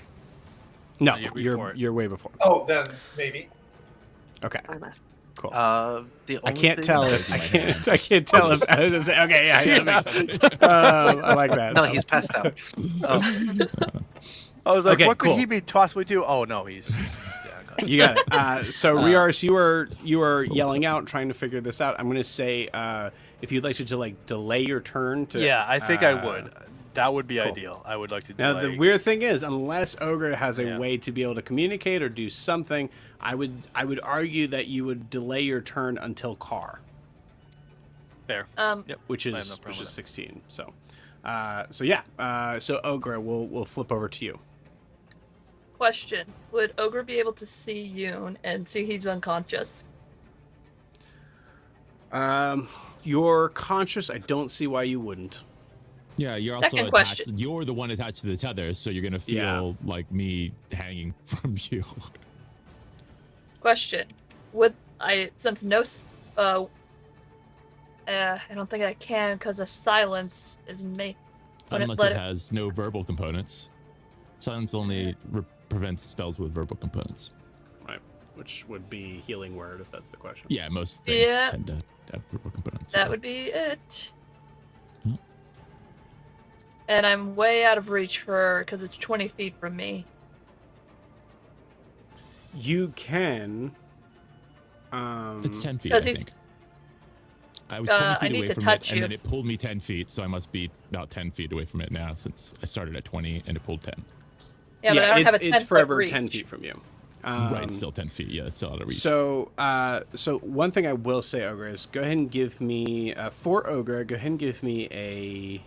No, you're before it. you're way before. Oh, then maybe. Okay, I'm after. cool. The I only can't thing- tell if I can't tell if I was gonna say, okay, yeah, that makes sense. I like that. No, he's passed out. Oh, I was like, Okay, what could cool. he be possibly do? Oh no, he's. You got it. So Riaris, you are yelling out, trying to figure this out. I'm going to say if you'd like to delay your turn to. Yeah, I think I would. That would be ideal. I would like to delay. Now the weird thing is, unless Ogra has a Yeah. way to be able to communicate or do something, I would argue that you would delay your turn until Car, Fair. Yep. which I have is no problem with 16. So Ogra, we'll flip over to you. Question: would Ogra be able to see Yoon and see he's unconscious? You're conscious. I don't see why you wouldn't. Yeah, you're also Second attached. question. You're the one attached to the tether, so you're gonna feel like me hanging from you. Question: would I, since no, I don't think I can because the silence is me. Unless it has no verbal components. Silence only prevents spells with verbal components. Right, which would be healing word if that's the question. Yeah, most things Yeah. tend to have verbal components. That so. would be it. Hmm. And I'm way out of reach because it's 20 feet from me. You can. It's 10 feet, I 'Cause he's- think. I was 20 I feet need away to from it, touch and you. then it pulled me 10 feet, so I must be about 10 feet away from it now, since I started at 20 and it pulled 10. Yeah, but I don't have a 10 it's forever foot 10 reach. feet from you. Right, still 10 feet. Yeah, it's still out of reach. So one thing I will say, Ogra, is go ahead and give me for Ogra. Go ahead and give me a.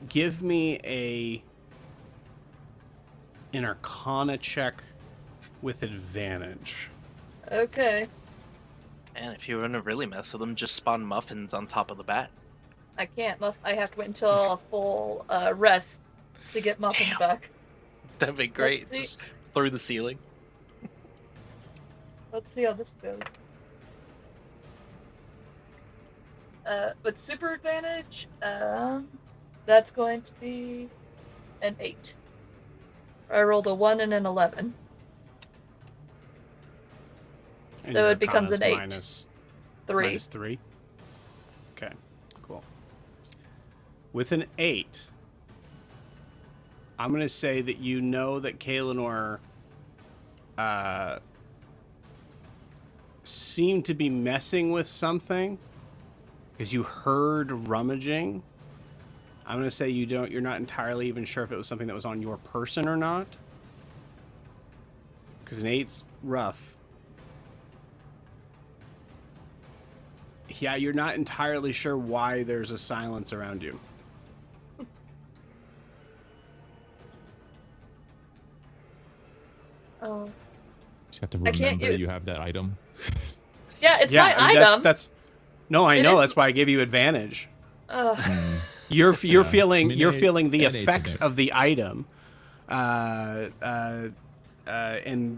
Give me an Arcana check with advantage. Okay. and if you want to really mess with them, just spawn muffins on top of the bat. I can't. I have to wait until a full rest to get muffins Damn. back. That'd be great. Let's see. Just through the ceiling. Let's see how this goes. With super advantage, that's going to be an 8. I rolled a 1 and an 11. And So your it becomes Arcana's an 8. minus 3. Minus 3. Okay, cool. With an 8, I'm going to say that you know that Kaelinor seemed to be messing with something because you heard rummaging I'm gonna say you're not entirely even sure if it was something that was on your person or not. Because an 8's rough. Yeah, you're not entirely sure why there's a silence around you. Oh. Just have to I can't remember you have that item. Yeah, it's Yeah, my I mean, item. that's no, I It know. is- That's why I gave you advantage. Ugh. You're Yeah. feeling I mean, you're it- feeling the it ain't effects today. of the item, and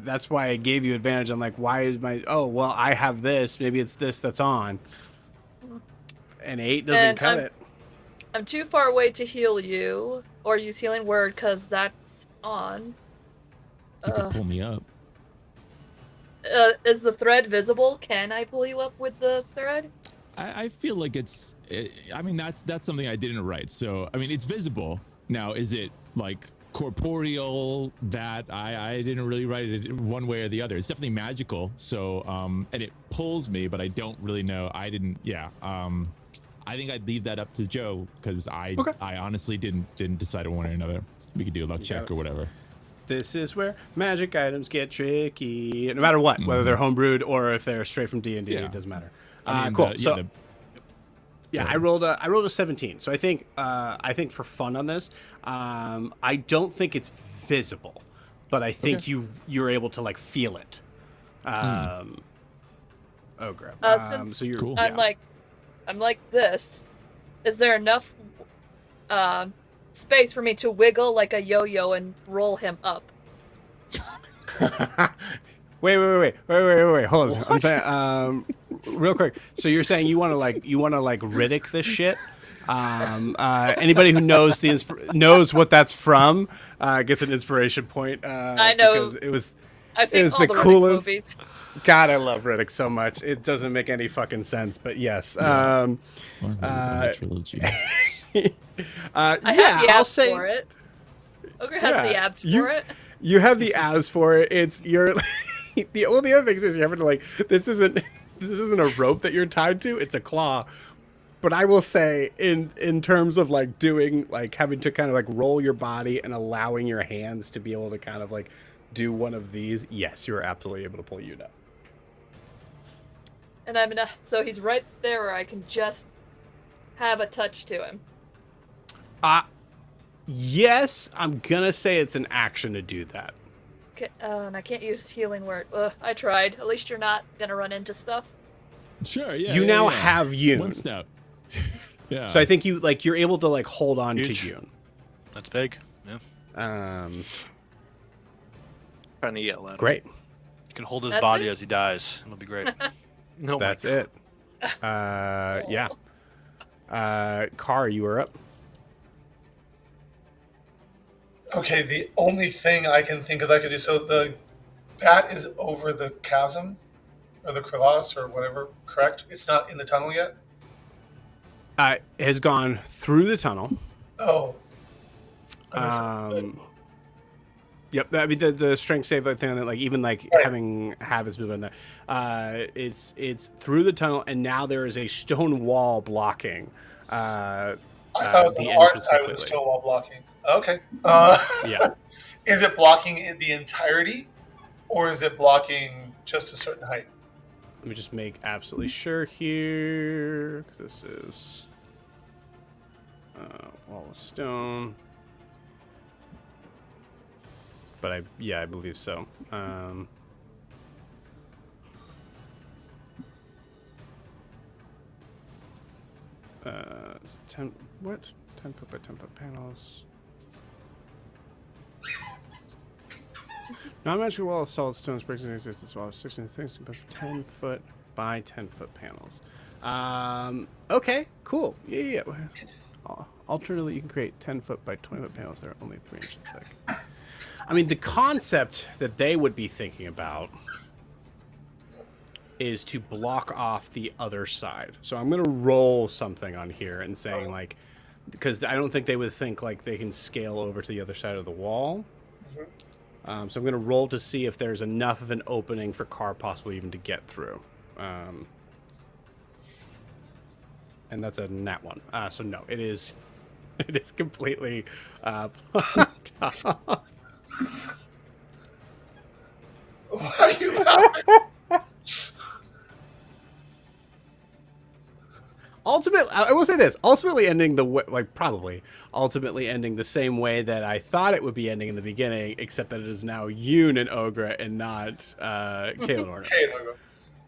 that's why I gave you advantage. I'm like, why is my? Oh, well, I have this. Maybe it's this that's on. And 8 doesn't And cut it. I'm too far away to heal you or use healing word because that's on. You could pull me up. Is the thread visible? Can I pull you up with the thread? I feel like I mean, that's something I didn't write. So, I mean, it's visible. Now, is it like corporeal? That I didn't really write it one way or the other. It's definitely magical. So, and it pulls me, but I don't really know. I didn't, yeah. I think I'd leave that up to Joe because I honestly didn't decide on one or another. We could do a luck check or whatever. This is where magic items get tricky. No matter what, whether they're homebrewed or if they're straight from D&D, Yeah. it doesn't matter. I mean, Cool. the- Yeah, I rolled a 17. So I think for fun on this, I don't think it's visible, but I think you're able to like feel it. Ogra. Since so you're, Cool. I'm like this, is there enough space for me to wiggle like a yo-yo and roll him up? Wait. Hold on. I'm saying, real quick. So you're saying you want to like Riddick this shit? Anybody who knows knows what that's from gets an inspiration point. I know. Because I've seen was all the the Riddick coolest- movies. God, I love Riddick so much. It doesn't make any fucking sense, but yes. trilogy. I have the I'll abs say for it. Ogre has the abs for it. you have the abs for it. It's your the only other thing is you have to like this isn't a rope that you're tied to. It's a claw. But I will say in terms of like doing like having to kind of like roll your body and allowing your hands to be able to kind of like do one of these, yes, you're absolutely able to pull you down. And so he's right there where I can just have a touch to him. Yes, I'm gonna say it's an action to do that. And I can't use healing word. I tried. At least you're not gonna run into stuff. Sure, yeah. You now have Yoon. One step. Yeah. So I think you're able to like hold on Huge. to Yoon. That's big. Yeah. Trying to yell at him. Great. You can hold his That's body it? as he dies. It'll be great. No, That's it. Yeah. Car, you are up. Okay, the only thing I can think of that I could do, so the bat is over the chasm, or the crevasse, or whatever, correct? It's not in the tunnel yet? Has gone through the tunnel. Oh. I misunderstood. Yep. I mean the strength save thing that like even like Right. having habits moving there. It's through the tunnel and now there is a stone wall blocking. I thought it was the the art entrance side with the completely. stone wall blocking. Okay. Yeah. Is it blocking the entirety, or is it blocking just a certain height? Let me just make absolutely sure here. 'Cause this is wall of stone. But I believe so. 10 what? 10 foot by 10 foot panels. Non-magical wall of solid stones breaks into existence wall of 16 things composed of 10 foot by 10 foot panels. Okay, cool. Yeah. Alternatively, you can create 10 foot by 20 foot panels that are only 3 inches thick. I mean, the concept that they would be thinking about is to block off the other side. So I'm going to roll something on here and saying, like, because I don't think they would think, like, they can scale over to the other side of the wall. So I'm going to roll to see if there's enough of an opening for Car possibly even to get through. And that's a nat one. So no, it is It is completely blocked off. Why are you laughing? Ultimately, I will say this: ultimately ending ultimately ending the same way that I thought it would be ending in the beginning, except that it is now Yoon and Ogra and not Kaelinor. Okay,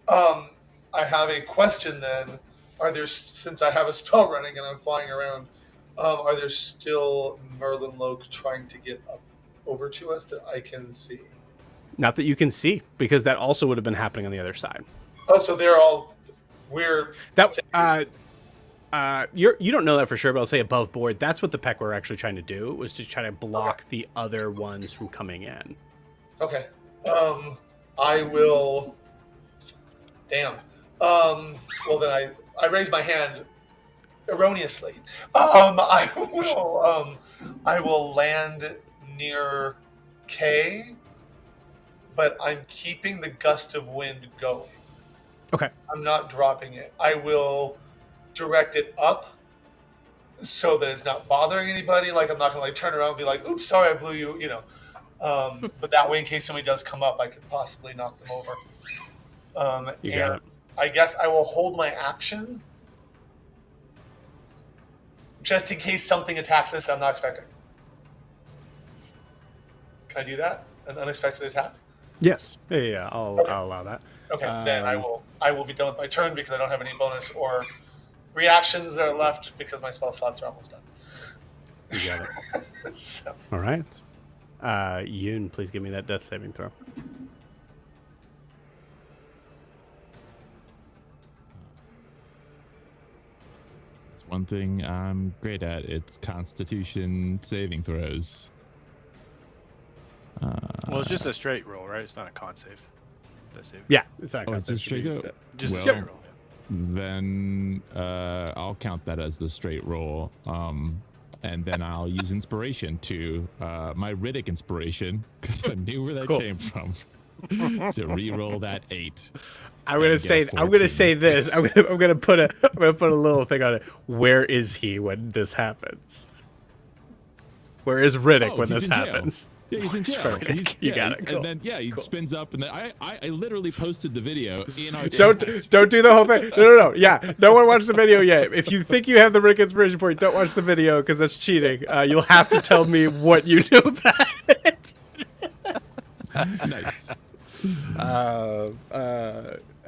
I have a question then. Are there, since I have a spell running and I'm flying around, are there still Merlin Loke trying to get up over to us that I can see? Not that you can see, because that also would have been happening on the other side. Oh, so they're all, we're That safe. you don't know that for sure, but I'll say above board. That's what the Peck were actually trying to do, was to try to block the other ones from coming in. Okay. I will. Damn. Well, then I raise my hand erroneously. I will land near K, but I'm keeping the gust of wind going. Okay. I'm not dropping it. I will direct it up so that it's not bothering anybody. Like I'm not gonna like turn around and be like, "Oops, sorry, I blew you." You know. But that way, in case somebody does come up, I could possibly knock them over. You And got it. I guess I will hold my action just in case something attacks us that I'm not expecting. Can I do that? An unexpected attack? Yes. Yeah. I'll Okay. allow that. Okay, then I will be done with my turn because I don't have any bonus or reactions that are left because my spell slots are almost done. You got it. So, All right. Yoon, please give me that death saving throw. It's one thing I'm great at. It's Constitution saving throws. Well, it's just a straight roll, right? It's not a con save. Death save. Yeah, it's not. Oh, it's just straight up. Just a Well, straight roll. Then I'll count that as the straight roll. And then I'll use inspiration to my Riddick inspiration because I knew where that came from. To re-roll that 8. I'm gonna say this. I'm gonna put a little thing on it. Where is he when this happens? Where is Riddick when he's this in jail. happens? Yeah, he's in jail. Perfect. You got it. Cool. And then he spins up, and then I literally posted the video in our Don't do the whole thing. No. Yeah, no one watched the video yet. If you think you have the Rick inspiration point, don't watch the video because that's cheating. You'll have to tell me what you knew about it. Nice.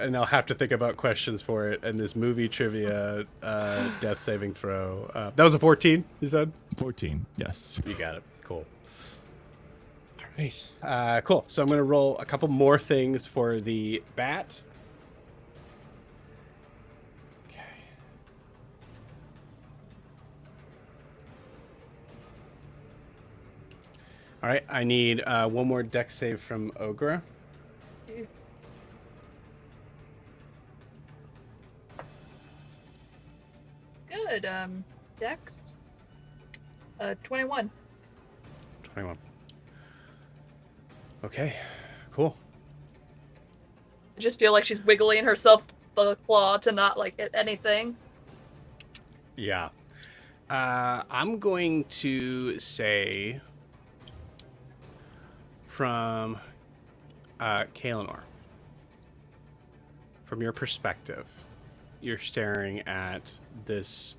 And I'll have to think about questions for it. And this movie trivia, death saving throw. That was a 14. You said 14. Yes. you got it. Cool. All right. Cool. So I'm gonna roll a couple more things for the bat. Okay. All right. I need one more dex save from Ogra. Good. Dex. 21. 21. Okay. Cool. I just feel like she's wiggling herself the claw to not like hit anything. Yeah. I'm going to say from Kaelinor, from your perspective, you're staring at this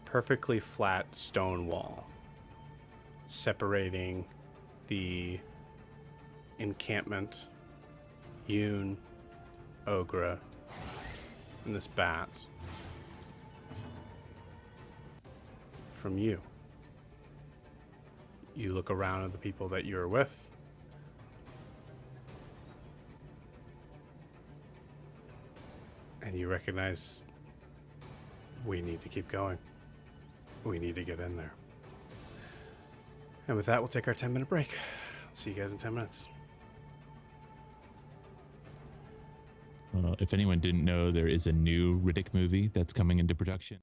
perfectly flat stone wall separating the encampment, Yoon, Ogra, and this bat from you. You look around at the people that you're with. And you recognize we need to keep going. We need to get in there. And with that, we'll take our 10-minute break. See you guys in 10 minutes. If anyone didn't know, there is a new Riddick movie that's coming into production.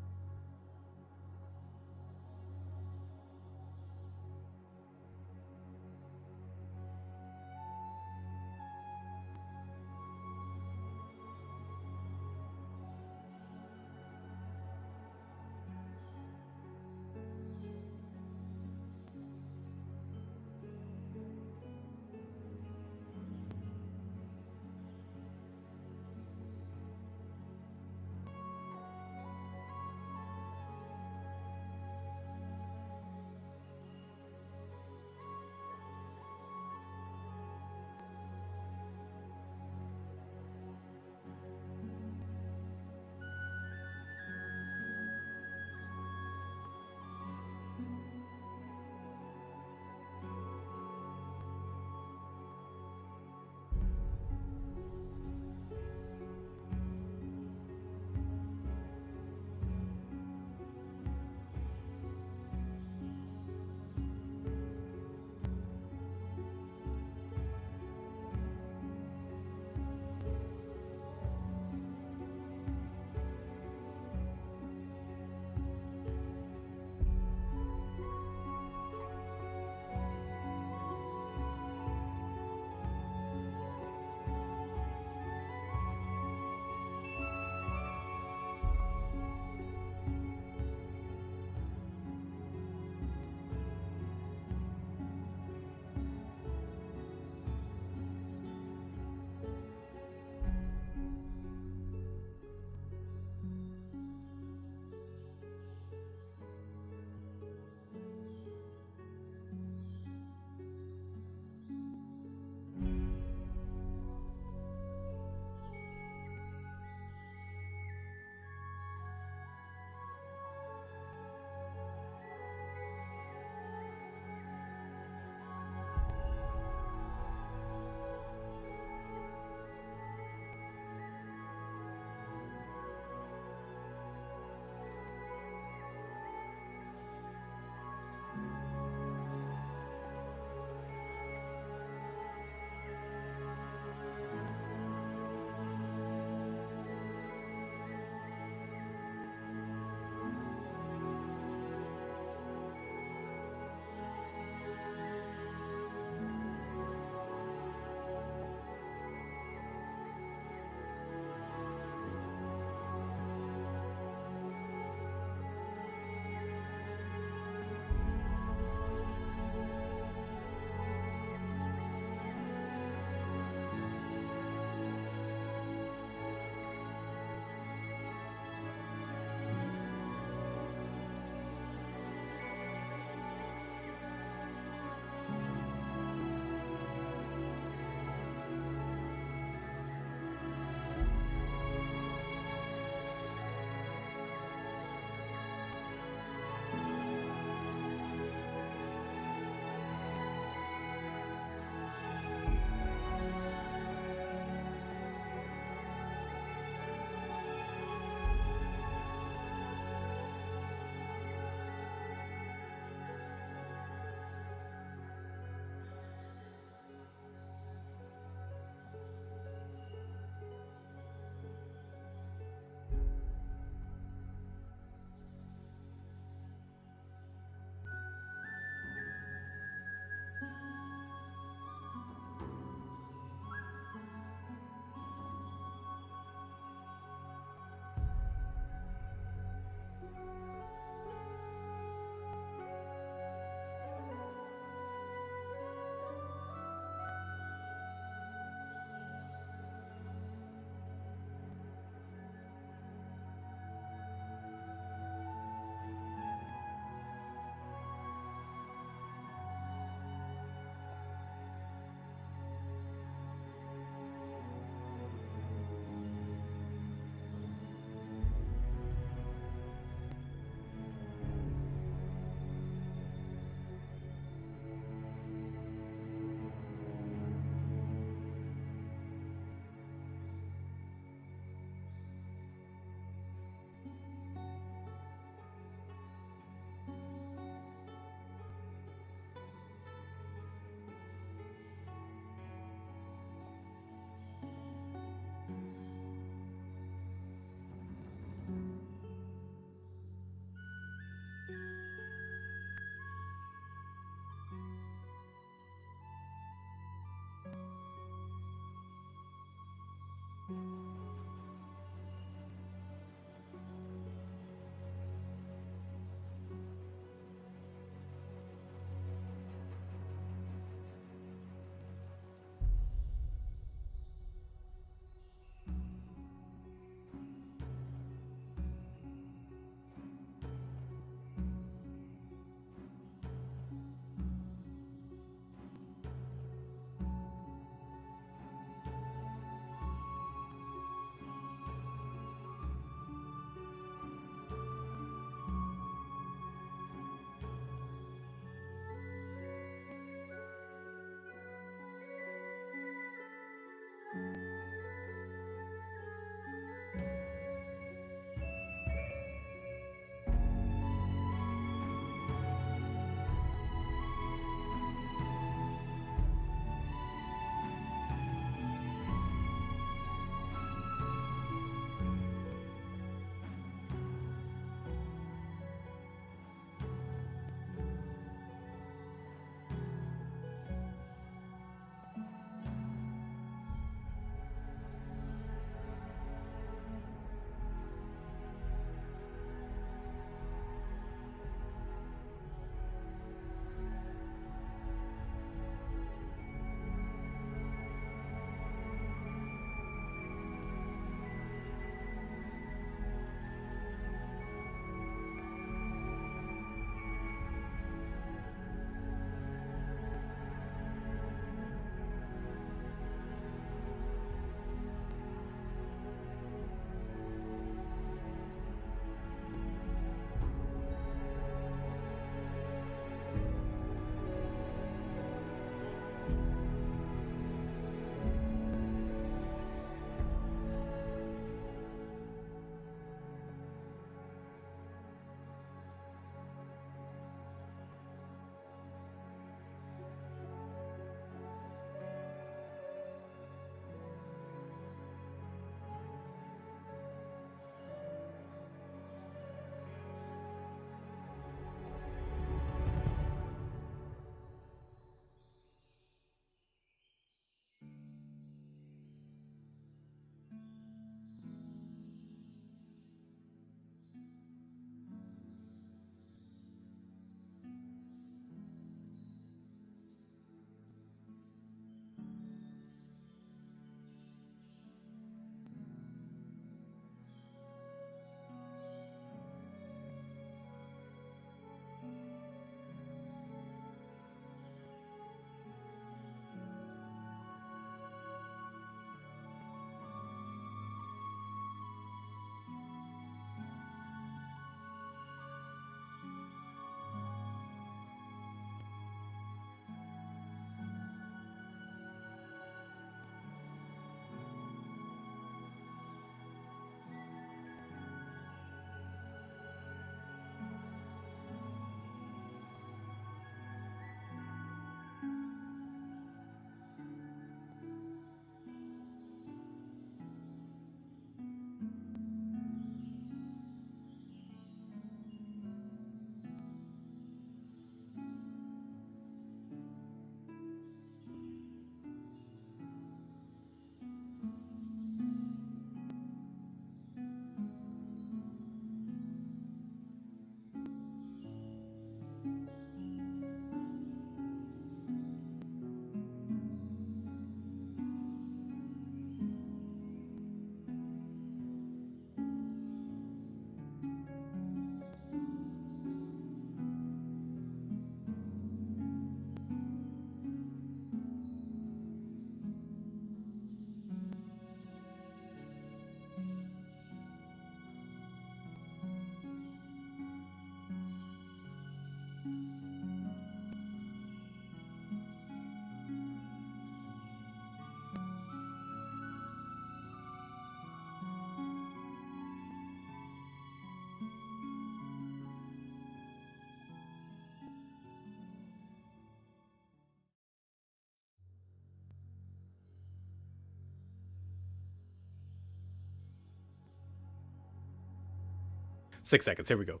6 seconds. Here we go.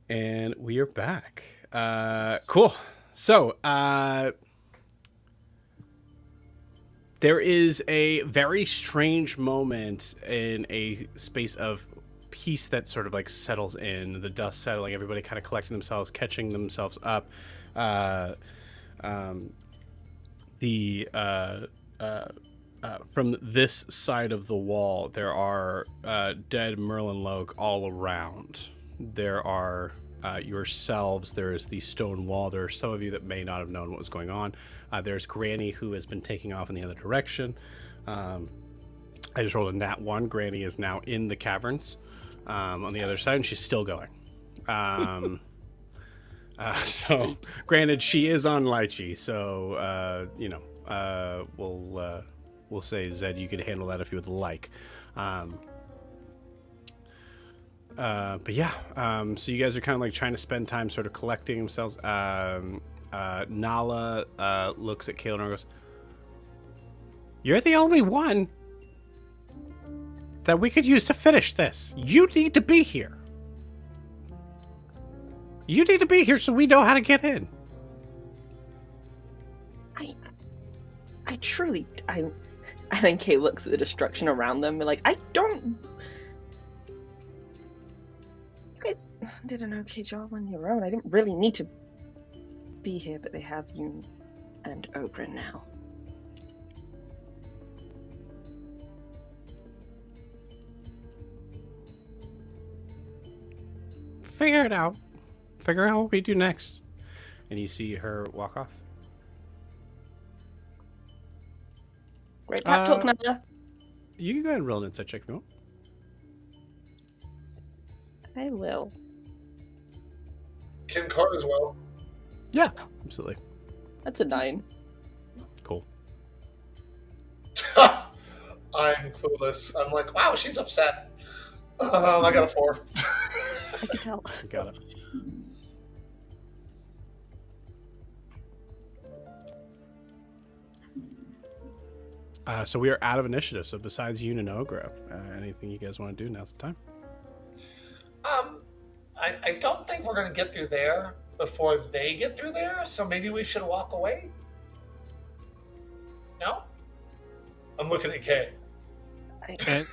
And we are back. Cool. So, There is a very strange moment in a space of peace that sort of like settles in, the dust settling, everybody kind of collecting themselves, catching themselves up. From this side of the wall, there are dead Merlin Logue all around. There are yourselves. There is the stone wall. There are some of you that may not have known what was going on. There's Granny, who has been taking off in the other direction. I just rolled a nat 1. Granny is now in the caverns on the other side, and she's still going. So, granted, she is on Lychee, so, we'll say, Zed, you could handle that if you would like. But yeah, so you guys are kind of like trying to spend time sort of collecting themselves. Nala looks at Kaelinor and goes, "You're the only one that we could use to finish this. You need to be here. You need to be here so we know how to get in." I think Kay looks at the destruction around them and like, you guys did an okay job on your own. I didn't really need to be here, but they have you and Ogra now. Figure it out. Figure out what we do next. And you see her walk off. Great pep talk, Nala. You can go ahead and roll an insight check if you want. I will. Ken Card as well. Yeah, absolutely. That's a 9. Cool. I'm clueless. I'm like, wow, she's upset. I got a 4. I can tell. Got it. So we are out of initiative. So besides Yoon and Ogra, anything you guys want to do? Now's the time. I don't think we're going to get through there before they get through there, so maybe we should walk away? No? I'm looking at Kay. And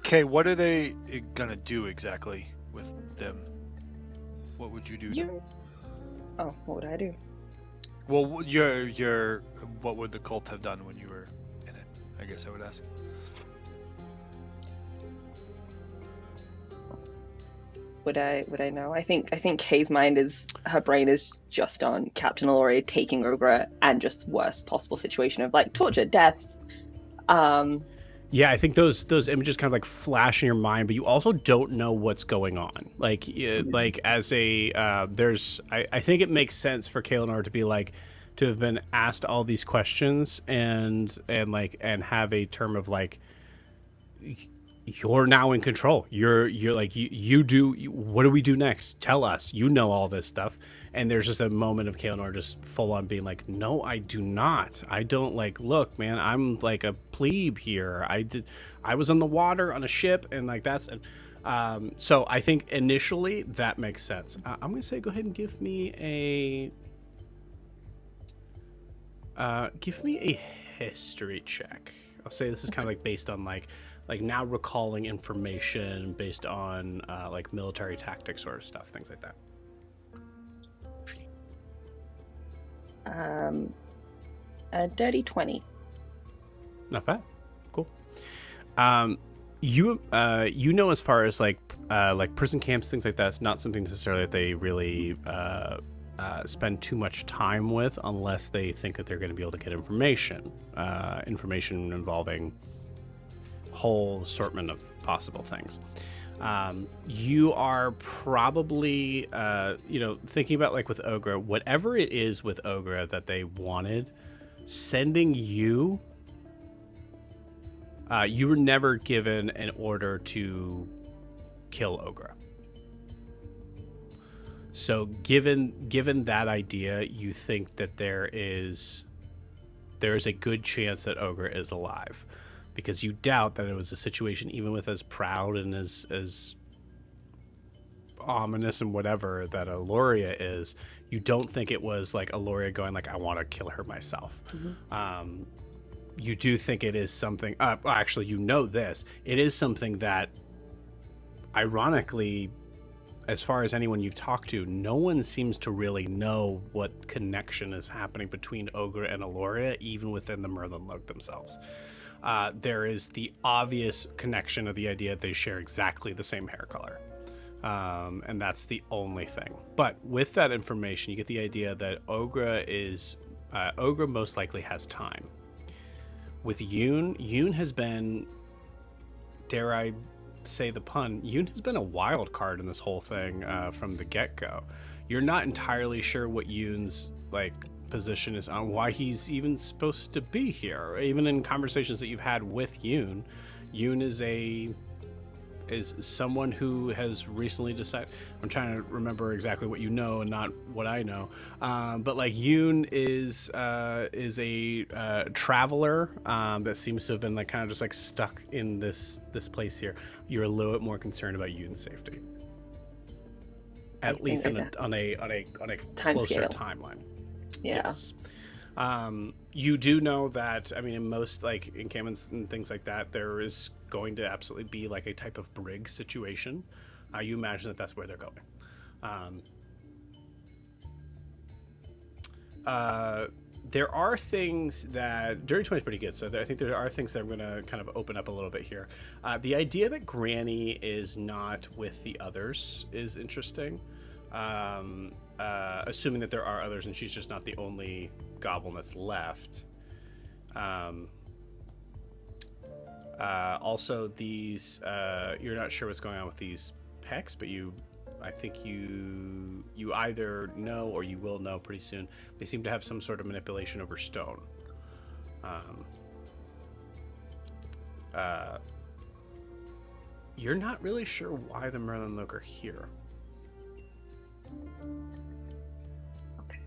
Kay, what are they gonna do exactly with them? What would you do? Oh, what would I do? Well, what would the cult have done when you were in it? I guess I would ask. Would I know? I think Kay's mind her brain is just on Captain Aloria taking Ogra and just worst possible situation of like torture, death. Yeah, I think those images kind of like flash in your mind, but you also don't know what's going on. Like as a I think it makes sense for Kaelinor to be like to have been asked all these questions and have a term of like, you're now in control. You're like you do. What do we do next? Tell us. You know all this stuff. And there's just a moment of Kaelinor just full on being like, no, I do not. I don't like. Look, man, I'm like a plebe here. I was on the water on a ship, and like that's. So I think initially that makes sense. I'm gonna say go ahead and give me a history check. I'll say this is kind of like based on like now recalling information based on like military tactics sort of stuff, things like that. A dirty 20. Not bad. Cool. You know, as far as like prison camps, things like that, it's not something necessarily that they really spend too much time with unless they think that they're going to be able to get information involving whole assortment of possible things. You are probably thinking about like with Ogra, whatever it is with Ogra that they wanted, sending you you were never given an order to kill Ogra. So given that idea, you think that there is a good chance that Ogra is alive, because you doubt that it was a situation, even with as proud and as ominous and whatever that Aloria is, you don't think it was like Aloria going like, I want to kill her myself. you do think it is something. Well, actually, you know this. It is something that, ironically, as far as anyone you've talked to, no one seems to really know what connection is happening between Ogra and Aloria, even within the Merlin Loke themselves. There is the obvious connection of the idea that they share exactly the same hair color. And that's the only thing. But with that information, you get the idea that Ogra most likely has time. With Yoon has been, dare I say the pun, Yoon has been a wild card in this whole thing from the get-go. You're not entirely sure what Yoon's position is on why he's even supposed to be here. Even in conversations that you've had with Yoon is someone who has recently decided. I'm trying to remember exactly what you know and not what I know. But Yoon is a traveler that seems to have been kind of just stuck in this place here. You're a little bit more concerned about Yoon's safety, at least on a closer timeline. Yeah. Yes. You do know that, in most encampments and things like that, there is going to absolutely be a type of brig situation. You imagine that that's where they're going. There are things that Dirty 20 is pretty good, so I think there are things that I'm going to kind of open up a little bit here. The idea that Granny is not with the others is interesting. Assuming that there are others and she's just not the only goblin that's left. Also, these you're not sure what's going on with these pecs, but I think you either know or you will know pretty soon. They seem to have some sort of manipulation over stone. You're not really sure why the Merlin Loke are here. Okay.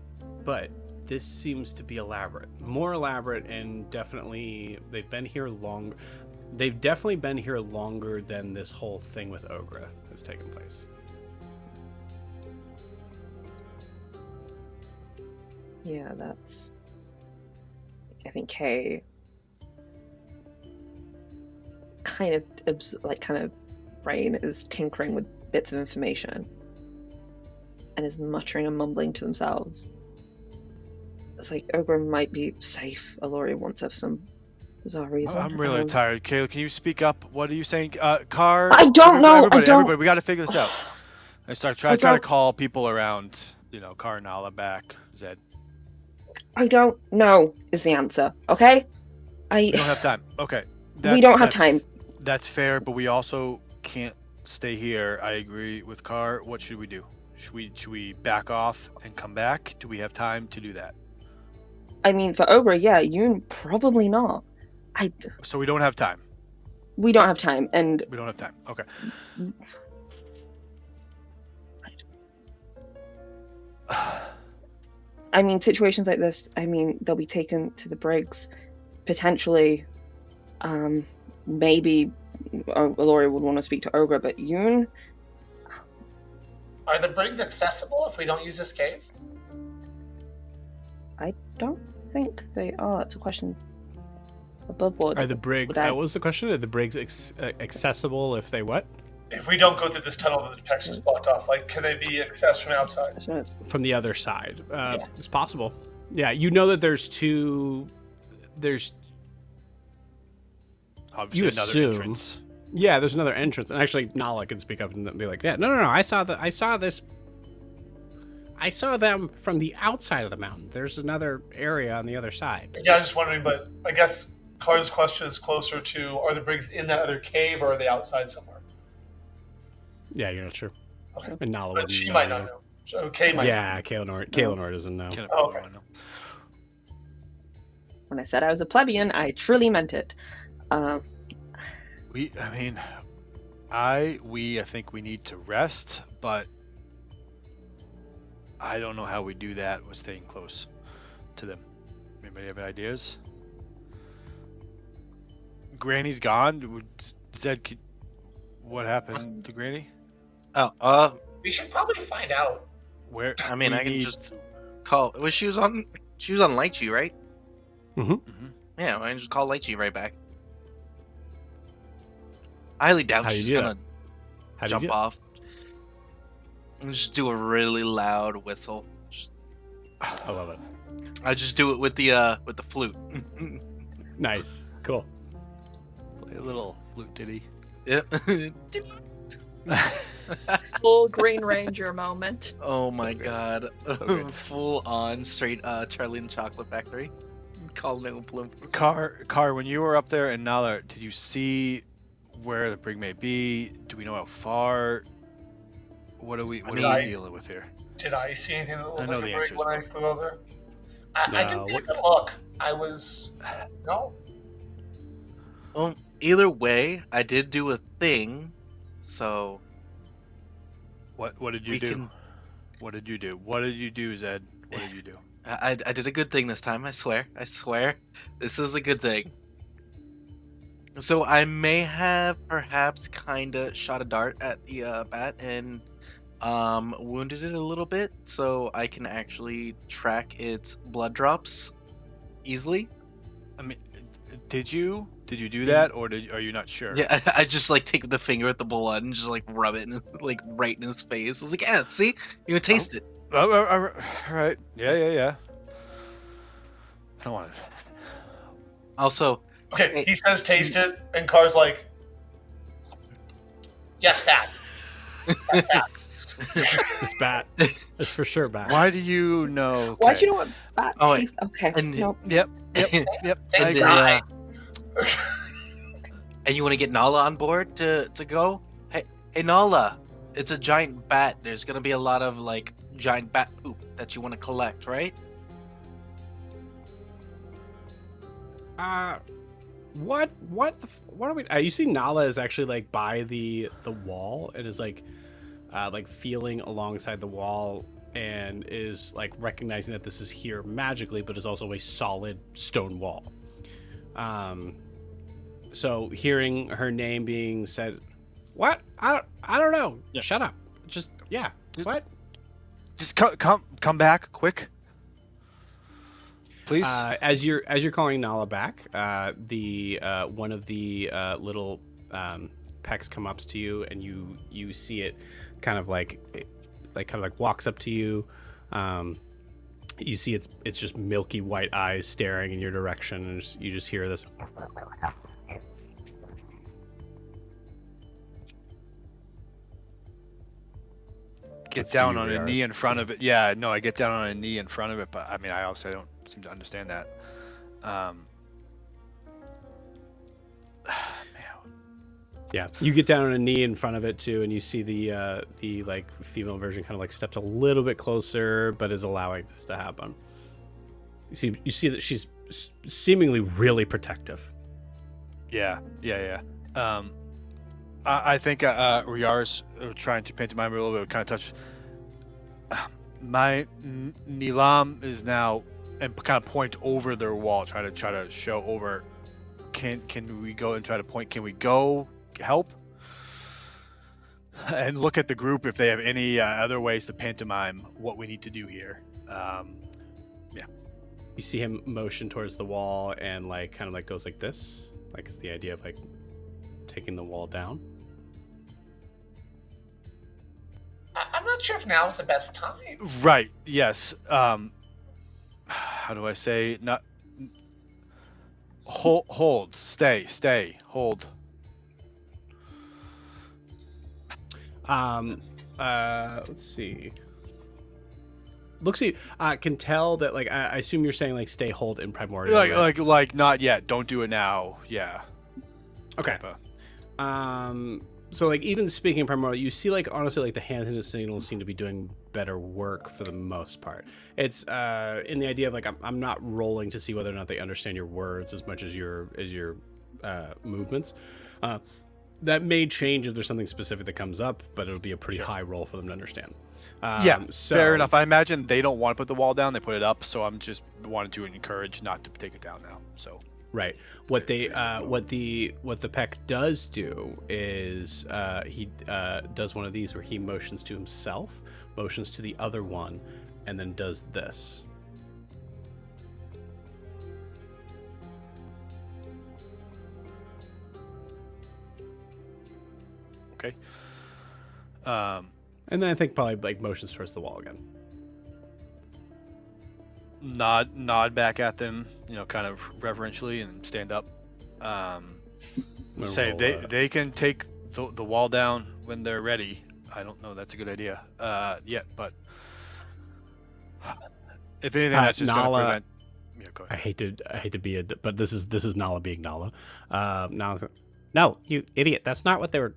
But this seems to be more elaborate, and definitely they've definitely been here longer than this whole thing with Ogra has taken place. Yeah, I think Kay kind of brain is tinkering with bits of information and is muttering and mumbling to themselves. It's Ogra might be safe. Aloria wants her for some bizarre reason. I'm really tired. Kayla, can you speak up? What are you saying? Car? I don't know. Everybody, we got to figure this out. I try to call people around, Car and Nala back, Zed. I don't know is the answer, okay? We don't have time. Okay. We don't have time. That's fair, but we also can't stay here. I agree with Car. What should we do? Should we back off and come back? Do we have time to do that? For Ogra, yeah, Yoon probably not. So we don't have time. We don't have time, and we don't have time. Okay. Situations like this, they'll be taken to the brigs, potentially. Maybe Aloria would want to speak to Ogra, but Yoon. Are the brigs accessible if we don't use this cave? I don't think they are. It's a question above board. Are the brigs? What was the question? Are the brigs accessible if they what? If we don't go through this tunnel that the protection is blocked off, can they be accessed from outside? From the other side, yeah. It's possible. Yeah, you know that there's two. There's obviously another entrance. Yeah, there's another entrance, and actually Nala can speak up and be like, "Yeah, no, I saw this. I saw them from the outside of the mountain. There's another area on the other side." Yeah, I was just wondering, but I guess Car's question is closer to: are the brigs in that other cave, or are they outside somewhere? Yeah, you're not sure. Okay, and Nala, but she might not know. So Kay might. Yeah, Kaelinor doesn't know. Oh, okay. When I said I was a plebeian, I truly meant it. I think we need to rest, but I don't know how we do that with staying close to them. Anybody have ideas? Granny's gone. Zed, what happened to Granny? We should probably find out. Where? I can just call. She was on Lychee, right? Mm-hmm. Yeah, I just call Lychee right back. I highly doubt How do you she's do gonna How do you jump do it? off. And just do a really loud whistle. I love it. I just do it with the flute. Nice. Cool. Play a little flute ditty. Yeah. Full Green Ranger moment. Oh my god. good. Full on straight Charlie and the Chocolate Factory. Calling it Oompa Loompas. Car, when you were up there in Nala, did you see where the brig may be? Do we know how far? What are we dealing with here? Did I see anything that I looked know like the a brig answer when is I flew over there? I No, didn't take what- a look. I was no. Well, either way, I did do a thing, so What did you we do? can. What did you do? What did you do, Zed? What did you do? I did a good thing this time. I swear. I swear. This is a good thing. So I may have perhaps kind of shot a dart at the bat and wounded it a little bit, so I can actually track its blood drops easily. I mean, did you do that, or are you not sure? Yeah, I just like take the finger at the blood and just like rub it in, like right in his face. I was like, yeah, see, you can taste it. Oh, all right. Yeah. I don't want to. Also, Okay, Hey. he says taste it, and Car's like, yes, Pat. It's bat. It's for sure bat. Why do you know? Why'd you know what bat Oh, wait. taste? Okay, And- no. Yep. I Thanks, agree. guy. and you want to get Nala on board to go? Hey Nala, it's a giant bat. There's gonna be a lot of like giant bat poop that you want to collect, right? What are we? You see, Nala is actually like by the wall and is like feeling alongside the wall and is like recognizing that this is here magically, but is also a solid stone wall. So hearing her name being said, what? I don't know. Yeah. Shut up. Just yeah. What? Just come back quick, please. As you're calling Nala back, the one of the little pecks come up to you, and you see it kind of like walks up to you. You see it's just milky white eyes staring in your direction, and you just hear this. Get That's down to you, on a Riaris. knee in front of it. Yeah, no, I get down on a knee in front of it, but I mean, I also don't seem to understand that. Man. Yeah, you get down on a knee in front of it too, and you see the like female version kind of like steps a little bit closer, but is allowing this to happen. You see that she's seemingly really protective. Yeah. I think Riaris trying to paint my mind a little bit, kind of touch. My Nilam is now and kind of point over their wall, try to show over. Can we go and try to point? Can we go help? And look at the group if they have any other ways to pantomime what we need to do here. You see him motion towards the wall and like kind of like goes like this, like it's the idea of like taking the wall down. I'm not sure if now's the best time. Right. Yes. How do I say? Not. Hold. Stay. Hold. Let's see. Can tell that like I assume you're saying like stay hold in primordial. right? Like not yet. Don't do it now. Yeah. Okay. Typa. So like even speaking primordial, you see like honestly like the hands and the signals seem to be doing better work for the most part. It's in the idea of like I'm not rolling to see whether or not they understand your words as much as your movements. That may change if there's something specific that comes up, but it'll be a pretty high roll for them to understand. Fair enough. I imagine they don't want to put the wall down; they put it up. So I'm just wanting to encourage not to take it down now. So Right. What the Peck does do is he does one of these where he motions to himself, motions to the other one, and then does this. Okay. And then I think probably like motions towards the wall again. Nod back at them, kind of reverentially, and stand up. Say they can take the wall down when they're ready. I don't know. That's a good idea. Yet, but if anything, that's just going to prevent. Yeah, go ahead. I hate to be a, but this is Nala being Nala. Nala's, no, you idiot. That's not what they're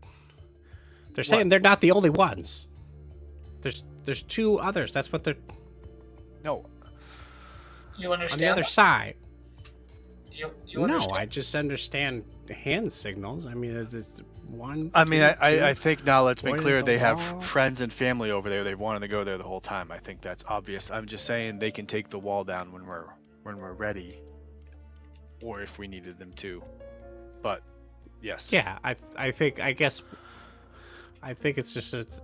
saying. They're not the only ones. There's two others. That's what they're. No. You understand? On the other side. You no, understand? I just understand hand signals. I mean, it's one. I mean, two, I think now it's been point clear at the they have wall. friends and family over there. They've wanted to go there the whole time. I think that's obvious. I'm just saying they can take the wall down when we're ready, or if we needed them to. But yes. Yeah, I think it's just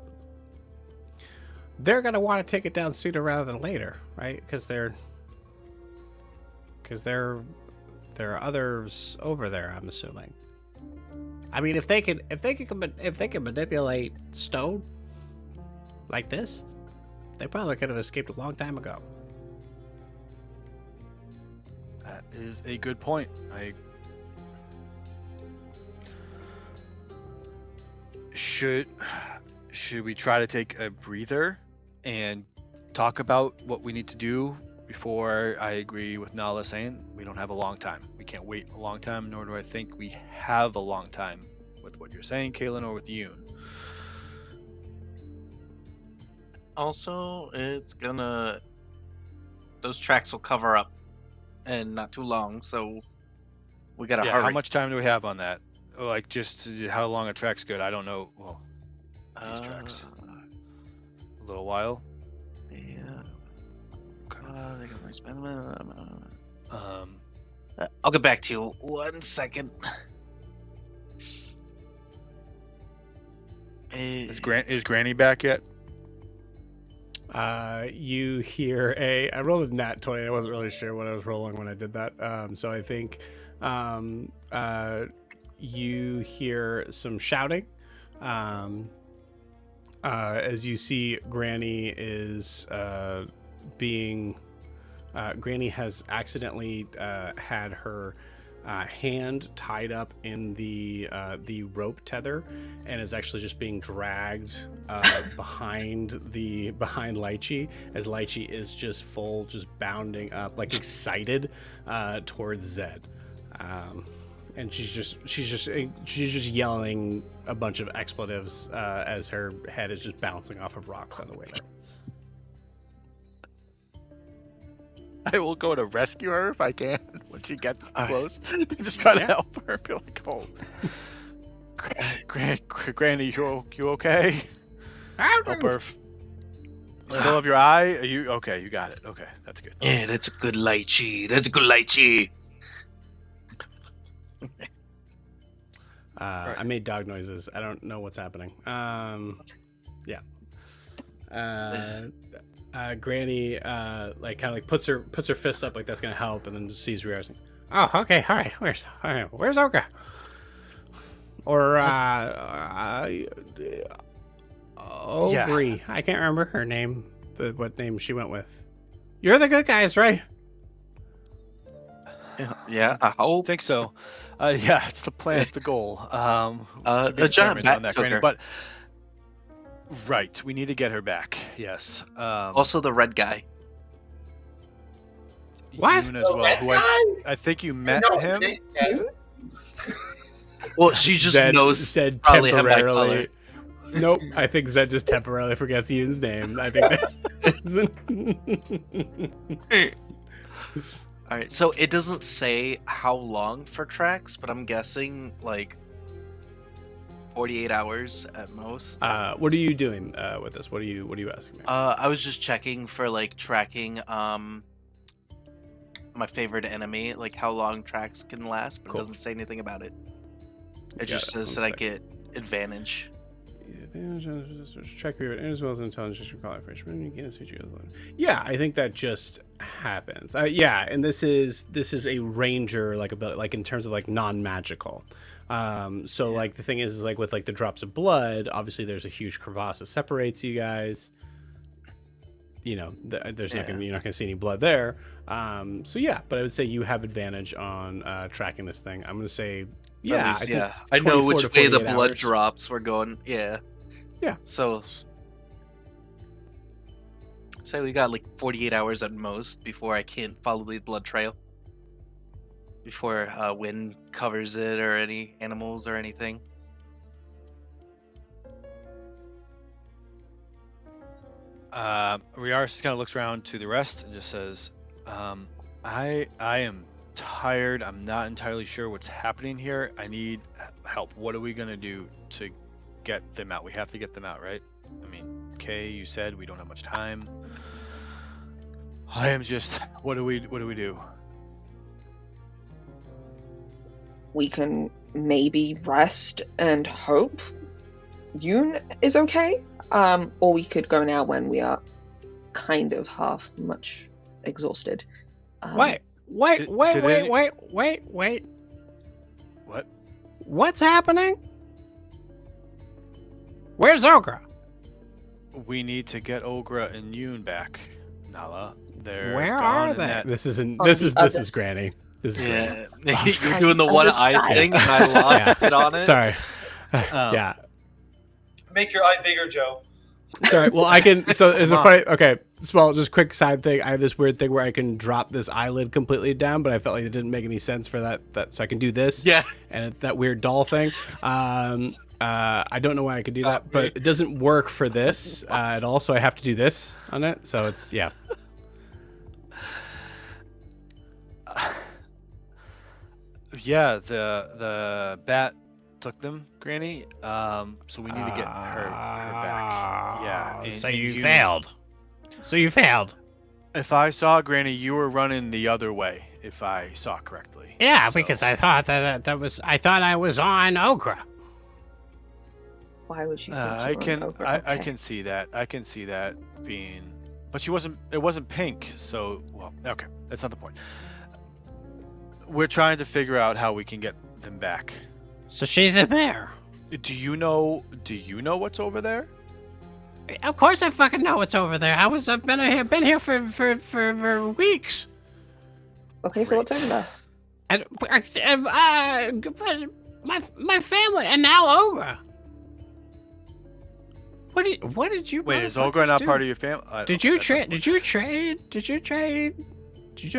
they're gonna want to take it down sooner rather than later, right? Because there are others over there, I'm assuming. I mean, if they can manipulate stone like this, they probably could have escaped a long time ago. That is a good point. Should we try to take a breather and talk about what we need to do before I agree with Nala saying we don't have a long time? We can't wait a long time, nor do I think we have a long time with what you're saying, Kaelinor, or with Yoon. Also, those tracks will cover up and not too long, so we gotta hurry. How much time do we have on that? Like, just how long a track's good? I don't know. Well, these tracks. A little while. Yeah. Um, I'll get back to you. 1 second. is Granny back yet? You hear I rolled a nat 20. I wasn't really sure what I was rolling when I did that. So I think you hear some shouting. As you see, Granny is Granny has accidentally had her hand tied up in the rope tether, and is actually just being dragged behind Lychee, as Lychee is just bounding up, like excited towards Zed. And she's just yelling a bunch of expletives as her head is just bouncing off of rocks on the way there. I will go to rescue her if I can when she gets close. Just try to help her. Be like, oh, Granny, you okay? Help her. Still have your eye? Are you okay? You got it. Okay, that's good. Yeah, that's a good Lychee. That's a good Lychee. I made dog noises. I don't know what's happening. Yeah. Granny like kind of like puts her fist up like that's gonna help, and then just sees Rios. Oh, okay, all right. Where's Ogra? Or Ogre. Yeah. I can't remember her name. What name she went with. You're the good guys, right? Yeah, I hope. Think so. Yeah, it's the plan. It's the goal. A giant bat Granny, but right, we need to get her back. Yes. Also, the red guy. What? Yoon as well. Who I think you met him. Well, she just knows. Said probably temporarily. Nope, I think Zed just temporarily forgets Yoon's name. I think. All right, so it doesn't say how long for tracks, but I'm guessing like 48 hours at most. What are you doing with this? What are you asking me? I was just checking for like tracking my favorite enemy, like how long tracks can last, but Cool. It doesn't say anything about it. It just says that I get advantage. check your as well as intelligence recall information. You gain feature. Yeah, I think that just happens. Yeah, and this is a ranger like ability, like in terms of like non-magical. So like the thing is like with like the drops of blood, obviously there's a huge crevasse that separates you guys. You know, there's not gonna be, you're not gonna see any blood there. So yeah, but I would say you have advantage on tracking this thing. I'm gonna say yeah. Least, I know which way the blood drops. We're going. Yeah. So say we got like 48 hours at most before I can't follow the blood trail. Before wind covers it or any animals or anything. Riaris just kind of looks around to the rest and just says, I am tired. I'm not entirely sure what's happening here. I need help. What are we going to do to get them out? We have to get them out, right? I mean, Kay, you said we don't have much time. I am just, what do we do? We can maybe rest and hope Yoon is okay. Or we could go now when we are kind of half much exhausted. Wait. What? What's happening? Where's Ogra? We need to get Ogra and Yoon back, Nala. They're Where gone are they? that- This is Granny. This is Granny. You're doing the one eye thing, and I lost it on it. Sorry. Yeah. Make your eye bigger, Joe. Sorry. Well, I can. So is it funny? Okay. Small, just quick side thing. I have this weird thing where I can drop this eyelid completely down, but I felt like it didn't make any sense for that. So I can do this. Yeah. And that weird doll thing. I don't know why I could do that, but it doesn't work for this at all. So I have to do this on it. So it's yeah. Yeah, the bat took them, Granny. So we need to get her back. Yeah. So you failed. So you failed. If I saw Granny, you were running the other way. If I saw correctly. Yeah, So- because I thought that was. I thought I was on Ogra. Why would she say I can Ogra? I Okay. can see that. I can see that being, but she wasn't. It wasn't pink. So well, okay, that's not the point. We're trying to figure out how we can get them back. So she's in there. Do you know what's over there? Of course, I fucking know what's over there. I've been here for weeks. Okay, so what's over there? And my family, and now Ogra. What did you? Wait, is Ogra not part of your family? Did you trade? Did you trade? Did I train? Did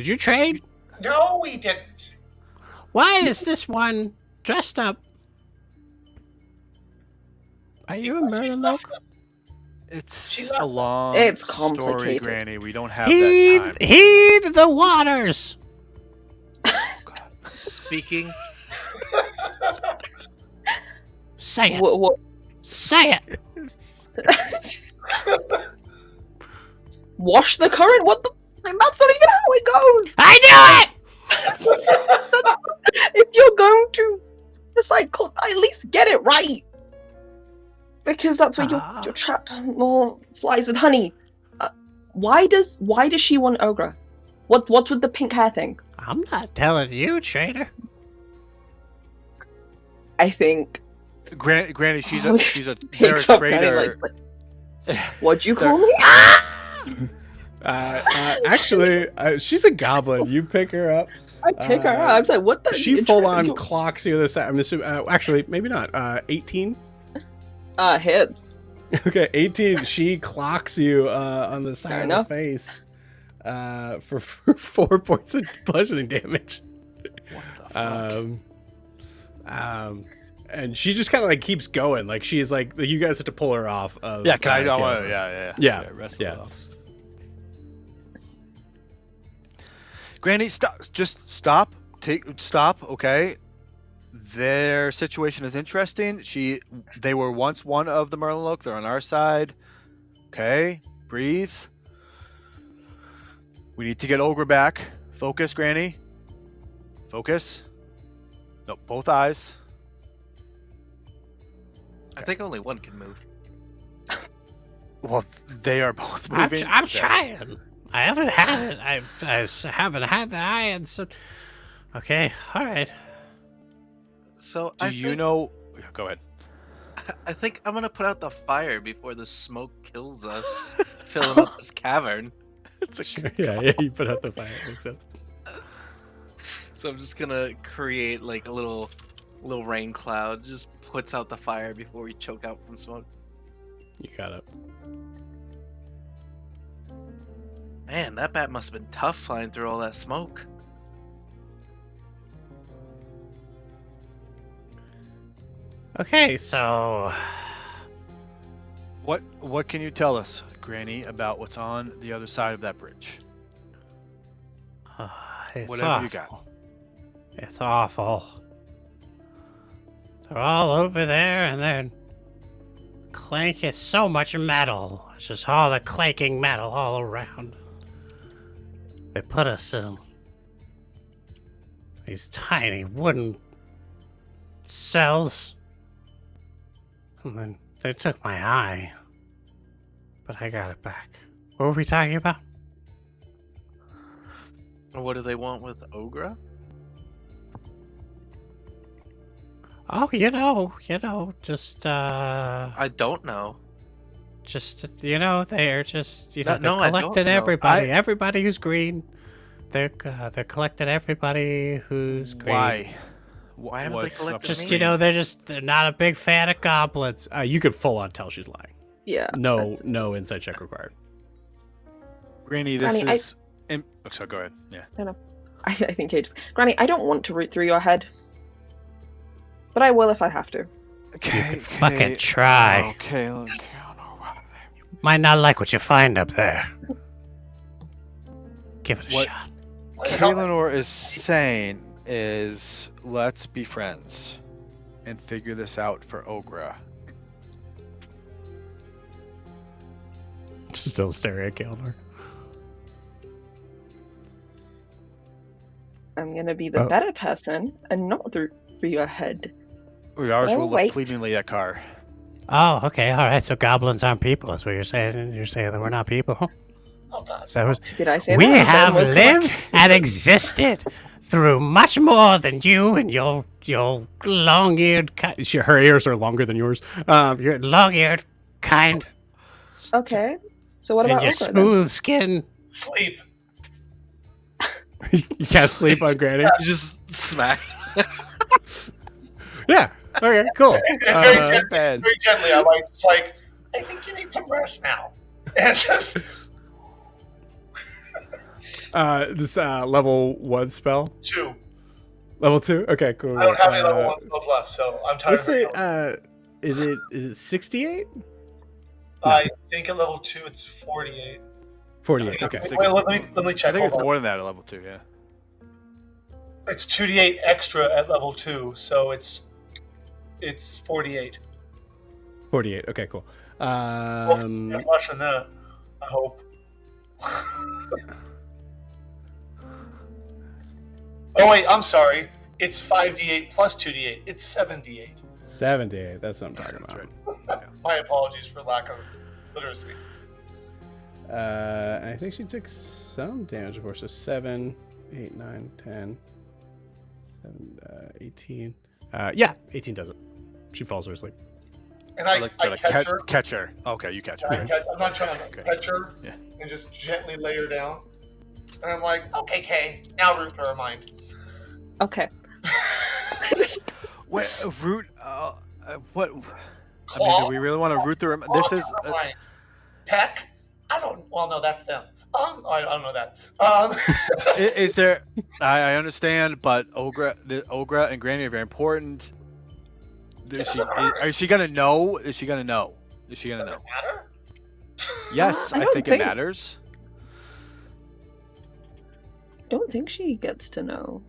you trade? No, we didn't. Why is this one dressed up? Are you a Merlin? It's a long It's story, complicated. Granny. We don't have that time. Heed the waters. Speaking. Say it. What? Say it. Wash the current? What the? That's not even how it goes! I knew it! If you're going to recycle, at least get it right! Because that's where you're trapped more flies with honey. Why does she want Ogra? What's with the pink hair thing? I'm not telling you, trader. I think Granny, she's a they're a picks up Granny, traitor. like, what'd you call me? Actually, she's a goblin. You pick her up. I pick her up. I was like, what the? She full on clocks you the side. I'm assuming. Actually, maybe not. 18. Hits. Okay, 18. She clocks you on the side Fair of enough. the face for 4 points of bludgeoning damage. What the fuck? And she just kind of like keeps going. Like she's like, you guys have to pull her off. Of, Yeah, can I? Kaelinor. Yeah. Rest yeah. of it off. Granny, stop! Just stop. Stop. Okay. Their situation is interesting. They were once one of the Merlin. They're on our side. Okay. Breathe. We need to get Ogra back. Focus, Granny. Focus. No, both eyes. I think only one can move. Well, they are both I'm, moving. I'm trying. I haven't had it. I haven't had the eye, and so. Okay, all right. So Do you know? Yeah, go ahead. I think I'm gonna put out the fire before the smoke kills us, filling up this cavern. It's sure. Yeah, you put out the fire. Makes sense. So I'm just gonna create like a little rain cloud, just puts out the fire before we choke out from smoke. You got it. Man, that bat must have been tough flying through all that smoke. Okay, so What can you tell us, Granny, about what's on the other side of that bridge? it's Whatever awful. you got. It's awful. They're all over there, and they're clanking so much metal. It's just all the clanking metal all around. They put us in these tiny wooden cells. And then they took my eye. But I got it back. What were we talking about? What do they want with Ogra? Oh, just, I don't know. they're just, No, they're I don't collecting know. everybody. Everybody who's green. They're collecting everybody who's green. Why? Why haven't they What's collected up Just, with they're not a big fan of goblins. You could full on tell she's lying. Yeah. No inside check required. Granny, this Granny, is. So go ahead. Yeah. I think Granny, I don't want to root through your head, but I will if I have to. Okay. You could fucking try. Okay. Might not like what you find up there. Give it a What- shot. Kaelinor is saying is let's be friends and figure this out for Ogra. Still staring at Kaelinor. I'm gonna be the better person and not root through your head. Ours Oh, will look wait. pleadingly at Car. Oh, okay, all right. So goblins aren't people. That's what you're saying. You're saying that we're not people. Oh god. So that was, Did I say we that? have Ben was lived correct. and existed through much more than you and your long-eared. Her ears are longer than yours. Your long-eared kind. Okay. So what and about your Ogra then? smooth skin. Sleep. You can't sleep on Granny. You just smack. Yeah. Okay. Cool. Very gently, I'm like, it's like, I think you need some rest now. And just This level 1 spell. 2. Level 2. Okay. Cool. I don't have any level 1 spells left, so I'm tired What's of it. it? Is it 68? I think at level 2 it's 48. 48. Okay. Wait, let me I check. think Hold it's on. more than that at level 2. Yeah. It's 2d8 extra at level 2, so it's 48. 48. Okay. Cool. It's less than that, I hope. Oh wait, I'm sorry. It's 5d8 plus 2d8. It's 7d8. 78. That's what I'm talking That's about. right. My apologies for lack of literacy. I think she took some damage before. So 7, 8, 9, 10, 7, 18. Yeah, 18 does it. She falls asleep. And I I like catch her. catch her. Okay, you catch her. I'm not trying to Okay. catch her Yeah. and just gently lay her down. And I'm like, okay, Kay, now root through her mind. Okay. Wait, root. What? Claw? I mean, do we really want to root through? This is. Her mind. Peck? I don't. Well, no, that's them. I don't know that. Is there? I understand, but Ogra and Granny are very important. Is she gonna know? Is she gonna know? Is she gonna know? Matter? Yes, I I don't think it think- matters. Don't think she gets to know.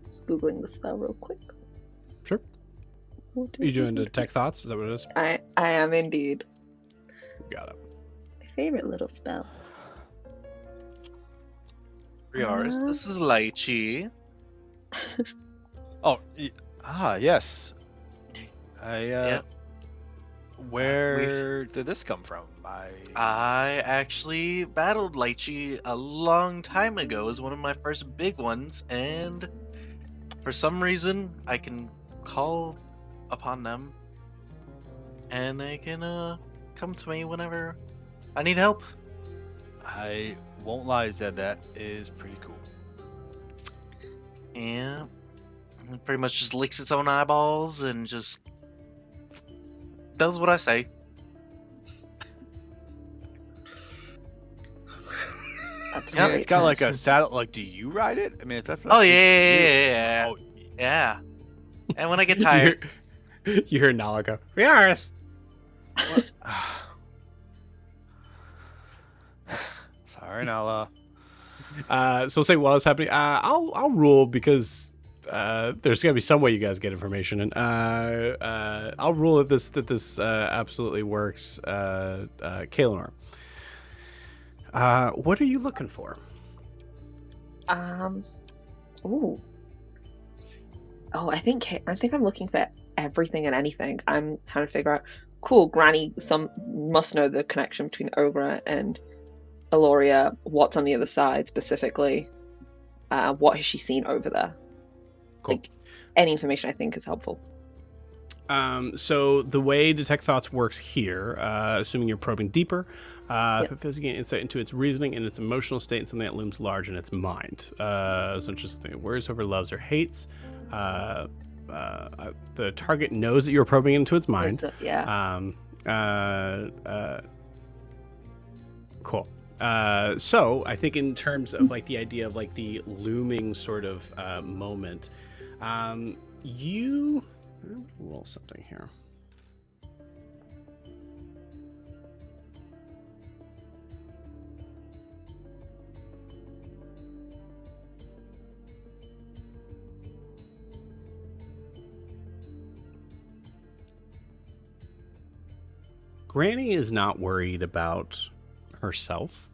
Just googling the spell real quick. Sure. Are you doing detect thoughts? Is that what it is? I am indeed. Got it. My favorite little spell. Riaris, this is Lychee. Oh, yes. Yeah. Where did this come from? I actually battled Lychee a long time ago as one of my first big ones, and for some reason I can call upon them, and they can come to me whenever I need help. I won't lie, Zed. That is pretty cool. Yeah, it pretty much just licks its own eyeballs and just does what I say. That's Yep. great. It's got like a saddle. Like, do you ride it? I mean, if that's Oh big yeah, for you. yeah. Oh, Yeah. And when I get You tired, hear, you hear Nala go, Riaris! sorry, Nala. So say while it's happening, I'll rule because there's gotta be some way you guys get information, and I'll rule that this absolutely works. Kaelinor, what are you looking for? Ooh. Oh, I think I'm looking for everything and anything. I'm trying to figure out. Cool, Granny. Some must know the connection between Ogra and Aloria. What's on the other side specifically? What has she seen over there? Cool. Like, any information I think is helpful. So the way Detect Thoughts works here, assuming you're probing deeper, Yep. it gives you an insight into its reasoning and its emotional state and something that looms large in its mind. So just something it worries over, loves, or hates. The target knows that you're probing into its mind. So, yeah. Cool. So I think in terms of like the idea of like the looming sort of moment, you roll something here. Granny is not worried about herself.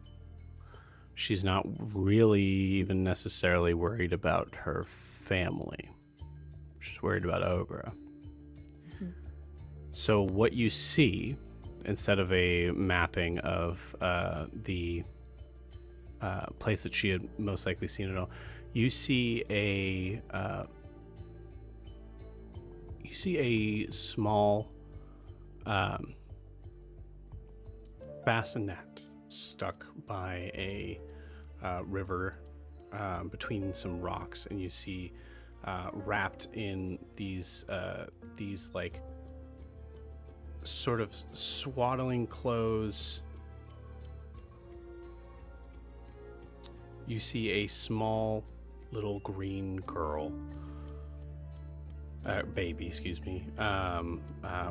She's not really even necessarily worried about her family. She's worried about Ogra. So what you see, instead of a mapping of the place that she had most likely seen it all, you see a small bassinet stuck by a river between some rocks, and you see wrapped in these like sort of swaddling clothes. You see a small little green girl, baby, excuse me,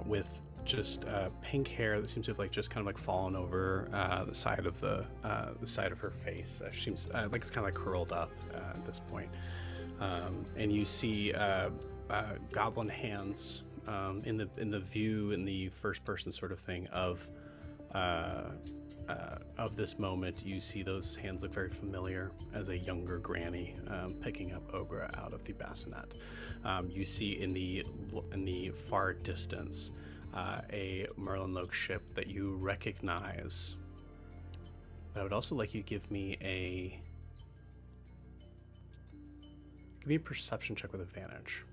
with just pink hair that seems to have like just kind of like fallen over the side of her face. She seems like it's kind of like curled up at this point. And you see goblin hands in the view, in the first person sort of thing of this moment. You see those hands look very familiar as a younger Granny picking up Ogra out of the bassinet. You see in the far distance a Merlinloke ship that you recognize. But I would also like you to give me a perception check with advantage.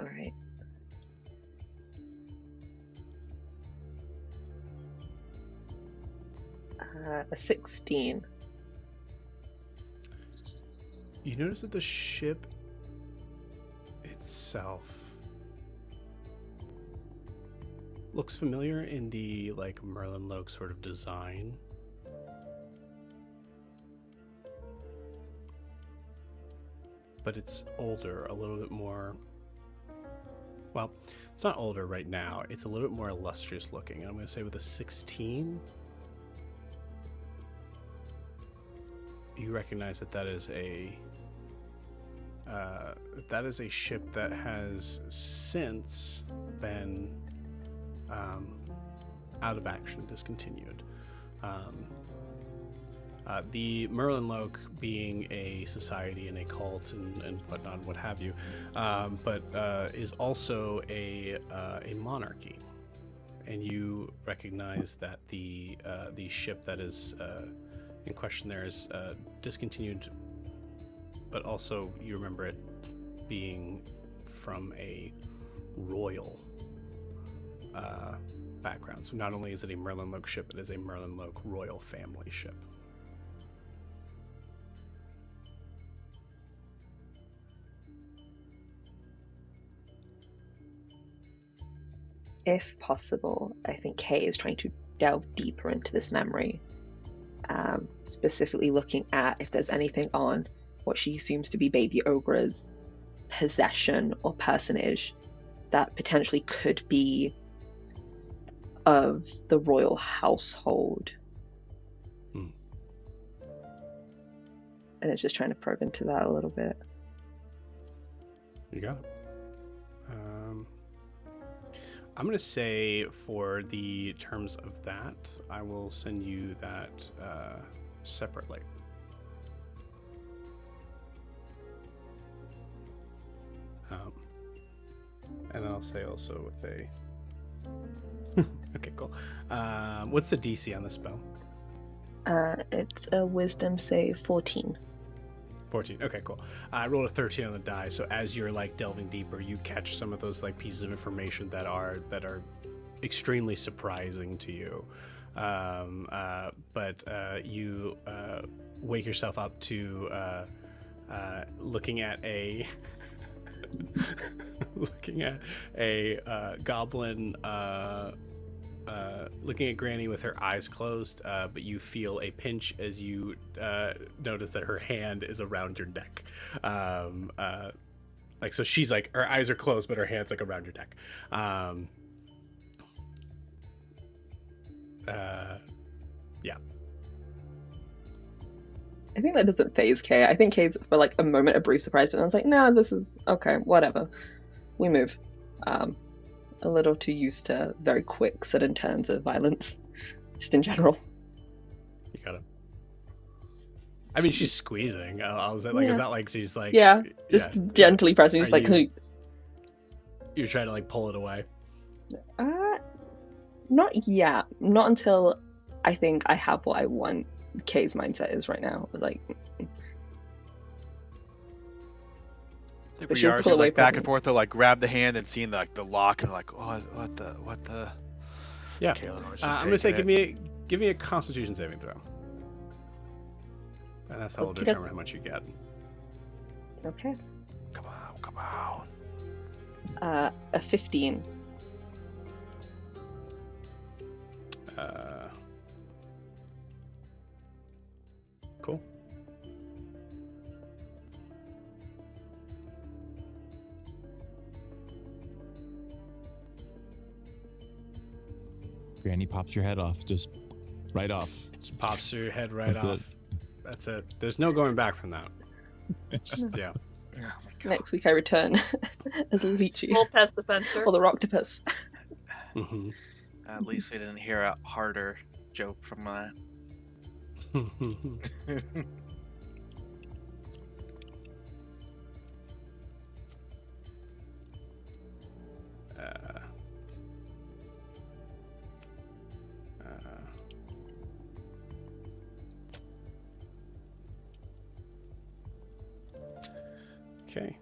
All right. A 16. You notice that the ship itself looks familiar in the like Merlinloke sort of design. But it's older, a little bit more. Well, it's not older right now. It's a little bit more illustrious looking. And I'm going to say with a 16, you recognize that is a ship that has since been out of action, discontinued. The Merlinloke being a society and a cult and whatnot, what have you, but is also a monarchy. And you recognize that the ship that is in question there is discontinued, but also you remember it being from a royal background. So not only is it a Merlinloke ship, it is a Merlinloke royal family ship. If possible, I think Kay is trying to delve deeper into this memory, specifically looking at if there's anything on what she assumes to be Baby Ogra's possession or personage that potentially could be of the royal household. Hmm. And it's just trying to probe into that a little bit. You got it. I'm going to say for the terms of that, I will send you that separately. And then I'll say also with a... Okay, cool. What's the DC on this spell? It's a wisdom save 14. 14. Okay, cool. I rolled a 13 on the die, so as you're like delving deeper, you catch some of those like pieces of information that are extremely surprising to you. But you wake yourself up to looking at a goblin looking at Granny with her eyes closed, but you feel a pinch as you notice that her hand is around your neck. Like, so she's like, her eyes are closed, but her hand's like around your neck. Yeah. I think that doesn't phase Kay. I think Kay's for like a moment a brief surprise, but then I was like, no, this is okay, whatever. We move. A little too used to very quick sudden turns of violence, just in general. You got it. I mean, she's squeezing. I was like, it's not like she's like, just gently pressing. Just like, you're trying to like pull it away. Not yet. Not until I think I have what I want. Kay's mindset is right now. It's like. I think Yaris is like back and forth to like grab the hand and seeing the lock and like, oh, what the. Yeah. I'm gonna say give me a Constitution saving throw, and that's how we'll determine how much you get. Okay. Come on. A 15. Cool. Granny pops your head off, just right off. Just pops your head right That's off. That's it. There's no going back from that. Yeah. Oh my God. Next week I return as a Lychee. Full pestifenster. Or the Roctopus. Mm-hmm. At least we didn't hear a harder joke from that. Okay.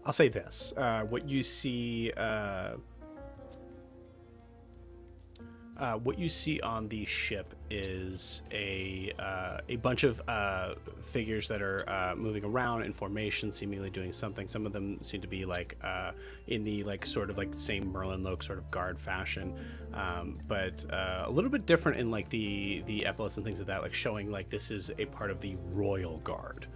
I'll say this. What you see on the ship is a bunch of figures that are moving around in formation, seemingly doing something. Some of them seem to be like in the like sort of like same Merlinloke sort of guard fashion, but a little bit different in like the epaulets and things like that, like showing like this is a part of the royal guard.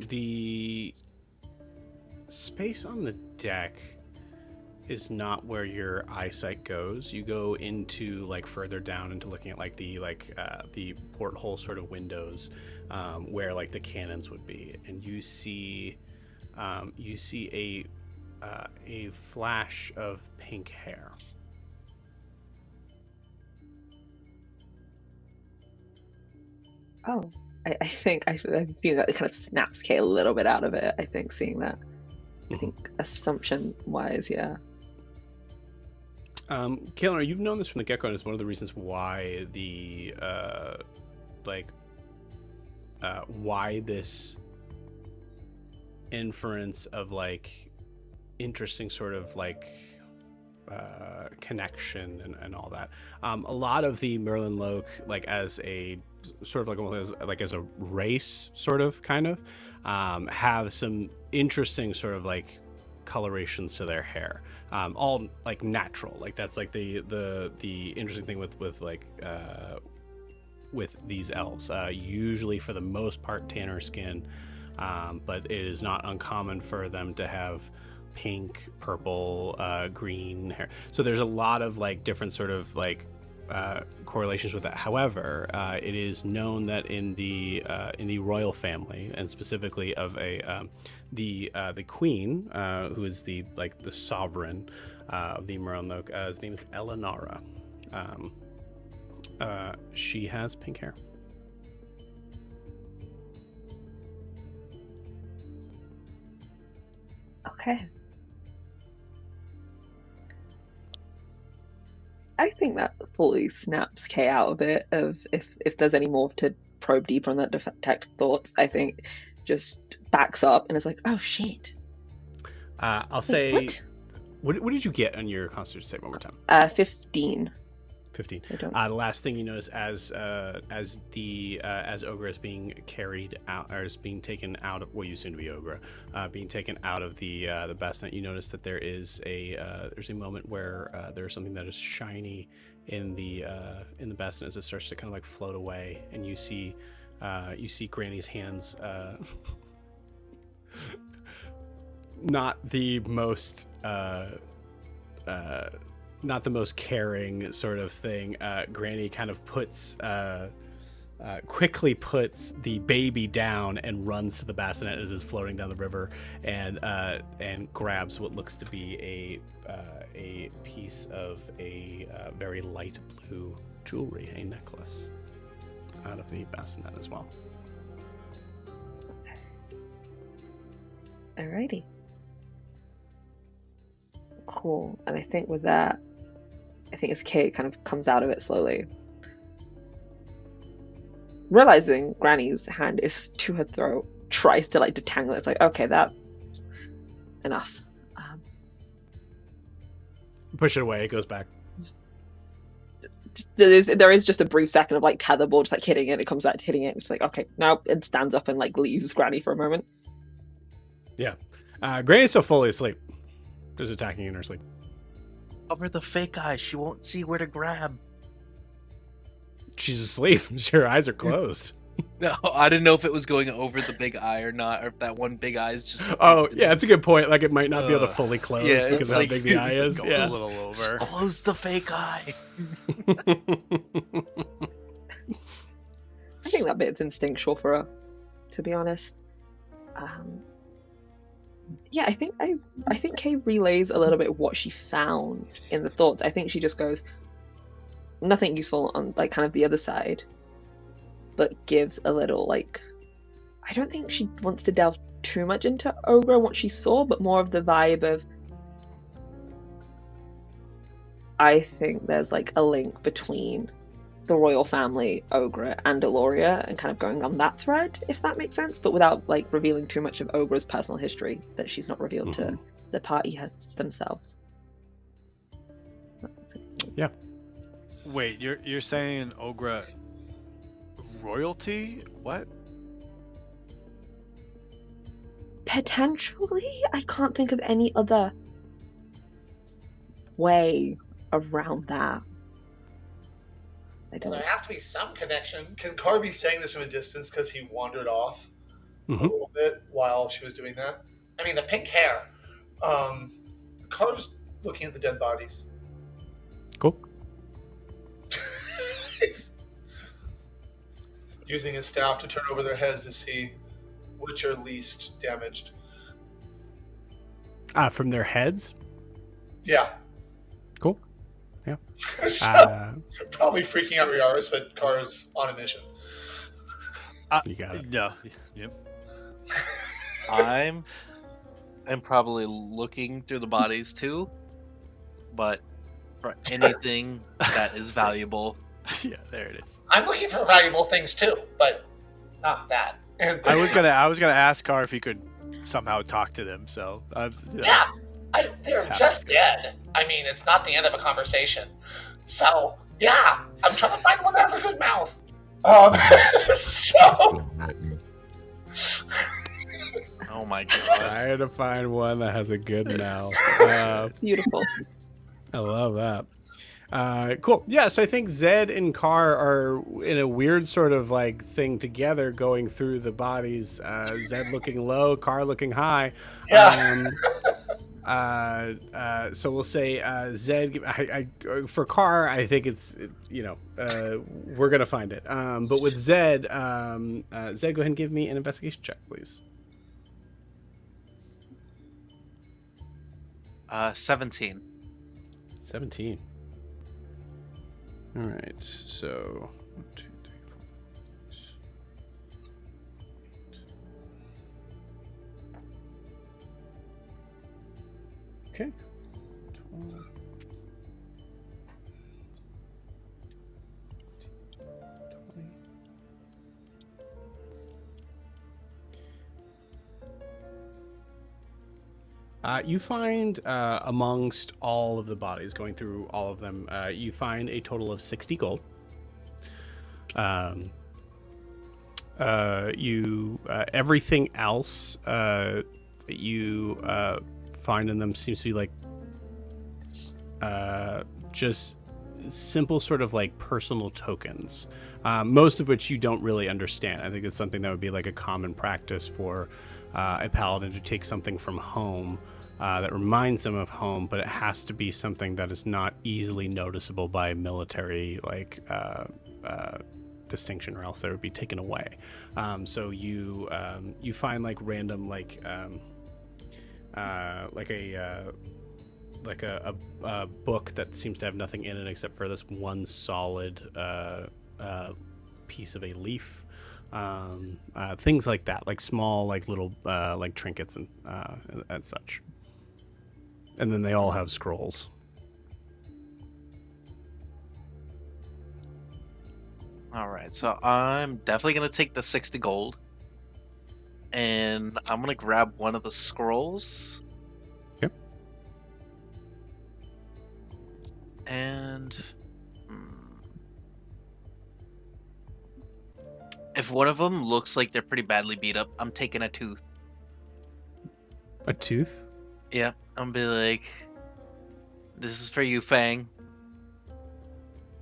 The space on the deck is not where your eyesight goes. You go into like further down into looking at like the porthole sort of windows, where like the cannons would be, and you see a flash of pink hair. Oh, I think I feel that it kind of snaps Kay a little bit out of it. I think seeing that. I think assumption wise, yeah. Kaelinor, you've known this from the get-go, and it's one of the reasons why why this inference of like interesting sort of like connection and all that. A lot of the Merlin Loke, like as a sort of like almost as a race, sort of kind of, have some interesting sort of like colorations to their hair, all like natural. Like that's like the interesting thing with these elves. Usually, for the most part, tanner skin, but it is not uncommon for them to have pink, purple, green hair. So there's a lot of like different sort of like correlations with that. However, it is known that in the royal family, and specifically of the queen, who is the sovereign of the Moronlok, his name is Elenara. She has pink hair. Okay. I think that fully snaps Kay out of it. Of if there's any more to probe deeper on that detect thoughts, I think just backs up and is like, oh shit. I'll say, what did you get on your constitution save one more time? 15. 15. So The last thing you notice as Ogra is being carried out, or is being taken out of what you assume to be Ogra, being taken out of the bassinet, you notice that there is there's a moment where there's something that is shiny in the bassinet as it starts to kind of like float away, and you see Granny's hands, not the most not the most caring sort of thing. Granny kind of quickly puts the baby down and runs to the bassinet as it's floating down the river, and grabs what looks to be a piece of a very light blue jewelry, a necklace, out of the bassinet as well. Alrighty. Cool. And I think with that, as Kate kind of comes out of it slowly, realizing Granny's hand is to her throat, tries to like detangle it. It's like, okay, that enough. Push it away. It goes back. There is just a brief second of like tetherball, just like hitting it. It comes back to hitting it. It's like, okay, now it stands up and like leaves Granny for a moment. Yeah, Granny's still fully asleep. Just attacking in her sleep. Cover the fake eye. She won't see where to grab. She's asleep. Her eyes are closed. No, I didn't know if it was going over the big eye or not, or if that one big eye is just. Oh, yeah, that's a good point. Like, it might not be able to fully close because of like, how big the eye is. Goes Yeah. a little over. Close the fake eye. I think that bit's instinctual for her, to be honest. Yeah, I think Kay relays a little bit of what she found in the thoughts. I think she just goes, nothing useful on like kind of the other side, but gives a little like, I don't think she wants to delve too much into Ogra and what she saw, but more of the vibe of, I think there's like a link between the royal family, Ogra, and Eloria, and kind of going on that thread, if that makes sense, but without like revealing too much of Ogra's personal history that she's not revealed to the party heads themselves. That makes sense. Yeah. Wait, you're saying Ogra royalty? What? Potentially, I can't think of any other way around that. Well, there has to be some connection. Can Carr be saying this from a distance because he wandered off a little bit while she was doing that? I mean, the pink hair. Carr's looking at the dead bodies. Cool. Using his staff to turn over their heads to see which are least damaged. From their heads? Yeah. Cool. Yeah. So, probably freaking out Riaris, but Car's on a mission. You got it. Yeah. Yep. I'm probably looking through the bodies too, but for anything that is valuable. Yeah, there it is. I'm looking for valuable things too, but not that. And I was gonna ask Carr if he could somehow talk to them. So yeah, they're just dead. I mean, it's not the end of a conversation. So yeah, I'm trying to find one that has a good mouth. So Oh my god! Trying to find one that has a good mouth. Beautiful. I love that. Cool. Yeah, so I think Zed and Carr are in a weird sort of like thing together going through the bodies. Zed looking low, Carr looking high. yeah. So we'll say Zed. For Carr, I think it's we're gonna find it. But with Zed, Zed, go ahead and give me an investigation check, please. 17. 17. All right, so 1, 2, 3, 4, 5, 6, 8. Okay. 12. 20. You find amongst all of the bodies, going through all of them, you find a total of 60 gold. Everything else that you find in them seems to be like just simple sort of like personal tokens, most of which you don't really understand. I think it's something that would be like a common practice for a paladin to take something from home that reminds them of home, but it has to be something that is not easily noticeable by military distinction, or else they would be taken away. So you find like random like a book that seems to have nothing in it except for this one solid piece of a leaf. Things like that, like small, like little, like trinkets and such. And then they all have scrolls. All right, so I'm definitely gonna take the 60 gold, and I'm gonna grab one of the scrolls. Yep. And if one of them looks like they're pretty badly beat up, I'm taking a tooth. A tooth? Yeah, I'm gonna be like, this is for you, Fang.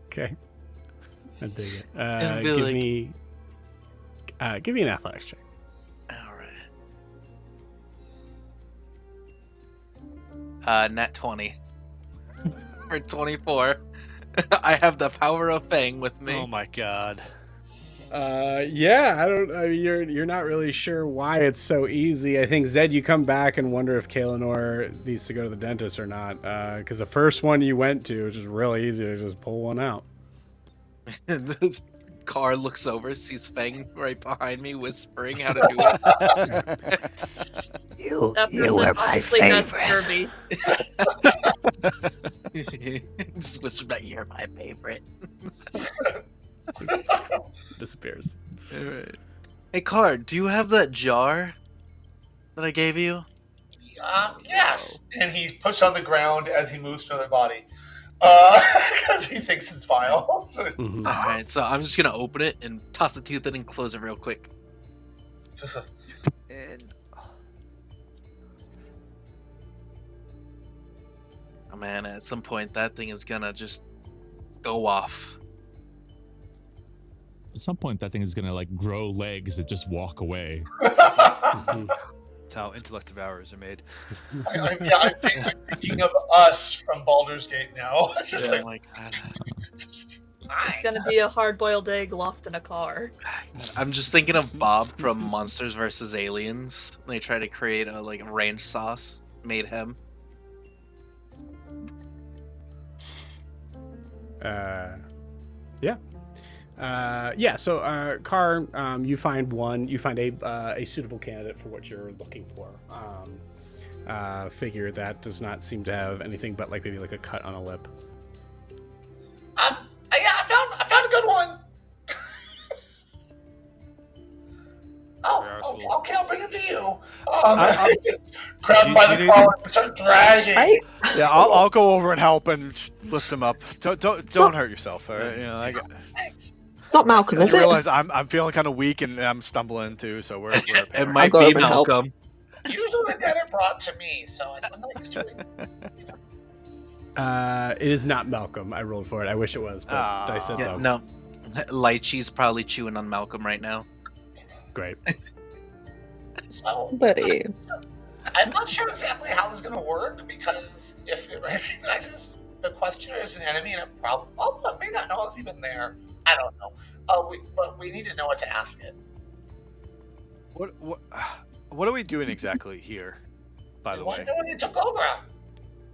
Okay. I dig it. And be like, Give me an athletics check. all right. Nat 20 for 24. I have the power of Fang with me. Oh my god. Yeah, I mean, you're not really sure why it's so easy. I think, Zed, you come back and wonder if Kaelinor needs to go to the dentist or not. Because the first one you went to, it's just really easy to just pull one out. This car looks over, sees Fang right behind me, whispering how to do it. You That were person my obviously has favorite. scurvy. Just whisper back, you're my favorite. Disappears. All right. Hey, Card, do you have that jar that I gave you? Yes. And he puts on the ground as he moves to another body. Because he thinks it's vile. So Mhm. All right, so I'm just gonna open it and toss the tooth in and close it real quick. And Oh man, at some point that thing is gonna just go off. At some point, that thing is gonna like grow legs that just walk away. Mhm. That's how intellect devourers are made. I'm thinking of us from Baldur's Gate now. It's just Oh like, my god. It's gonna be a hard-boiled egg lost in a car. I'm just thinking of Bob from Monsters vs. Aliens. They try to create a like ranch sauce, made him. So Car, you find a suitable candidate for what you're looking for. Figure that does not seem to have anything but like maybe like a cut on a lip. I found a good one. Okay, I'll bring him to you. Grab him by the collar and start dragging. Right? Yeah, I'll go over and help and lift him up. Don't hurt yourself. All right? You know, Thanks. It's not Malcolm, is you it? realize I'm feeling kind of weak and I'm stumbling too, so we're a It pair. might go be over and help. Malcolm. Usually get it brought to me, so I'm not used to it. It is not Malcolm. I rolled for it. I wish it was, but I said Yeah, no. no. Lychee's probably chewing on Malcolm right now. Great. So, Buddy. I'm not sure exactly how this is going to work because if it recognizes the questioner as an enemy and a problem, although it may not know it's even there, I don't know. But we need to know what to ask it. What are we doing exactly here? By the We want way, to know when he took Ogra.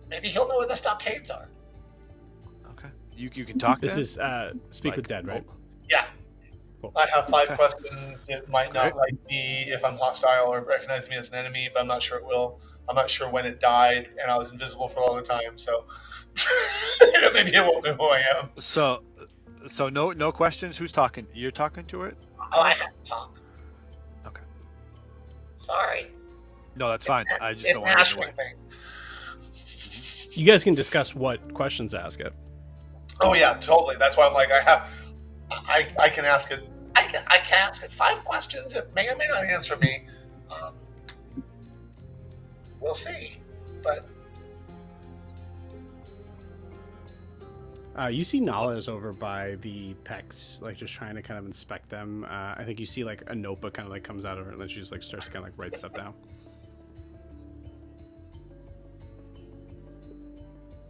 Maybe he'll know where the stockades are. okay, you can talk. This to is speak with Dead, right? Yeah. Cool. I have 5 Okay. questions. It might not Great. like me if I'm hostile or recognize me as an enemy, but I'm not sure it will. I'm not sure when it died, and I was invisible for all the time, so maybe it won't know who I am. So no questions. Who's talking? You're talking to it? Oh, I have to talk. Okay. Sorry. No, that's fine. I just It's don't an want to get in Ashwin the way. thing. You guys can discuss what questions to ask it. Oh yeah, totally. That's why I'm like, I can ask it. I can ask it 5 questions. It may or may not answer me. We'll see. But You see Nala is over by the pecs, like just trying to kind of inspect them. I think you see like a notebook kind of like comes out of her, and then she just like starts to kind of like write stuff down.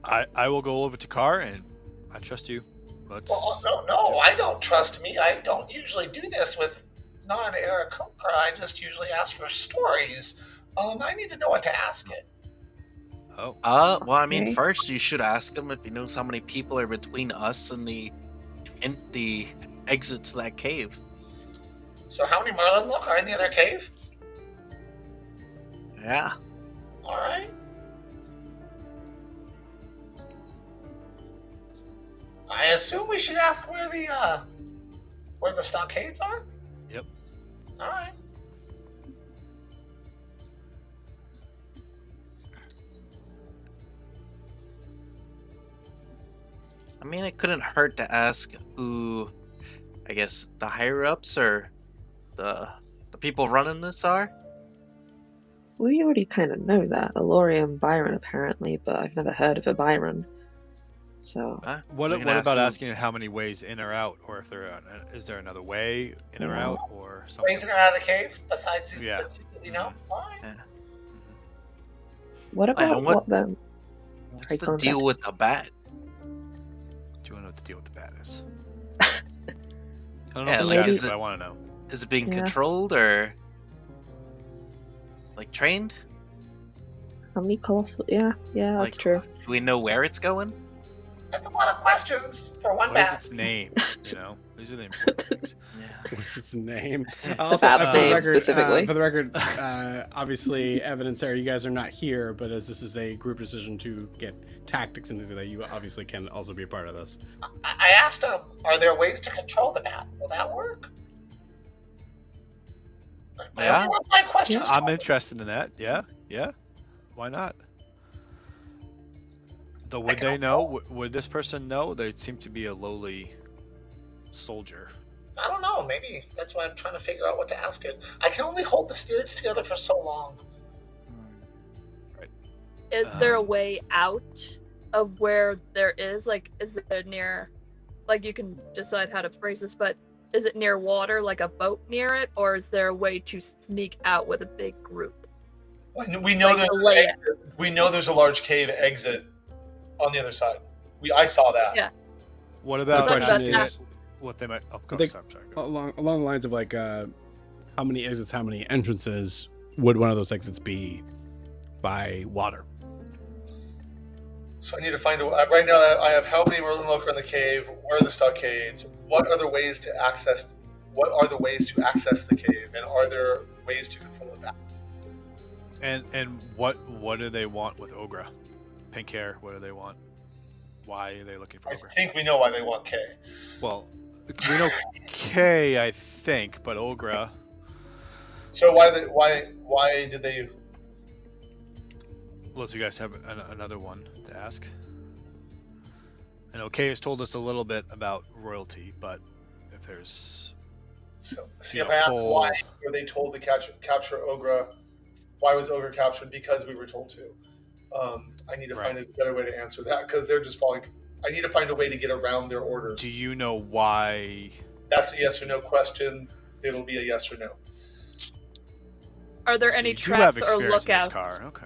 I will go over to Car and I trust you. Let's. no, I don't trust me. I don't usually do this with non-Aarakocra. I just usually ask for stories. I need to know what to ask it. Oh. Well, I mean, Okay. first you should ask him if he knows how many people are between us and the exit to that cave. So how many Merlin look are in the other cave? Yeah. All right. I assume we should ask where the stockades are. Yep. All right. I mean, it couldn't hurt to ask who, I guess, the higher ups or the people running this are. We already kind of know that. Alori and Byron, apparently, but I've never heard of a Byron. So, What We can about ask who- asking how many ways in or out, or if is there another way in or Yeah. out, or something? Raising her out of the cave besides these Yeah. the two that we know. All right. Yeah. what about and what- what them? What's Sorry, the go on, deal Dad. with the bat? Do you want to know what the deal with the bat is? I don't know Yeah, if like, it's is but it- I want to know. Is it being Yeah. controlled or like trained? How many colossal? Yeah, that's Like, true. Do we know where it's going? That's a lot of questions for one What is bat. its name? You know, these are the important things. Yeah. What's its name? bat's for the name record, specifically. For the record, obviously, evidence there. You guys are not here, but as this is a group decision to get tactics and things like that, you obviously can also be a part of this. I asked him, are there ways to control the bat? Will that work? I Yeah. only want 5 questions. I'm interested in that. Yeah. Why not? Though, would they know? Would this person know? They seem to be a lowly soldier. I don't know. Maybe that's why I'm trying to figure out what to ask it. I can only hold the spirits together for so long. Is there a Um, way out of where there is? Like, is there near, like, you can decide how to phrase this, but is it near water, like a boat near it, or is there a way to sneak out with a big group? We know Like there's the an layout. exit. We know there's a large cave exit on the other side. I saw that. Yeah. What The about talking question about is, what they might? Oh, go, think- sorry, go. along the lines of like, how many exits, how many entrances would one of those exits be by water? So I need to find right now. I have how many Merlin Loker in the cave? Where are the stockades? What are the ways to access? What are the ways to access the cave? And are there ways to control the bat? And what do they want with Ogra? Pink hair. What do they want? Why are they looking for I Ogra? think we know why they want K. Well, we know K, I think, but Ogra. So why did they? Well, do you guys have another one to ask? I know Kay has told us a little bit about royalty, but if there's So see Yeah, if I ask full- why were they told to capture Ogra? Why was Ogra captured? Because we were told to. I need to find a better way to answer that because they're just falling. I need to find a way to get around their orders. do you know why? That's a yes or no question. It'll be a yes or no. Are there So any you do have traps or experience in this lookouts? car. Okay.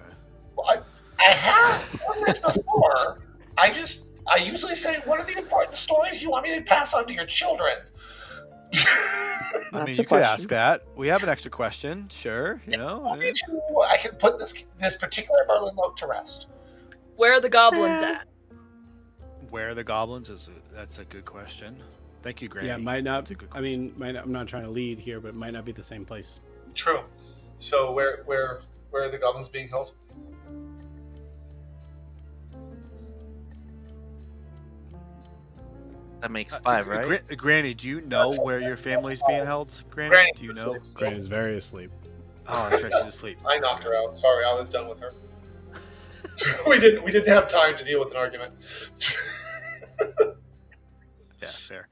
Well, I have done this before. I usually say, what are the important stories you want me to pass on to your children? I mean, That's you a could question. ask that. We have an extra question, sure. You know, Want me to- I can put this particular Merlin Loke to rest. Where are the goblins at? where are the goblins that's a good question. Thank you, Granny. Yeah, might not. That's a good I mean, I'm not trying to lead here, but it might not be the same place. True. So where are the goblins being held? That makes 5, right? Granny, do you know where your family's being held? Granny, Granny, do you know? Granny is very asleep. Oh, that's right, she's asleep. I knocked her out. Sorry, I was done with her. we didn't have time to deal with an argument. Yeah, fair.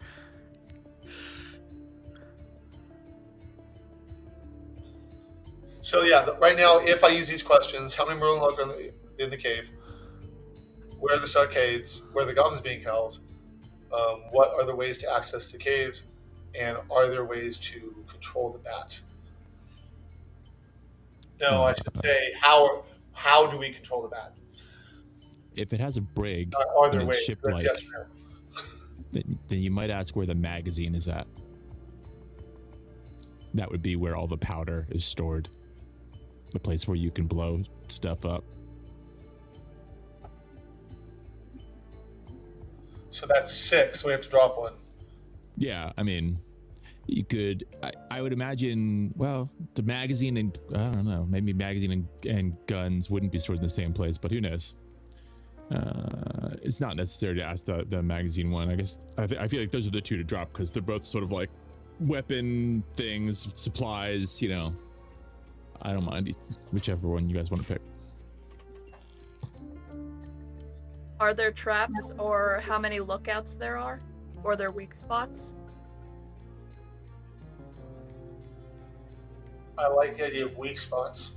So yeah, right now, if I use these questions, how many Merlin Loke are in the cave? Where are the stockades? Where are the goblins being held? What are the ways to access the caves? And are there ways to control the bat? No, I should say how do we control the bat? If it has a brig Are there and it's ways? shaped That's like, yes or no. then you might ask where the magazine is at. That would be where all the powder is stored. The place where you can blow stuff up. So that's 6. So we have to drop one. Yeah, I mean, you could. I would imagine. Well, the magazine and I don't know. Maybe magazine and guns wouldn't be stored in the same place, but who knows? It's not necessary to ask the magazine one. I guess I feel like those are the two to drop because they're both sort of like weapon things, supplies. You know, I don't mind whichever one you guys want to pick. Are there traps or how many lookouts there are? Or their weak spots? I like the idea of weak spots.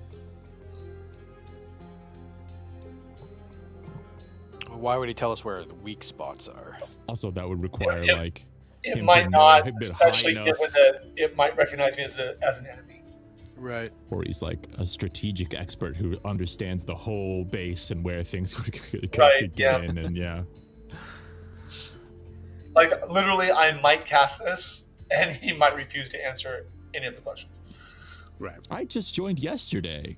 Why would he tell us where the weak spots are? Also, that would require Yeah, like It him might to know not, a bit high especially enough, given that it might recognize me as an enemy. Right. or he's like a strategic expert who understands the whole base and where things could Right, get yeah. in, and yeah. Like literally, I might cast this, and he might refuse to answer any of the questions. Right. I just joined yesterday.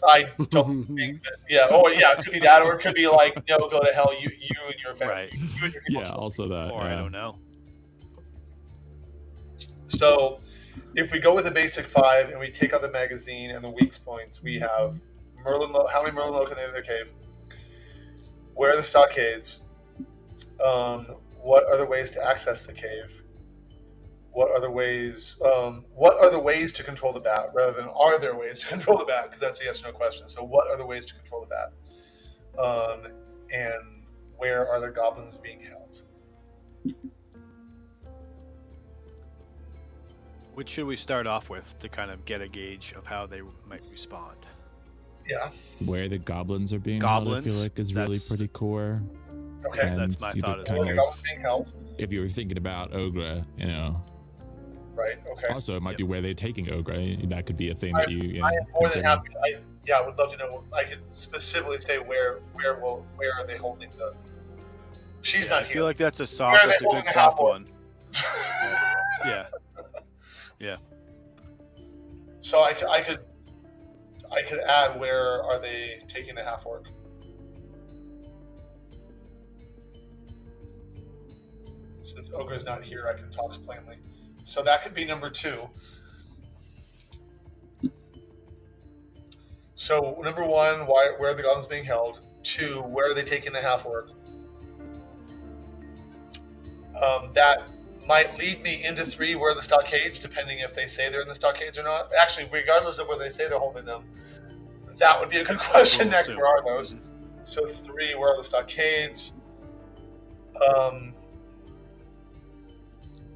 I don't think that. Yeah. Oh, yeah. It could be that, or it could be like, no, go to hell. You and your family. Right. You and your people. Yeah, also that. Or I yeah. don't know. So, if we go with a basic 5 and we take out the magazine and the weak points, we have Merlin. How many Merlin Loke in the other cave? Where are the stockades? What are the ways to access the cave? What are the ways? What are the ways to control the bat, rather than are there ways to control the bat? Because that's a yes or no question. So, what are the ways to control the bat? And where are the goblins being held? Which should we start off with to kind of get a gauge of how they might respond? Yeah. Where the goblins are being held, I feel Goblins, like is really that's- pretty core. Okay. And That's my you thought could as kind Where the of- goblins being held? if you were thinking about Ogra, you know. Right. Okay. Also, it might be where they're taking Ogra. That could be a thing I- that you know, I am more than consider. happy. yeah, I would love to know. I could specifically say where are they holding the? She's Yeah, not I here. feel like that's a Where soft. are they That's a holding good the soft half-orc? one. Yeah. Yeah. So I could add where are they taking the half orc? Since Ogra's not here, I can talk plainly. So that could be number 2. So number 1, where are the goblins being held? 2, where are they taking the half orc? That might lead me into 3, where are the stockades, depending if they say they're in the stockades or not. Actually, regardless of where they say they're holding them, that would be a good question We'll next. assume. Where are those? So 3, where are the stockades?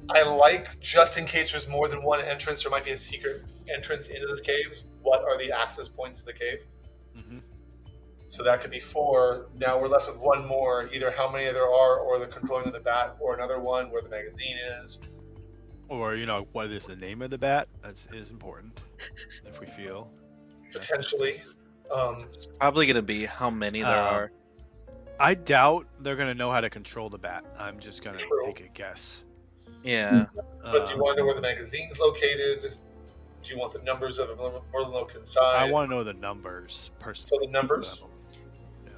I like, just in case there's more than one entrance, there might be a secret entrance into the caves. What are the access points to the cave? Mm-hmm. So that could be 4. Now we're left with 1 more, either how many there are, or the controlling of the bat, or another one where the magazine is. Or, what is the name of the bat? That is important. If we feel. Potentially. It's probably going to be how many there are. I doubt they're going to know how to control the bat. I'm just going to take a guess. Yeah. But do you want to know where the magazine's located? Do you want the numbers of them more than look inside? I want to know the numbers, personally. So the numbers? Yeah.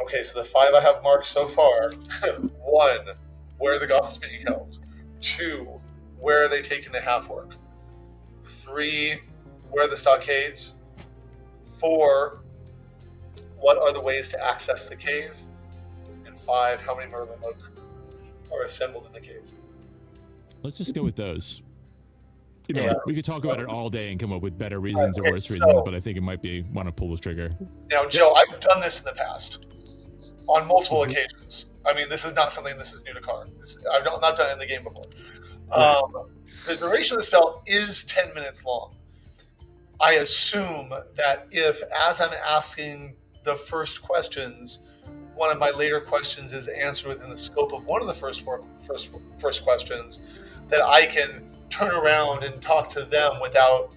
Okay, so the 5 I have marked so far. 1, where are the goblins being held? 2, where are they taking the half-orc? 3, where are the stockades? 4, what are the ways to access the cave? And 5, how many Merlin Oak are assembled in the cave? Let's just go with those. Yeah. We could talk about it all day and come up with better reasons or Okay, worse so- reasons, but I think it might be want to pull the trigger. Now, Joe, I've done this in the past on multiple occasions. I mean, this is not something this is new to Car. I've not done it in the game before. The duration of the spell is 10 minutes long. I assume that if, as I'm asking the first questions, one of my later questions is answered within the scope of one of the first questions, that I can turn around and talk to them without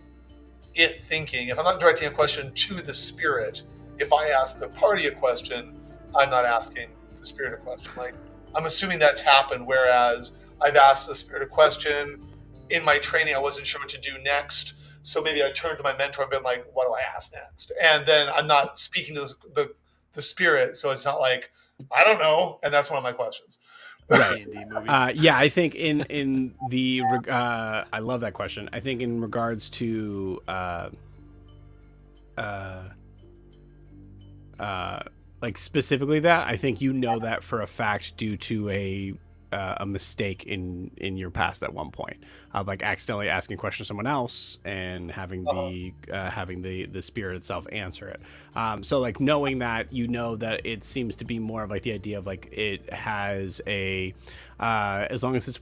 it thinking. If I'm not directing a question to the spirit, if I ask the party a question, I'm not asking the spirit a question. Like, I'm assuming that's happened, whereas I've asked the spirit a question. In my training, I wasn't sure what to do next. So maybe I turned to my mentor and been like, what do I ask next? And then I'm not speaking to the spirit. So it's not like, I don't know. And that's one of my questions. Right. D&D movie. Yeah, I think in the I love that question. I think in regards to like specifically that, I think that for a fact due to a mistake in your past at one point of like accidentally asking a question to someone else and having the spirit itself answer it. So like knowing that, that it seems to be more of like the idea of like it has a as long as it's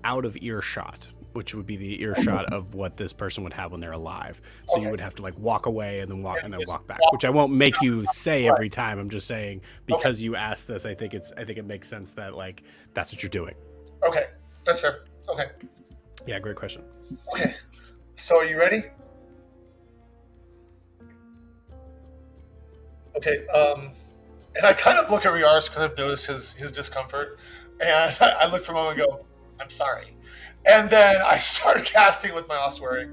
out of earshot, which would be the earshot of what this person would have when they're alive. So you would have to like walk away and then walk back, which I won't make you say every time. I'm just saying because you asked this, I think it makes sense that like that's what you're doing. Okay, that's fair. Okay. Yeah, great question. Okay. So are you ready? Okay. And I kind of look at Riaris because I've noticed his discomfort, and I look for a moment and go, "I'm sorry." And then I start casting with my ossuary,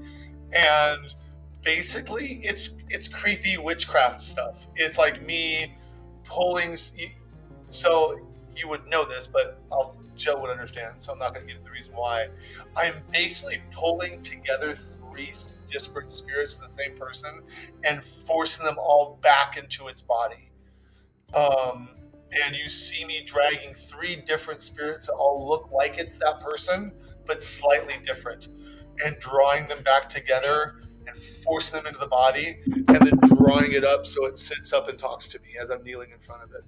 and basically it's creepy witchcraft stuff. It's like me pulling. So you would know this, but Joe would understand. So I'm not going to get into the reason why. I'm basically pulling together 3 disparate spirits of the same person and forcing them all back into its body. And you see me dragging 3 different spirits that all look like it's that person, but slightly different, and drawing them back together and forcing them into the body, and then drawing it up so it sits up and talks to me as I'm kneeling in front of it.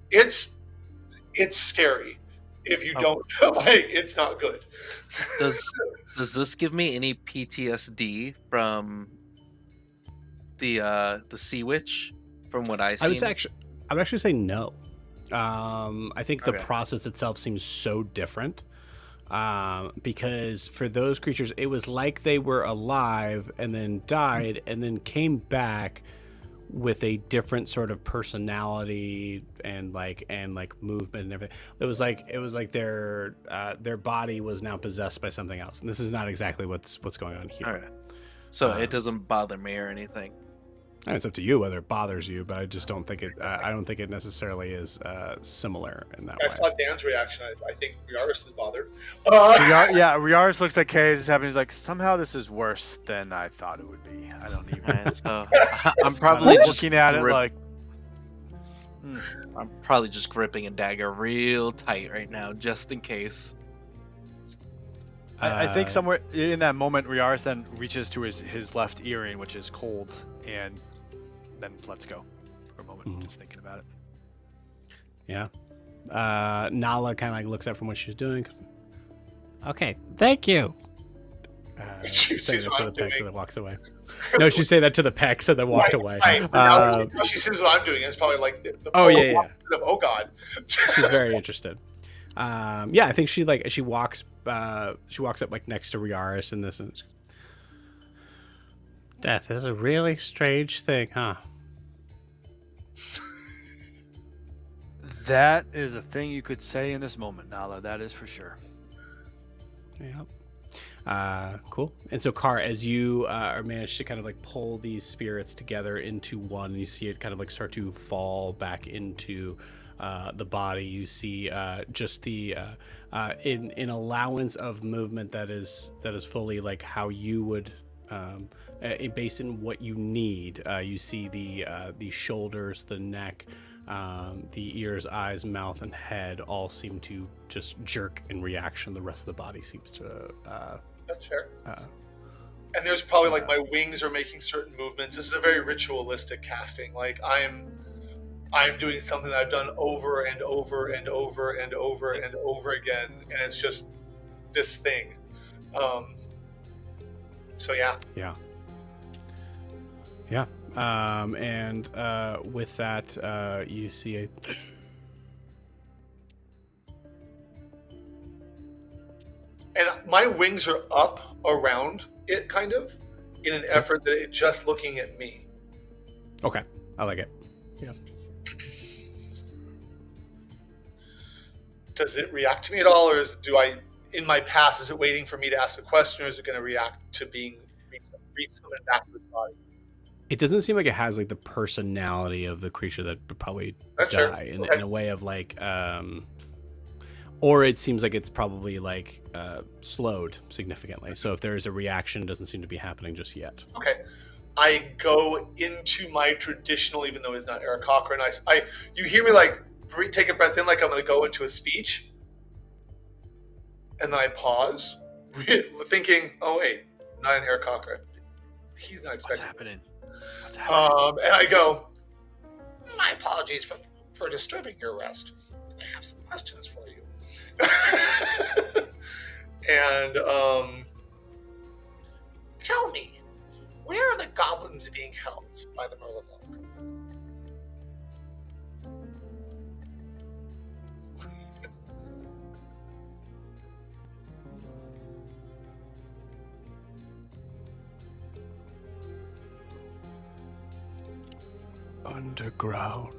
It's scary. If you don't like, it's not good. Does this give me any PTSD from the Sea Witch from what I seen? I would actually say no. I think the Okay. process itself seems so different because for those creatures, it was like they were alive and then died and then came back with a different sort of personality and like movement and everything. It was like their body was now possessed by something else, and this is not exactly what's going on here. All right. So it doesn't bother me or anything. And it's up to you whether it bothers you, but I just don't think it. I don't think it necessarily is similar in that I way. saw Dan's reaction. I think Riaris is bothered. Riaris looks at Kay as it's happening. He's like, somehow this is worse than I thought it would be. I don't even. Right, so I'm probably just looking at it like. I'm probably just gripping a dagger real tight right now, just in case. I think somewhere in that moment, Riaris then reaches to his left earring, which is cold, and then lets go for a moment, just thinking about it. Yeah. Nala kind of like looks up from what she's doing. Okay, thank you. Saying it to the Pex and then walks away. No, she'd say that to the Pex and then walked away. She sees what I'm doing. It's probably like the yeah. oh god. She's very interested. Yeah, I think she walks up like next to Riaris and this. And death is a really strange thing, huh? That is a thing you could say in this moment, Nala. That is for sure. Yep. Cool. And so, Car, as you are managed to kind of like pull these spirits together into one, and you see it kind of like start to fall back into the body. You see just the in allowance of movement that is fully like how you would based in what you need. You see the shoulders, the neck, the ears, eyes, mouth, and head all seem to just jerk in reaction. The rest of the body seems to. That's fair. And there's probably like my wings are making certain movements. This is a very ritualistic casting. Like I'm doing something that I've done over and over and over and over and over again, and it's just this thing. So yeah. And with that, you see a. And my wings are up around it, kind of, in an effort that it's just looking at me. Okay, I like it. Yeah. Does it react to me at all, or in my past, is it waiting for me to ask a question, or is it going to react to being resummoned back to its body? It doesn't seem like it has like the personality of the creature that would probably die in a way of like, or it seems like it's probably like slowed significantly. So if there is a reaction, it doesn't seem to be happening just yet. Okay. I go into my traditional, even though it's not Eric Cochran, you hear me like take a breath in like I'm going to go into a speech. And then I pause, thinking, oh wait, not an Eric Cochran. He's not expecting. What's happening? And I go, my apologies for disturbing your rest. I have some questions for you. And tell me, where are the goblins being held by the Merlin Lock? Underground.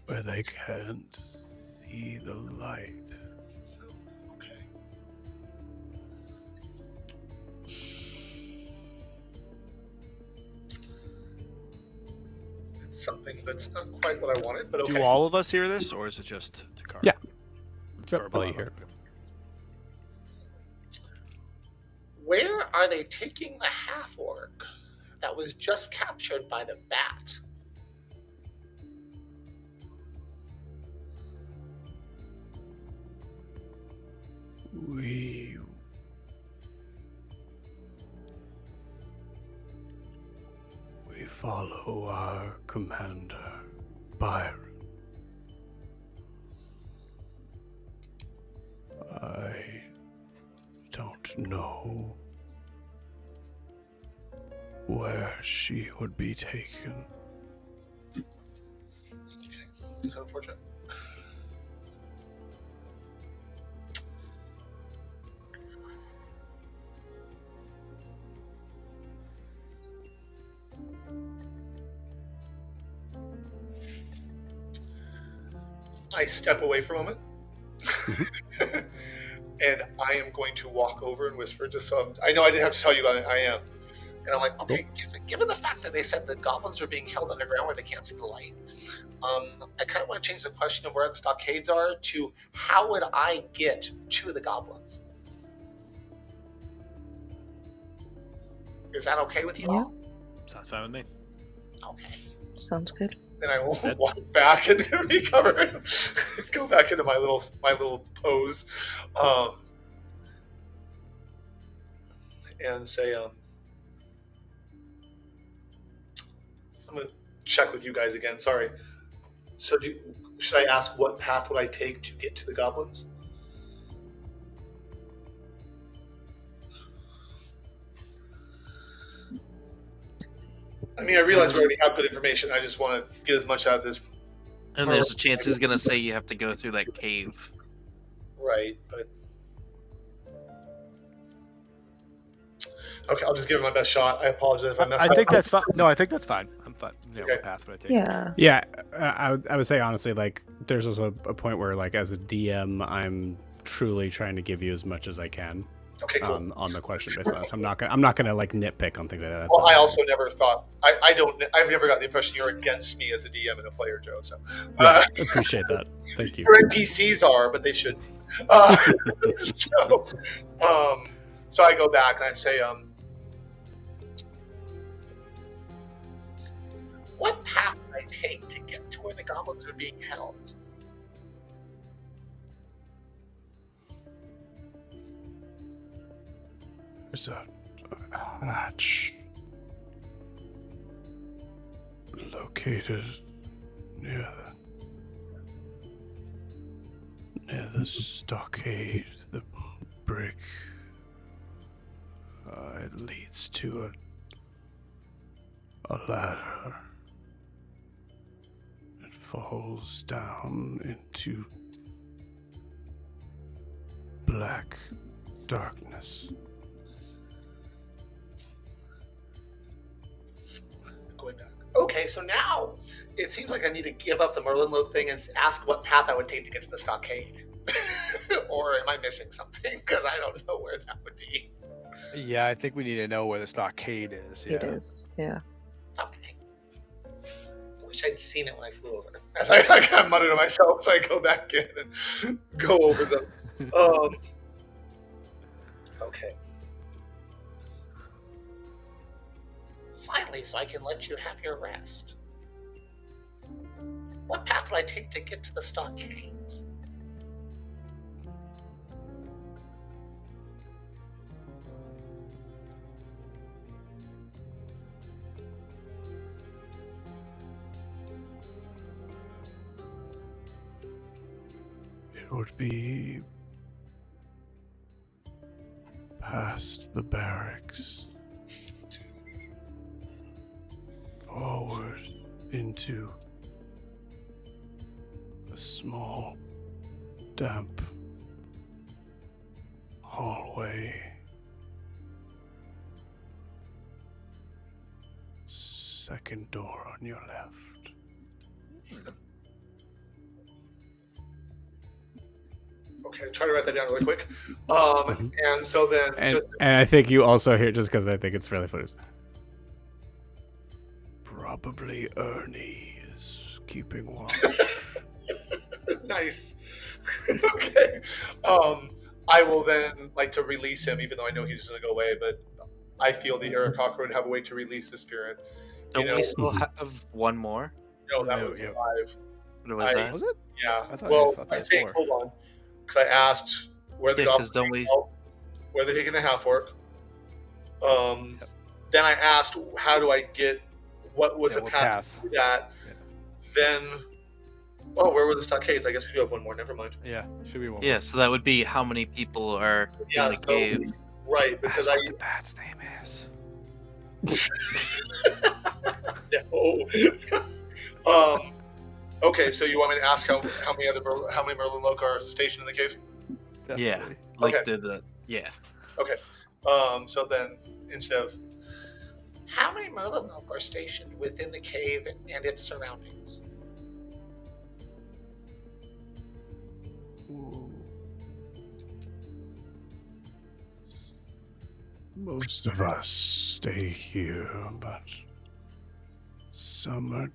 Where they can't see the light. Okay. It's something that's not quite what I wanted, but okay. Do all of us hear this, or is it just Takara? Yeah. For Probably here. Where are they taking the half-orc that was just captured by the bat? We follow our commander, Byron. I don't know where she would be taken. Okay, it's unfortunate. I step away for a moment. And I am going to walk over and whisper, just so I know I didn't have to tell you about it. I am. And I'm like, okay, given the fact that they said the goblins are being held underground where they can't see the light, I kind of want to change the question of where the stockades are to how would I get to the goblins? Is that okay with you all? Sounds fine with me. Okay. Sounds good. Then I will walk back and recover, go back into my little pose, and say, I'm gonna check with you guys again. Sorry. So, should I ask what path would I take to get to the goblins? I mean, I realize we already have good information. I just want to get as much out of this. And there's a chance he's gonna say you have to go through that cave. Right, but okay, I'll just give it my best shot. I apologize if I messed up. I think that's fine. No, I think that's fine. I'm fine. Yeah, Okay. what path would I take? Yeah. Yeah, I would say honestly, like, there's also a point where, like, as a DM, I'm truly trying to give you as much as I can Okay, cool. on the question based on this. I'm not gonna like nitpick on things like that. Well, I also never thought I've never got the impression you're against me as a DM and a player, Joe. So Yeah, appreciate that. Thank you. your NPCs are, but they shouldn't. So I go back and I say, what path would I take to get to where the goblins are being held? There's a hatch located near the stockade, the brick. It leads to a ladder. It falls down into black darkness. Going back. Okay, so now it seems like I need to give up the Merlin Loaf thing and ask what path I would take to get to the stockade. Or am I missing something? Because I don't know where that would be. Yeah, I think we need to know where the stockade is. Yeah. It is. Yeah. Okay. I wish I'd seen it when I flew over. As I kind of mutter to myself as I go back in and go over them. Okay. Finally, so I can let you have your rest. What path would I take to get to the stockades? It would be past the barracks, forward into a small, damp hallway. Second door on your left. Okay, try to write that down really quick. And so then, And I think you also hear, just because I think it's really funny, probably Ernie is keeping watch. nice. Okay. I will then like to release him, even though I know he's going to go away. But I feel the Eric Hawker would have a way to release the spirit. Don't we still have one more? No, that was yeah. live. What was that? Was it? Yeah. I thought- Well, I thought I it was think. four. Hold on, because I asked where the Yeah, 'cause goblins don't are being we- held, where they're taking the half orc. Then I asked, how do I get? What was Yeah, the what path path? to that? Yeah. Then, oh, where were the stockades? I guess we do have one more. Never mind. Yeah, should be one. Yeah, so that would be how many people are Yeah, in the cave. Right, because That's what the bat's name is. no. Okay, so you want me to ask how many Merlin Loke are stationed in the cave? Yeah, Definitely. like Okay. yeah. Okay. So then instead of how many Merlin Loke are stationed within the cave and its surroundings? Most of us stay here, but some are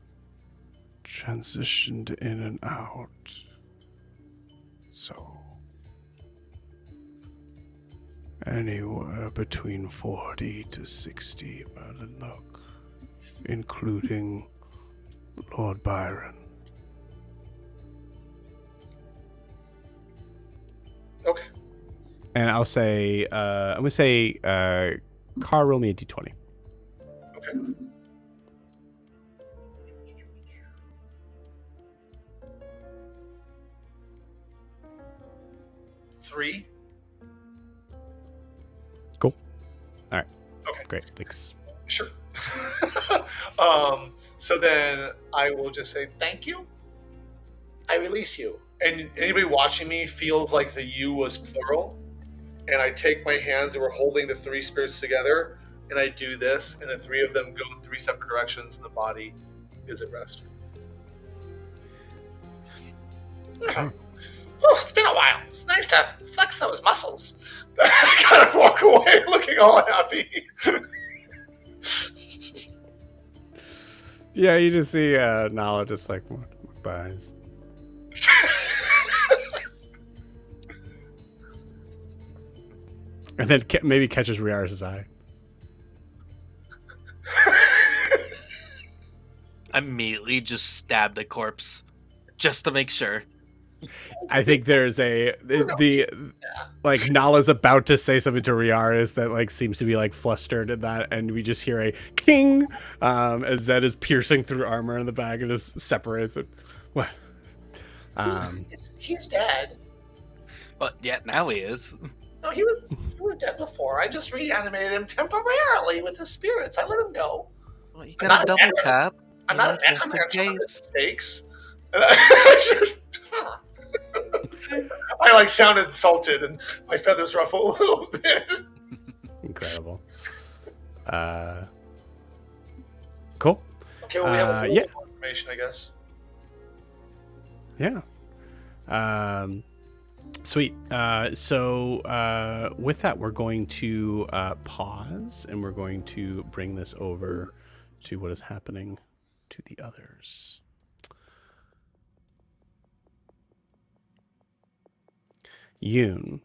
transitioned in and out. So, anywhere between 40 to 60 by the look, including Lord Byron. Okay. And I'll say, I'm going to say, Car, roll me a d20. Okay. Three. Cool. All right. Okay. Great. Thanks. Sure. So then I will just say, thank you. I release you. And anybody watching me feels like the you was plural. And I take my hands that were holding the three spirits together, and I do this, and the three of them go in three separate directions, and the body is at rest. Okay. Oh, it's been a while. It's nice to flex those muscles. I kind of walk away looking all happy. Yeah, you just see Nala just like walk by. And then maybe catches Riaris' eye. Immediately just stab the corpse, just to make sure. I think there's like Nala's about to say something to Riaris that like seems to be like flustered at that, and we just hear a king as Zed is piercing through armor in the back and just separates it. What? He's dead. Well, yeah, now he is. No, he was dead before. I just reanimated him temporarily with the spirits. I let him go. Well, you gotta double tap. I'm not a just in case. Mistakes. And I just, I like sounded insulted, and my feathers ruffle a little bit. Incredible. Cool. Okay, well, we have a little more information, I guess. Yeah. Sweet. So with that, we're going to pause, and we're going to bring this over to what is happening to the others. Yoon.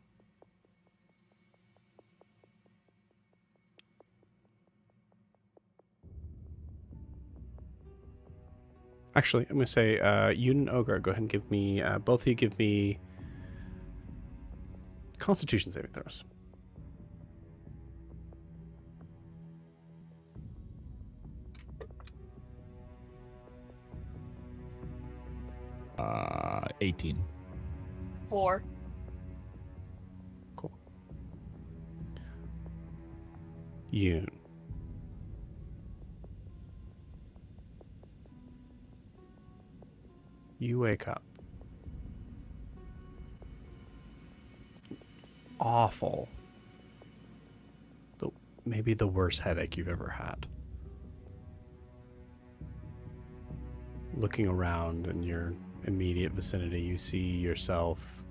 Actually, I'm going to say Yoon and Ogra, go ahead and give me, both of you give me Constitution saving throws. 18. 4. Cool. Yoon. You wake up. Awful. Maybe the worst headache you've ever had. Looking around in your immediate vicinity, you see yourself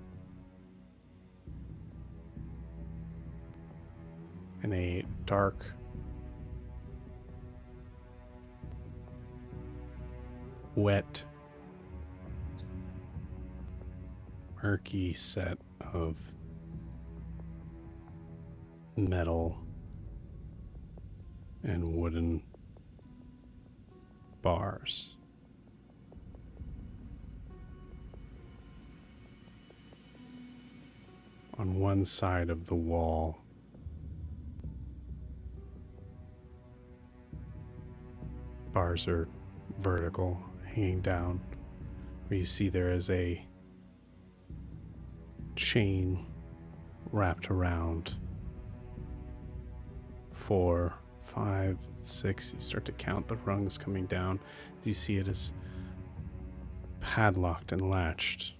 in a dark, wet, murky set of metal and wooden bars. On one side of the wall, bars are vertical, hanging down, where you see there is a chain wrapped around 4, 5, 6. You start to count the rungs coming down. You see it is padlocked and latched.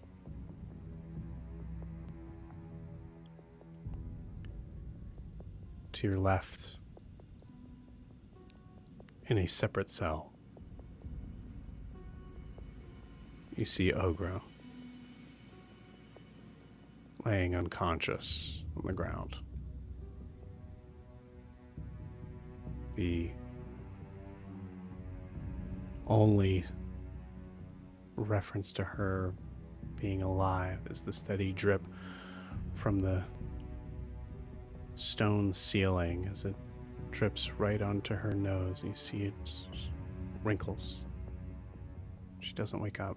To your left, in a separate cell, you see Ogra. laying unconscious on the ground. The only reference to her being alive is the steady drip from the stone ceiling as it drips right onto her nose. You see it wrinkles. She doesn't wake up.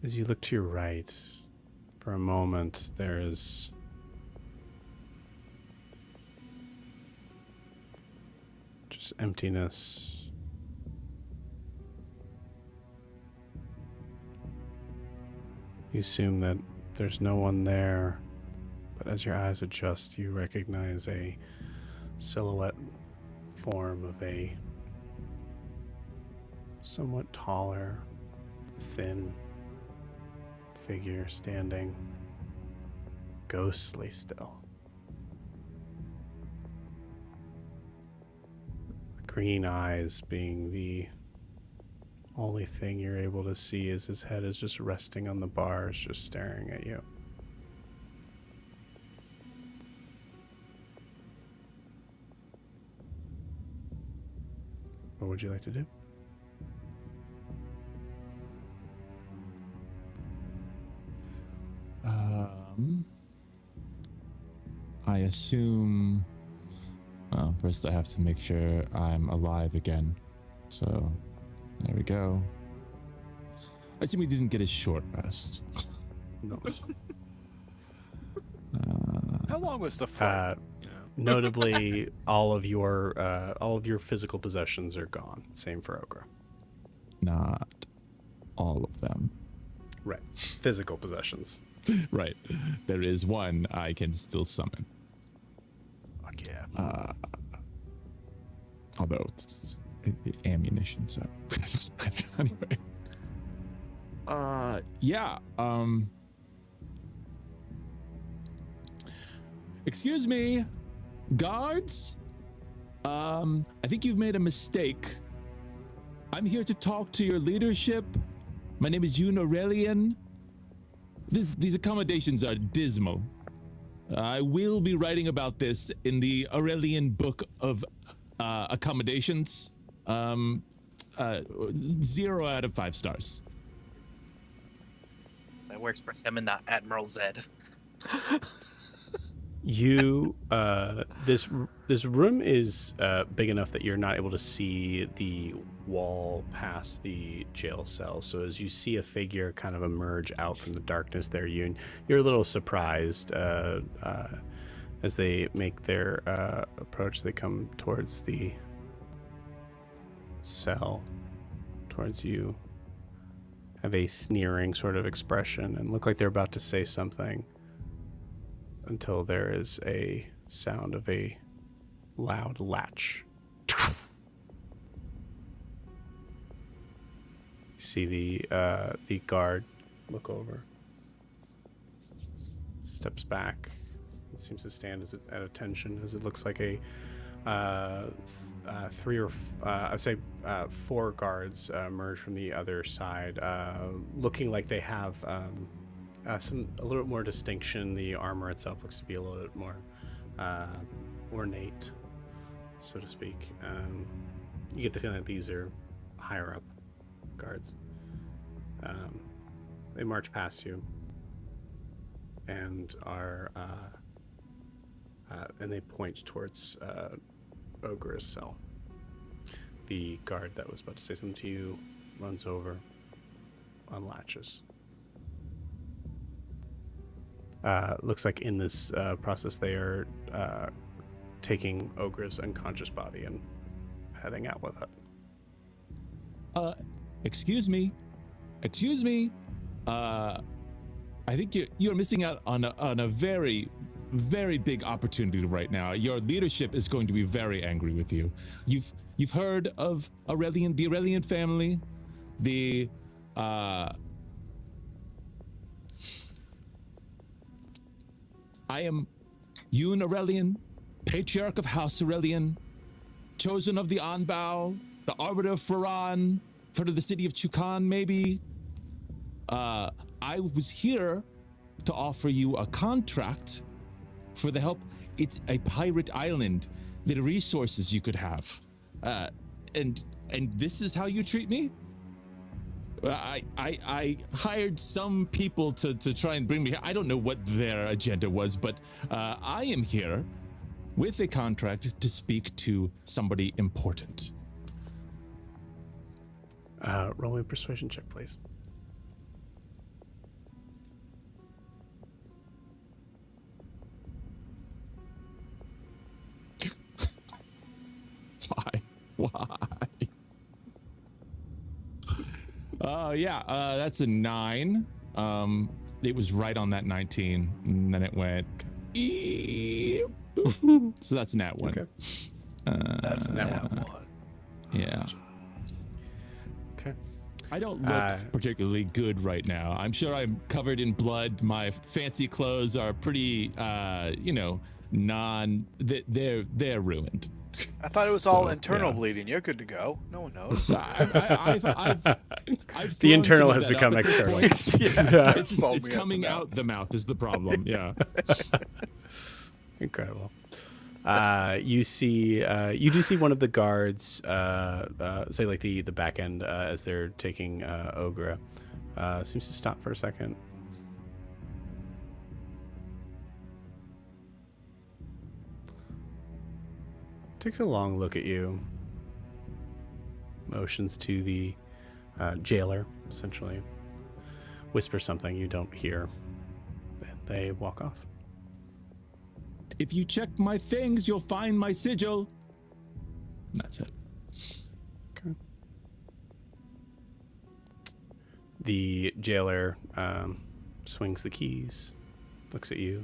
As you look to your right, for a moment, there is just emptiness. You assume that there's no one there, but as your eyes adjust, you recognize a silhouette form of a somewhat taller, thin figure standing ghostly still. The green eyes being the only thing you're able to see as his head is just resting on the bars, just staring at you. What would you like to do? I assume. Well, first I have to make sure I'm alive again. So, there we go. I assume we didn't get a short rest. No. How long was the flight? Notably, all of your physical possessions are gone. Same for Ogra. Not all of them. Right. Physical possessions. Right. There is one I can still summon. Fuck yeah. Although it's ammunition, so it doesn't matter anyway. Yeah. Excuse me, guards. I think you've made a mistake. I'm here to talk to your leadership. My name is Yoon Aurelian. These accommodations are dismal. I will be writing about this in the Aurelian Book of Accommodations. 0 out of 5 stars. That works for him and not Admiral Zed. You, this room is big enough that you're not able to see the wall past the jail cell. So as you see a figure kind of emerge out from the darkness there, you're a little surprised as they make their approach. They come towards the cell, towards you, have a sneering sort of expression and look like they're about to say something, until there is a sound of a loud latch. You see the guard look over, steps back, and seems to stand at attention as it looks like a 4 guards emerge from the other side, looking like they have a little bit more distinction. The armor itself looks to be a little bit more ornate, so to speak. You get the feeling that these are higher up guards. They march past you and and they point towards Ogra's cell. The guard that was about to say something to you runs over, unlatches. Looks like in this process they are taking Ogra's unconscious body and heading out with it. Excuse me. I think you're missing out on a very, very big opportunity right now. Your leadership is going to be very angry with you. You've heard of the Aurelian family, I am Yoon Aurelian, Patriarch of House Aurelian, chosen of the Anbao, The Arbiter of Faran, front of the city of Chukan, maybe. I was here to offer you a contract for the help. It's a pirate island. There are resources you could have. And this is how you treat me? I hired some people to try and bring me here. I don't know what their agenda was, but I am here with a contract to speak to somebody important. Roll me a persuasion check, please. Why? That's a 9. It was right on that 19, and then it went. So that's a nat 1. Okay. That's a nat 1. Yeah. Okay. I don't look particularly good right now. I'm sure I'm covered in blood. My fancy clothes are pretty, they're ruined. I thought it was all internal bleeding. You're good to go. No one knows. I've the internal has has become external. It's coming out the mouth is the problem. Yeah. Incredible. You do see one of the guards, say like the back end as they're taking Ogra, seems to stop for a second. Takes a long look at you. Motions to the jailer, essentially. Whispers something you don't hear. And they walk off. If you check my things, you'll find my sigil. That's it. Okay. The jailer swings the keys, looks at you.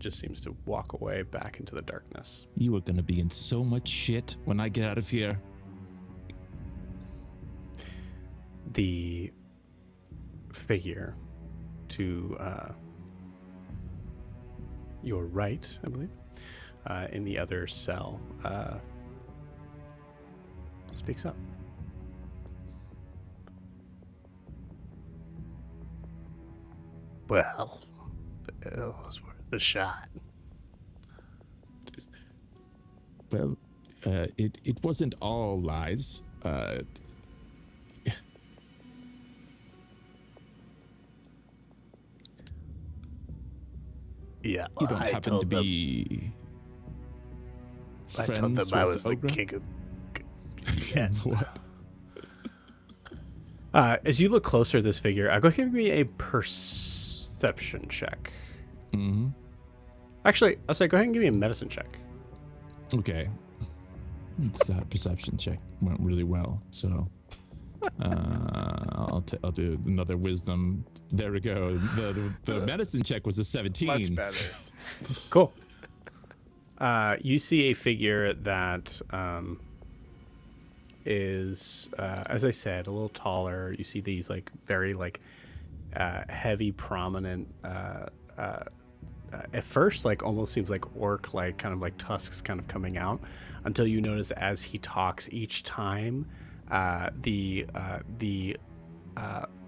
Just seems to walk away back into the darkness. You are going to be in so much shit when I get out of here. The figure to your right, I believe, in the other cell, speaks up. Well, it was worth the shot. Well, it wasn't all lies. Yeah, you don't happen to be friends I told them with I was Ogra? the king of... Yeah. What? As you look closer at this figure, go ahead and give me a perception check. Mm-hmm. Actually, I'll say go ahead and give me a medicine check. Okay. That perception check went really well, so I'll do another wisdom. There we go. The medicine check was a 17. Much better. Cool. You see a figure that is, as I said, a little taller. You see these like very like heavy, prominent. At first, like almost seems like orc, like kind of like tusks kind of coming out, until you notice as he talks each time, the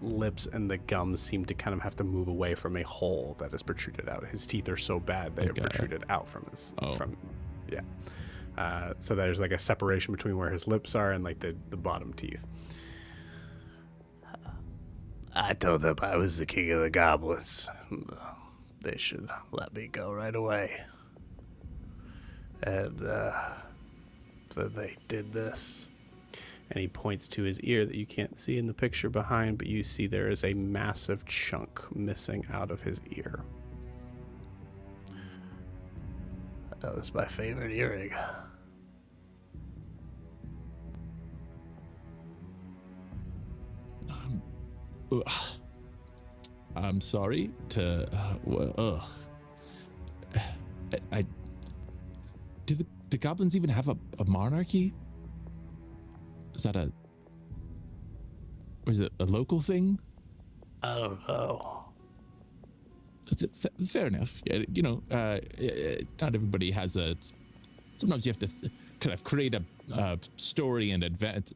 lips and the gums seem to kind of have to move away from a hole that is protruded out. His teeth are so bad they are protruded out from his so there's like a separation between where his lips are and like the bottom teeth. I told them I was the king of the goblins. They should let me go right away. And so they did this. And he points to his ear that you can't see in the picture behind, but you see there is a massive chunk missing out of his ear. That was my favorite earring. I'm sorry to. Do the goblins even have a monarchy? Is that or is it a local thing? I don't know. Fair enough. Not everybody has a sometimes you have to kind of create a story and advance.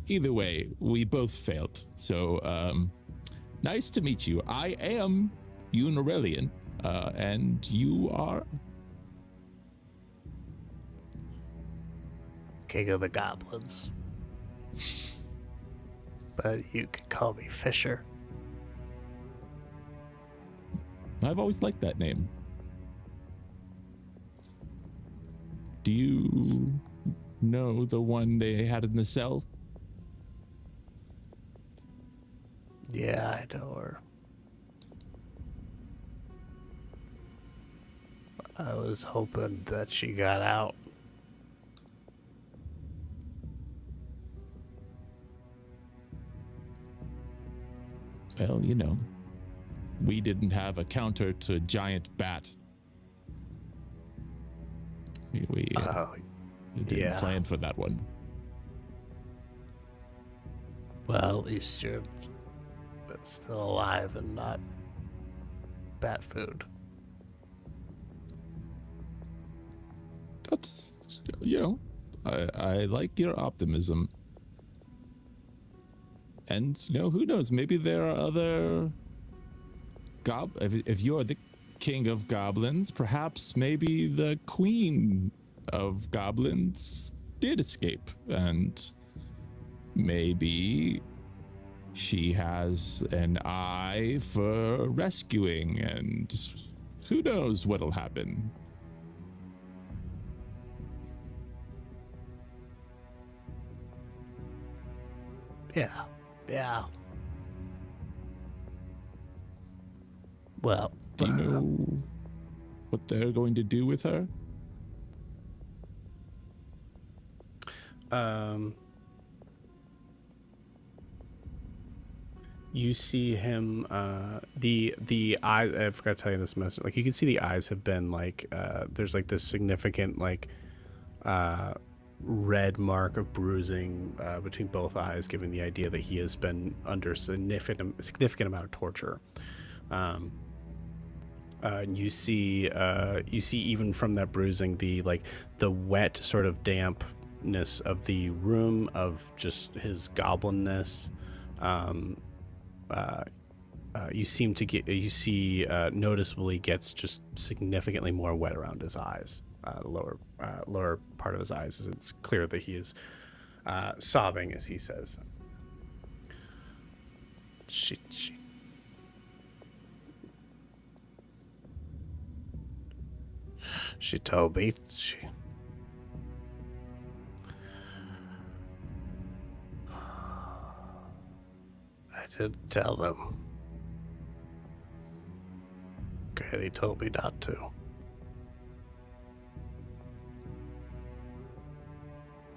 Either way, we both failed. So, nice to meet you. I am Unirelian, and you are? King of the Goblins. But you could call me Fisher. I've always liked that name. Do you know the one they had in the cell? Yeah, I know her. I was hoping that she got out. Well, we didn't have a counter to a giant bat. We didn't plan for that one. Well, at least you're still alive and not bat food. That's, I like your optimism. And, who knows? Maybe there are other if you're the king of goblins, perhaps maybe the queen of goblins did escape, and maybe she has an eye for rescuing, and who knows what'll happen. Yeah. Well, do you know what they're going to do with her? You see him, the eyes, I forgot to tell you this message, like, you can see the eyes have been, like, there's, like, this significant, like, red mark of bruising between both eyes, giving the idea that he has been under significant amount of torture. And you see even from that bruising, the wet sort of dampness of the room, of just his goblinness. You see noticeably gets just significantly more wet around his eyes. Lower part of his eyes, as it's clear that he is sobbing as he says, She told me I didn't tell them. Granny told me not to.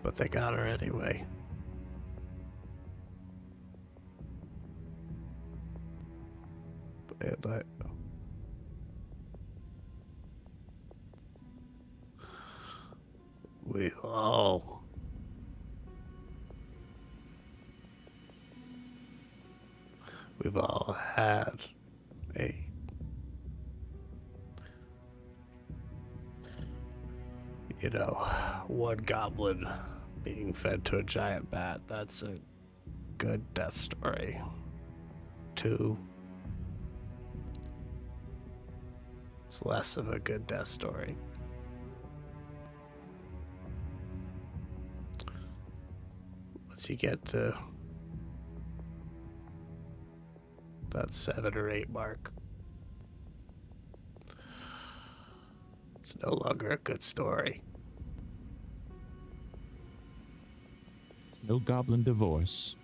But they got her anyway. And we've all had one goblin being fed to a giant bat. That's a good death story. 2, it's less of a good death story. Once you get to that 7 or 8 mark, it's no longer a good story. It's no goblin divorce.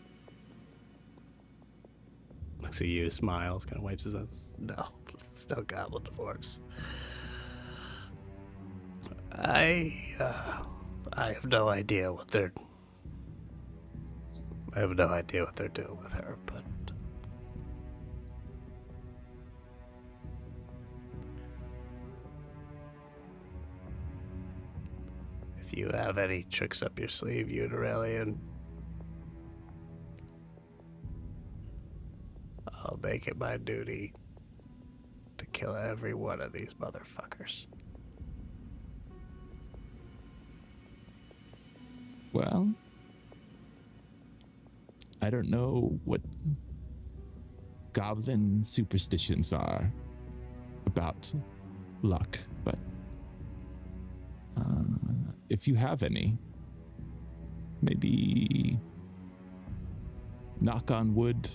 looks at you, smiles, kind of wipes his eyes. No, it's no goblin divorce. I have no idea what they're doing with her, but if you have any tricks up your sleeve, Unirelian, I'll make it my duty to kill every one of these motherfuckers. Well, I don't know what goblin superstitions are about luck, but if you have any, maybe knock on wood,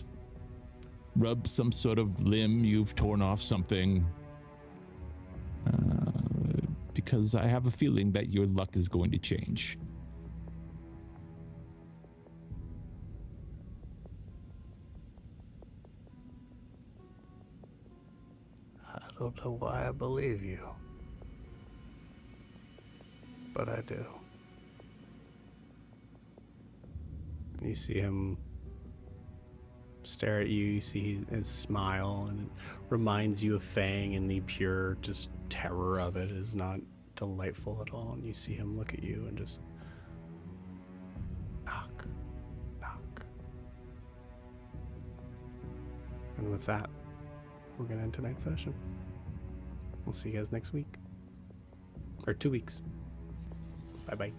rub some sort of limb you've torn off something, because I have a feeling that your luck is going to change. I don't know why I believe you, but I do. You see him stare at you, you see his smile, and it reminds you of Fang, and the pure just terror of it is not delightful at all. And you see him look at you and just knock, knock. And with that, we're going to end tonight's session. We'll see you guys next week. Or 2 weeks. Bye-bye.